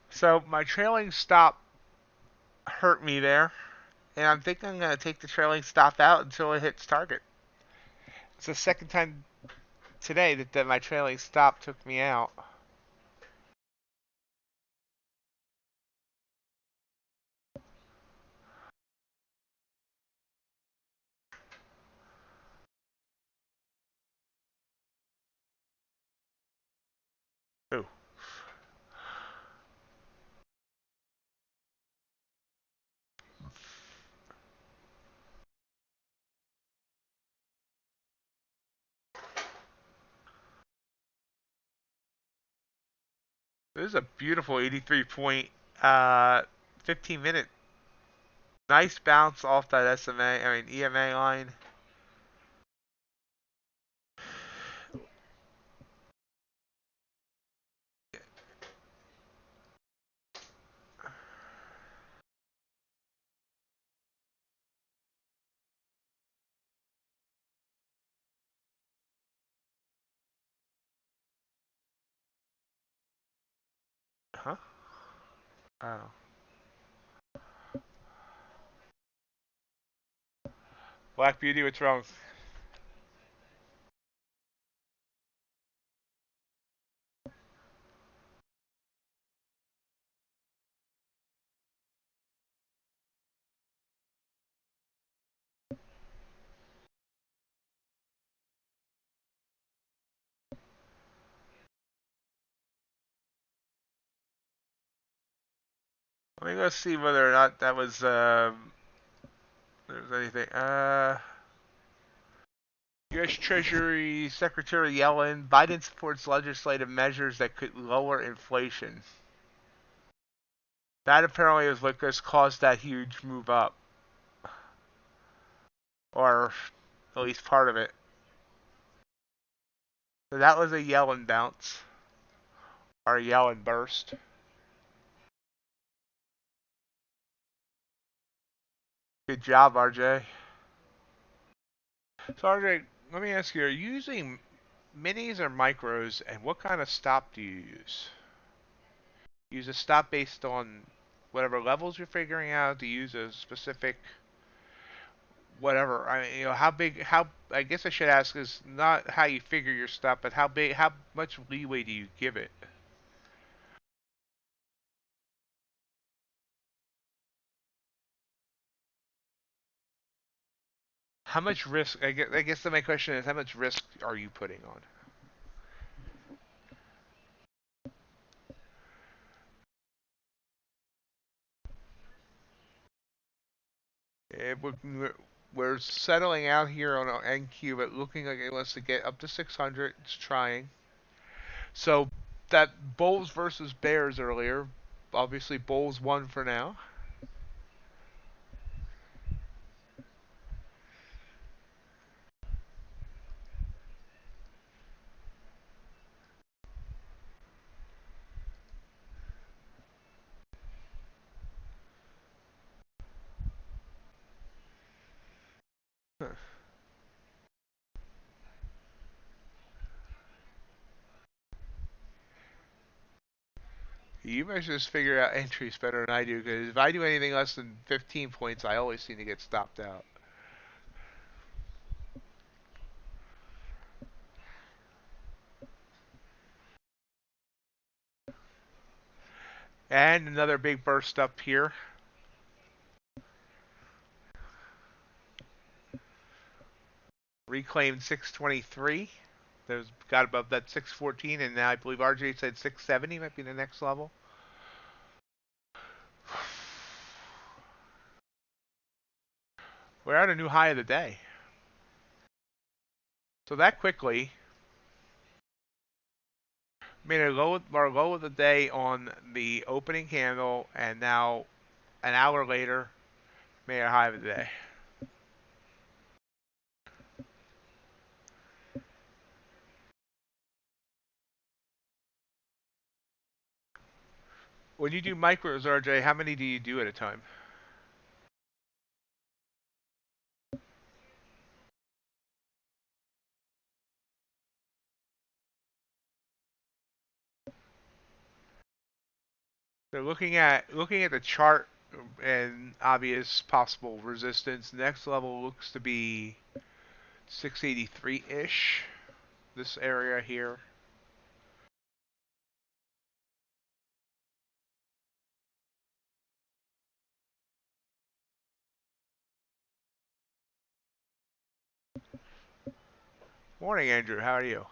So my trailing stop hurt me there, and I'm thinking I'm going to take the trailing stop out until it hits target. It's the second time today that my trailing stop took me out. Ooh. This is a beautiful 83 point 15-minute. Nice bounce off that EMA line. Huh? Oh. Black Beauty, what's wrong? Let me go see whether or not that was there's anything. U.S. Treasury Secretary Yellen, Biden supports legislative measures that could lower inflation. That apparently is what just caused that huge move up. Or at least part of it. So that was a Yellen bounce. Or a Yellen burst. Good job, RJ. So RJ, let me ask you, are you using minis or micros, and what kind of stop do you use? Use a stop based on whatever levels you're figuring out? Do you use a specific whatever? I mean, how big? How I guess I should ask is not how you figure your stop, but how big? How much leeway do you give it? How much risk? I guess my question is, how much risk are you putting on? We're settling out here on our NQ, but looking like it wants to get up to 600. It's trying. So that Bulls versus Bears earlier, obviously Bulls won for now. You must just figure out entries better than I do, because if I do anything less than 15 points, I always seem to get stopped out. And another big burst up here. Reclaimed 623. There's got above that 614, and now I believe RJ said 670 might be the next level. We're at a new high of the day. So that quickly made our low of the day on the opening candle, and now an hour later made a high of the day. When you do micros, RJ, how many do you do at a time? So looking at the chart and obvious possible resistance, next level looks to be 683-ish. This area here. Morning, Andrew. How are you?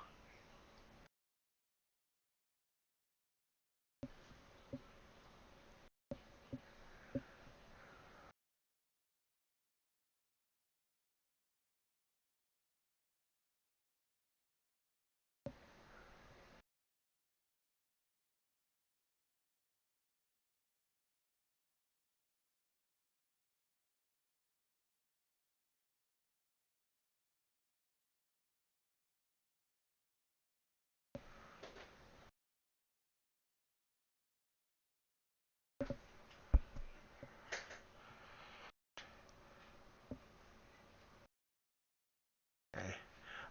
Okay.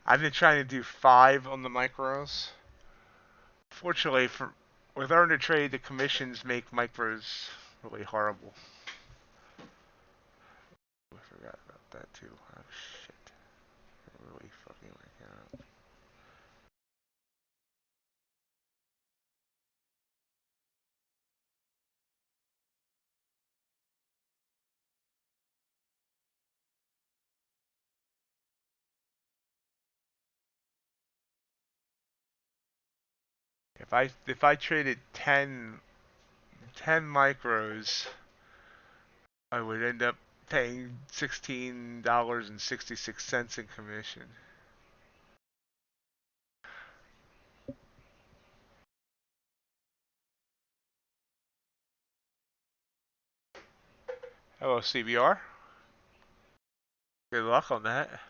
I've been trying to do 5 on the micros. Fortunately, with Earn to Trade, the commissions make micros really horrible. I forgot about that too. Oh shit. Really fucking working out. If I traded 10 micros, I would end up paying $16.66 in commission. Hello, CBR. Good luck on that.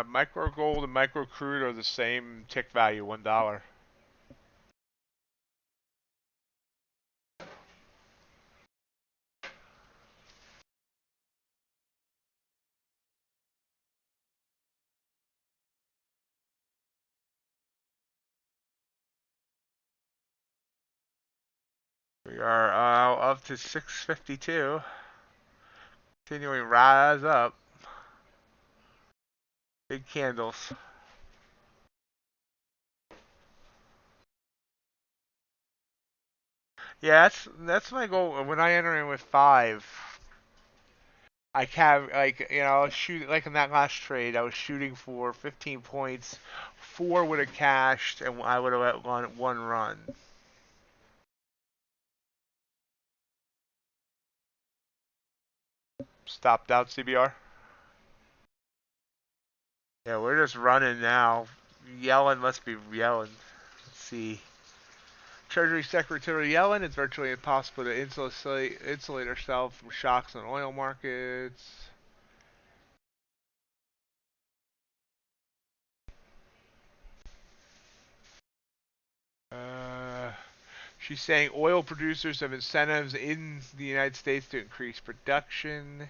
Micro gold and micro crude are the same tick value, $1. We are up to 652. Continuing rise up. Big candles. Yeah, that's my goal. When I enter in with 5, I have I was shooting like in that last trade. I was shooting for 15 points. 4 would have cashed, and I would have let one run. Stopped out CBR. Yeah, we're just running now. Yellen must be yelling. Let's see. Treasury Secretary Yellen, it's virtually impossible to insulate herself from shocks in oil markets. She's saying oil producers have incentives in the United States to increase production.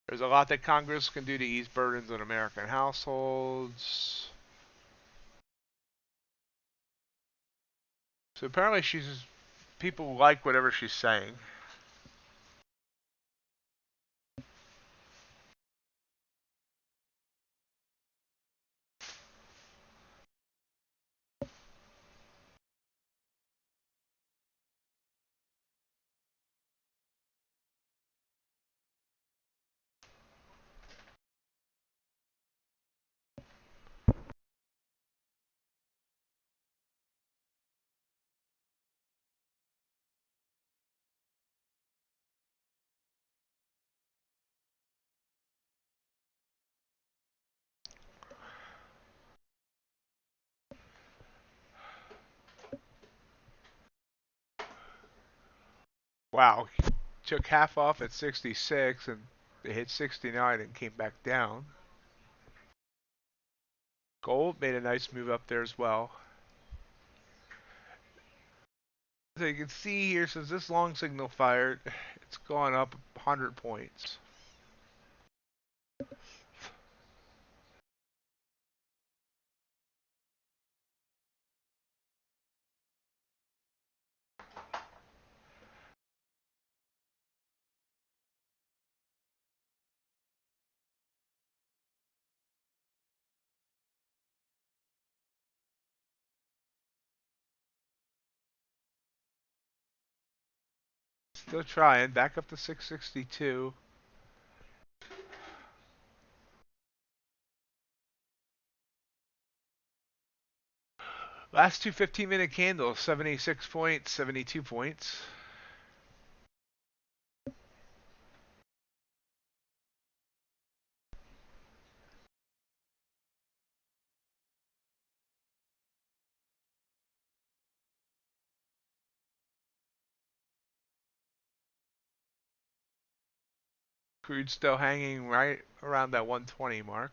There's a lot that Congress can do to ease burdens on American households. So apparently people like whatever she's saying. Wow, took half off at 66 and they hit 69 and came back down. Gold made a nice move up there as well. So you can see here, since this long signal fired, it's gone up 100 points. Still trying, back up to 662. Last two 15-minute candles, 76 points, 72 points. Crude still hanging right around that 120 mark.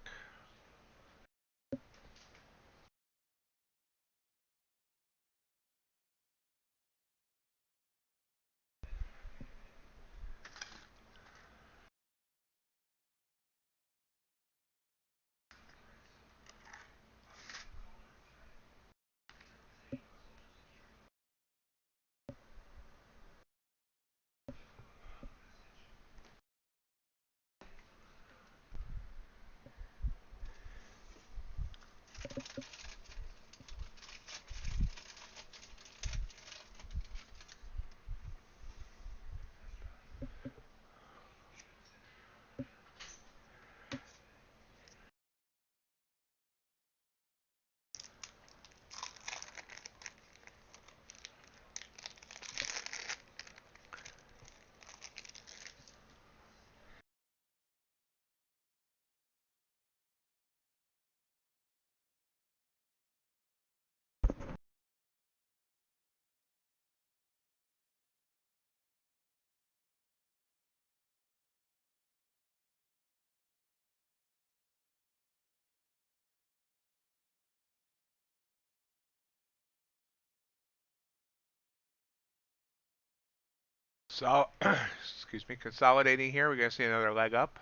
So, excuse me, consolidating here. We're going to see another leg up.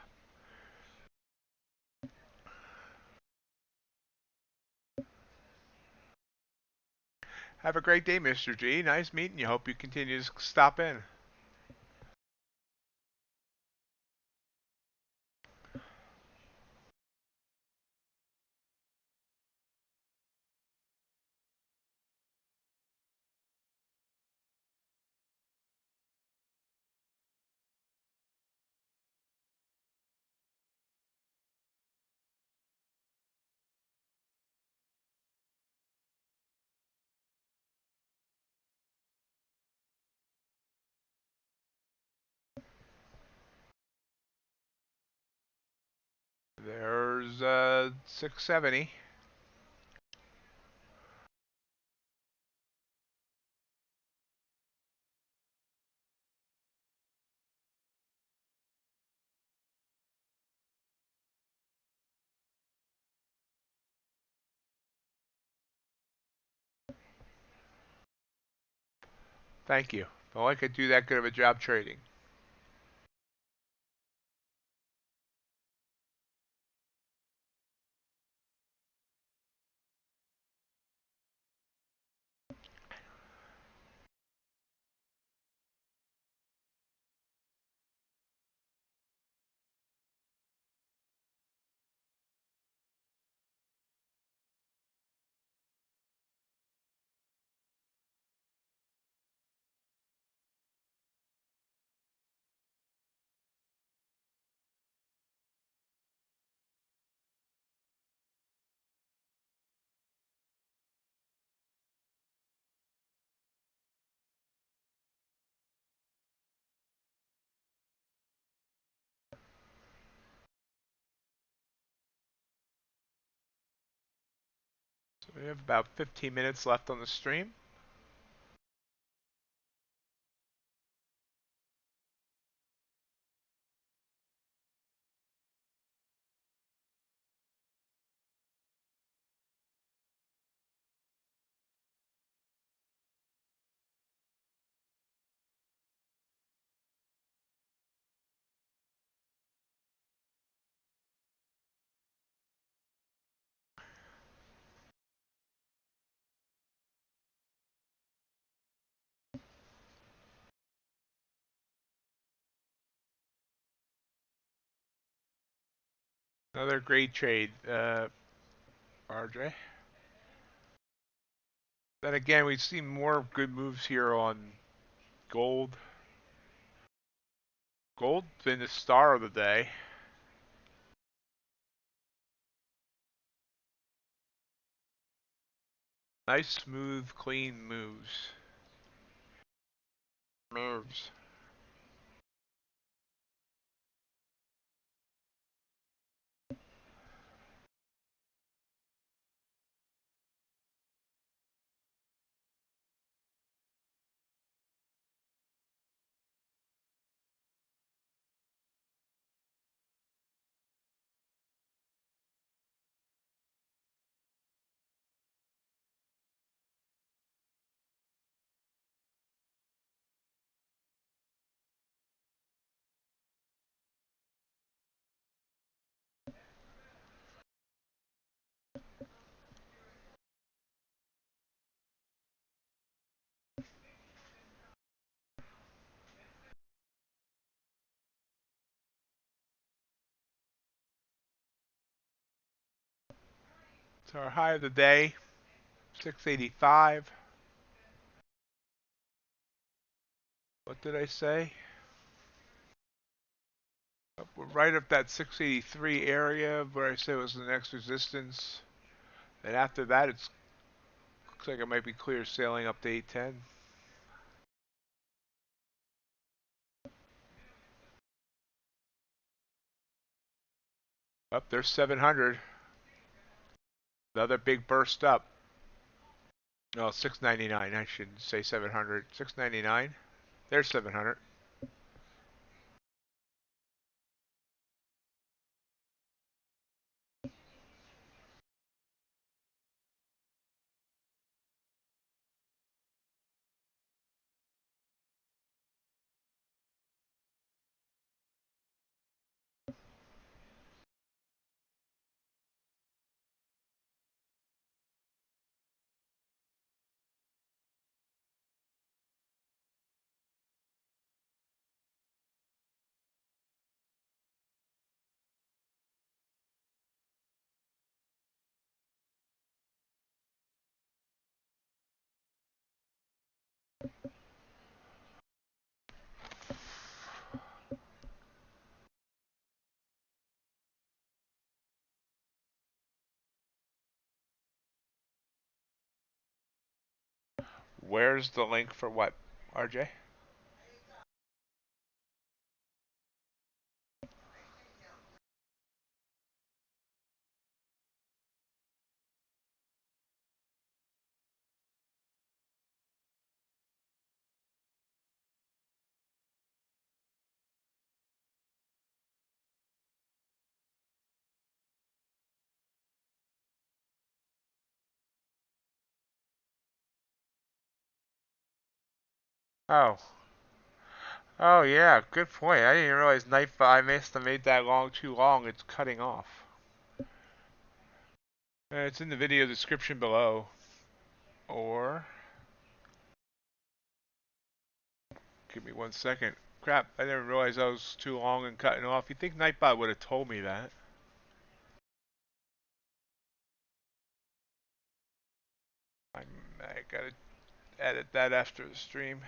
Have a great day, Mr. G. Nice meeting you. Hope you continue to stop in. There's 670. Thank you. Well, I could do that good of a job trading. So we have about 15 minutes left on the stream. Another great trade, RJ. Then again, we've seen more good moves here on gold. Gold's been the star of the day. Nice, smooth, clean moves. Moves. So our high of the day, 685. What did I say? We're right up that 683 area where I said was the next resistance. And after that, it looks like it might be clear sailing up to 810. Up there's 700. Another big burst up. No, 699. I shouldn't say 700. 699. There's 700. Where's the link for what, RJ? Oh. Oh yeah, good point. I didn't realize knife I must have made that long too long. It's cutting off. It's in the video description below. Or give me 1 second. Crap, I didn't realize I was too long and cutting off. You'd think Nightbot would have told me that. I gotta edit that after the stream.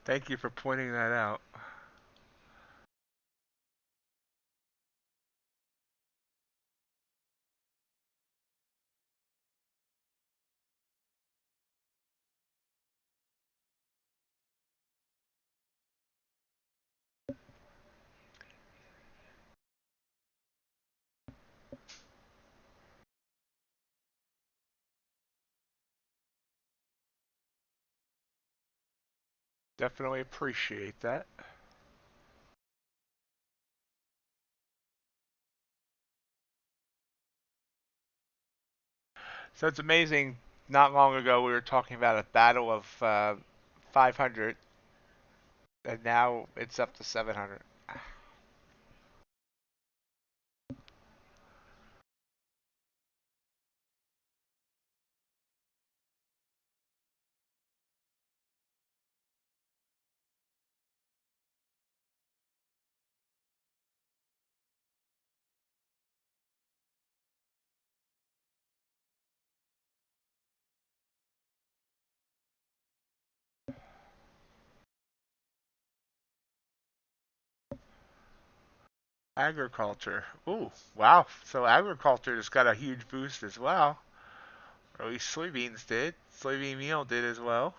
Thank you for pointing that out. Definitely appreciate that. So it's amazing. Not long ago, we were talking about a battle of 500, and now it's up to 700. Agriculture. Ooh, wow. So agriculture has got a huge boost as well. Or at least soybeans did. Soybean meal did as well.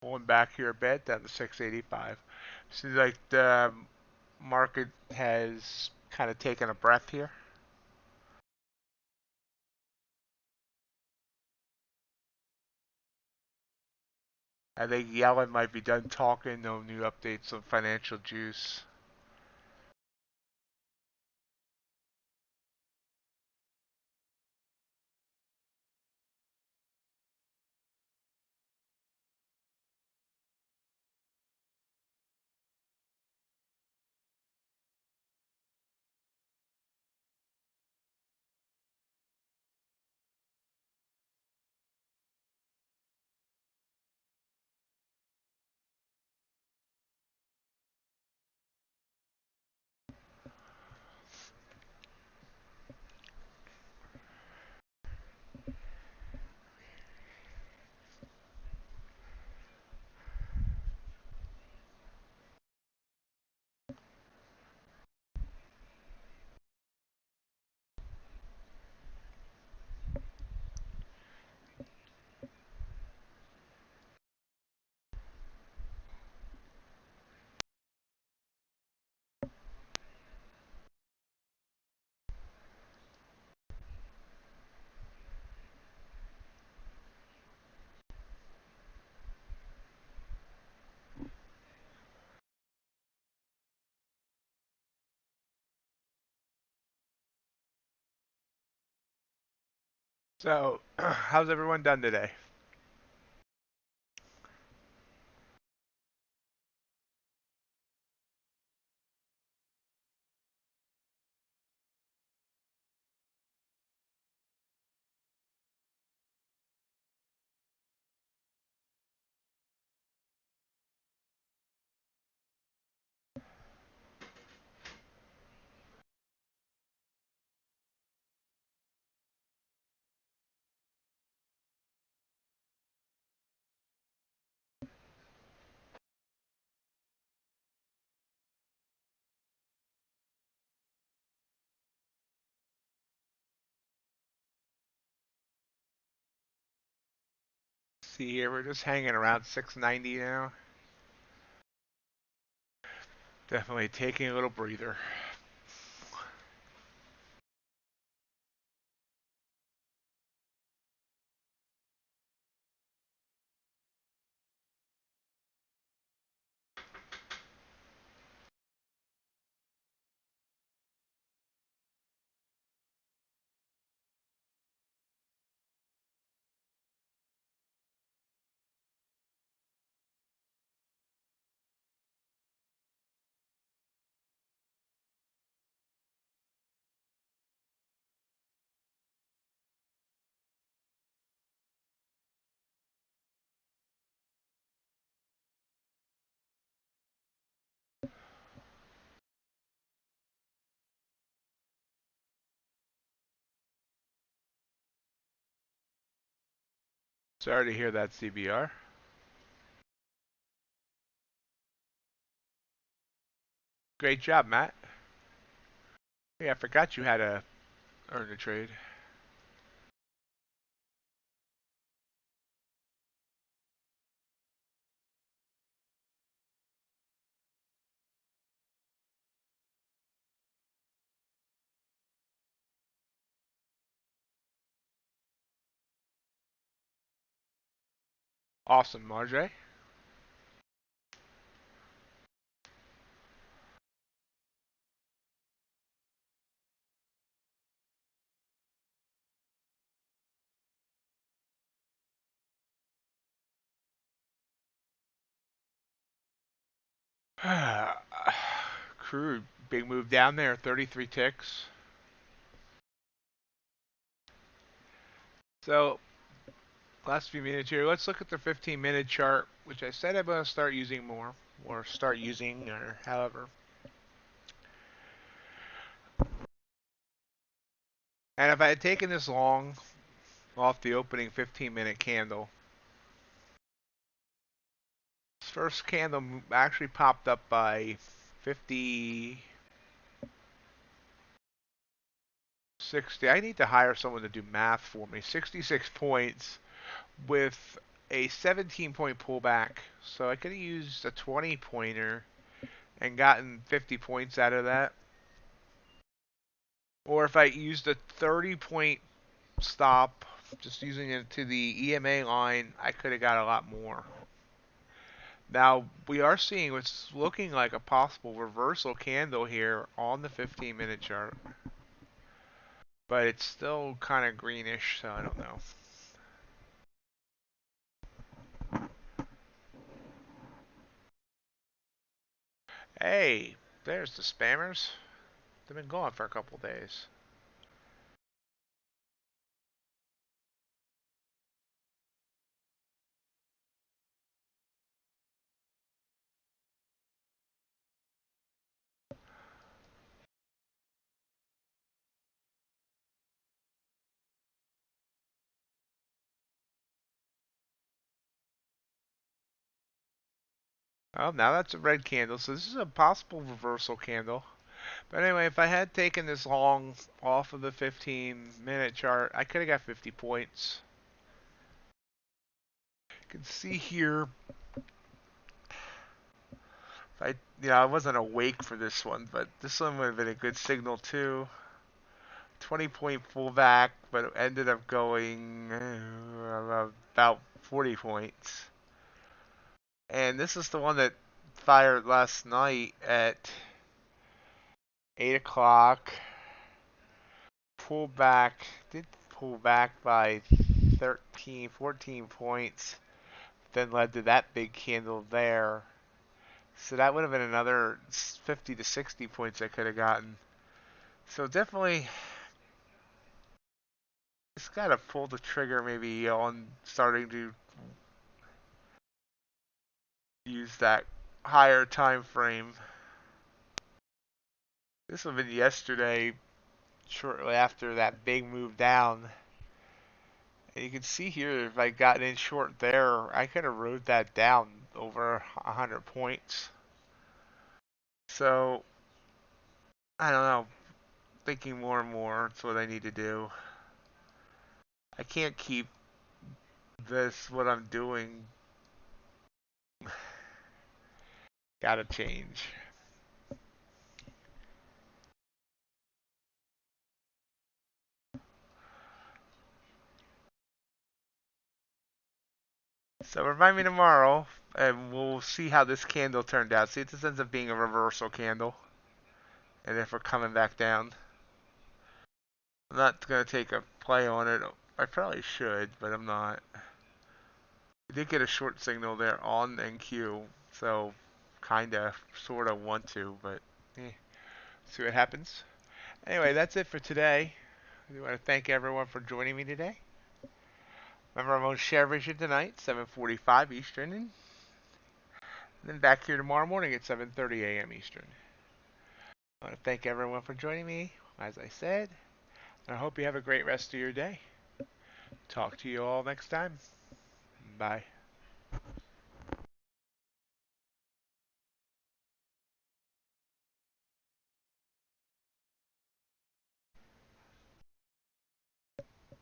pulling back here a bit down to 685. Seems like the market has kind of taken a breath here. I think Yellen might be done talking. No new updates on financial juice. So, how's everyone done today? See here, we're just hanging around 690 now. Definitely taking a little breather. Sorry to hear that, CBR. Great job, Matt. Yeah, I forgot you had to earn a trade. Awesome, Marjay. Crude, big move down there, 33 ticks. So, last few minutes here, let's look at the 15-minute chart, which I said I'm going to start using more, or start using, or however. And if I had taken this long off the opening 15-minute candle, this first candle actually popped up by 50, 60. I need to hire someone to do math for me. 66 points with a 17-point pullback. So I could have used a 20-pointer and gotten 50 points out of that. Or if I used a 30-point stop, just using it to the EMA line, I could have got a lot more. Now, we are seeing what's looking like a possible reversal candle here on the 15-minute chart. But it's still kind of greenish, so I don't know. Hey, there's the spammers. They've been gone for a couple days. Oh, now that's a red candle, so this is a possible reversal candle. But anyway, if I had taken this long off of the 15-minute chart, I could have got 50 points. You can see here, I wasn't awake for this one, but this one would have been a good signal too. 20-point pullback, but it ended up going about 40 points. And this is the one that fired last night at 8 o'clock. Did pull back by 13, 14 points. Then led to that big candle there. So that would have been another 50 to 60 points I could have gotten. So definitely, just got to pull the trigger maybe on starting to use that higher time frame. This would have been yesterday, shortly after that big move down. And you can see here, if I got in short there, I could have rode that down over 100 points. So, I don't know. Thinking more and more, it's what I need to do. I can't keep this, what I'm doing. Gotta change. So remind me tomorrow, and we'll see how this candle turned out. See if this ends up being a reversal candle, and if we're coming back down. I'm not going to take a play on it. I probably should, but I'm not. We did get a short signal there on NQ, so kind of, sort of want to, but see what happens. Anyway, that's it for today. I want to thank everyone for joining me today. Remember, I'm on Sharevision tonight, 7:45 Eastern, and then back here tomorrow morning at 7:30 a.m. Eastern. I want to thank everyone for joining me, as I said, and I hope you have a great rest of your day. Talk to you all next time. Bye.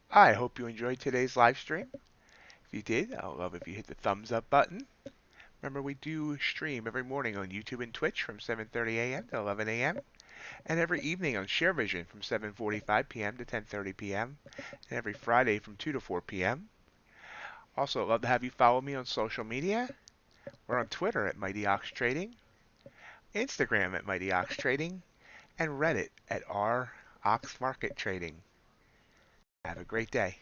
I hope you enjoyed today's live stream. If you did, I'll love if you hit the thumbs up button. Remember, we do stream every morning on YouTube and Twitch from 7:30 a.m. to 11 a.m. and every evening on Sharevision from 7:45 p.m. to 10:30 p.m. and every Friday from 2 to 4 p.m. Also, I'd love to have you follow me on social media. We're on Twitter at MightyOxTrading, Instagram at MightyOxTrading, and Reddit at r ox market trading. Have a great day.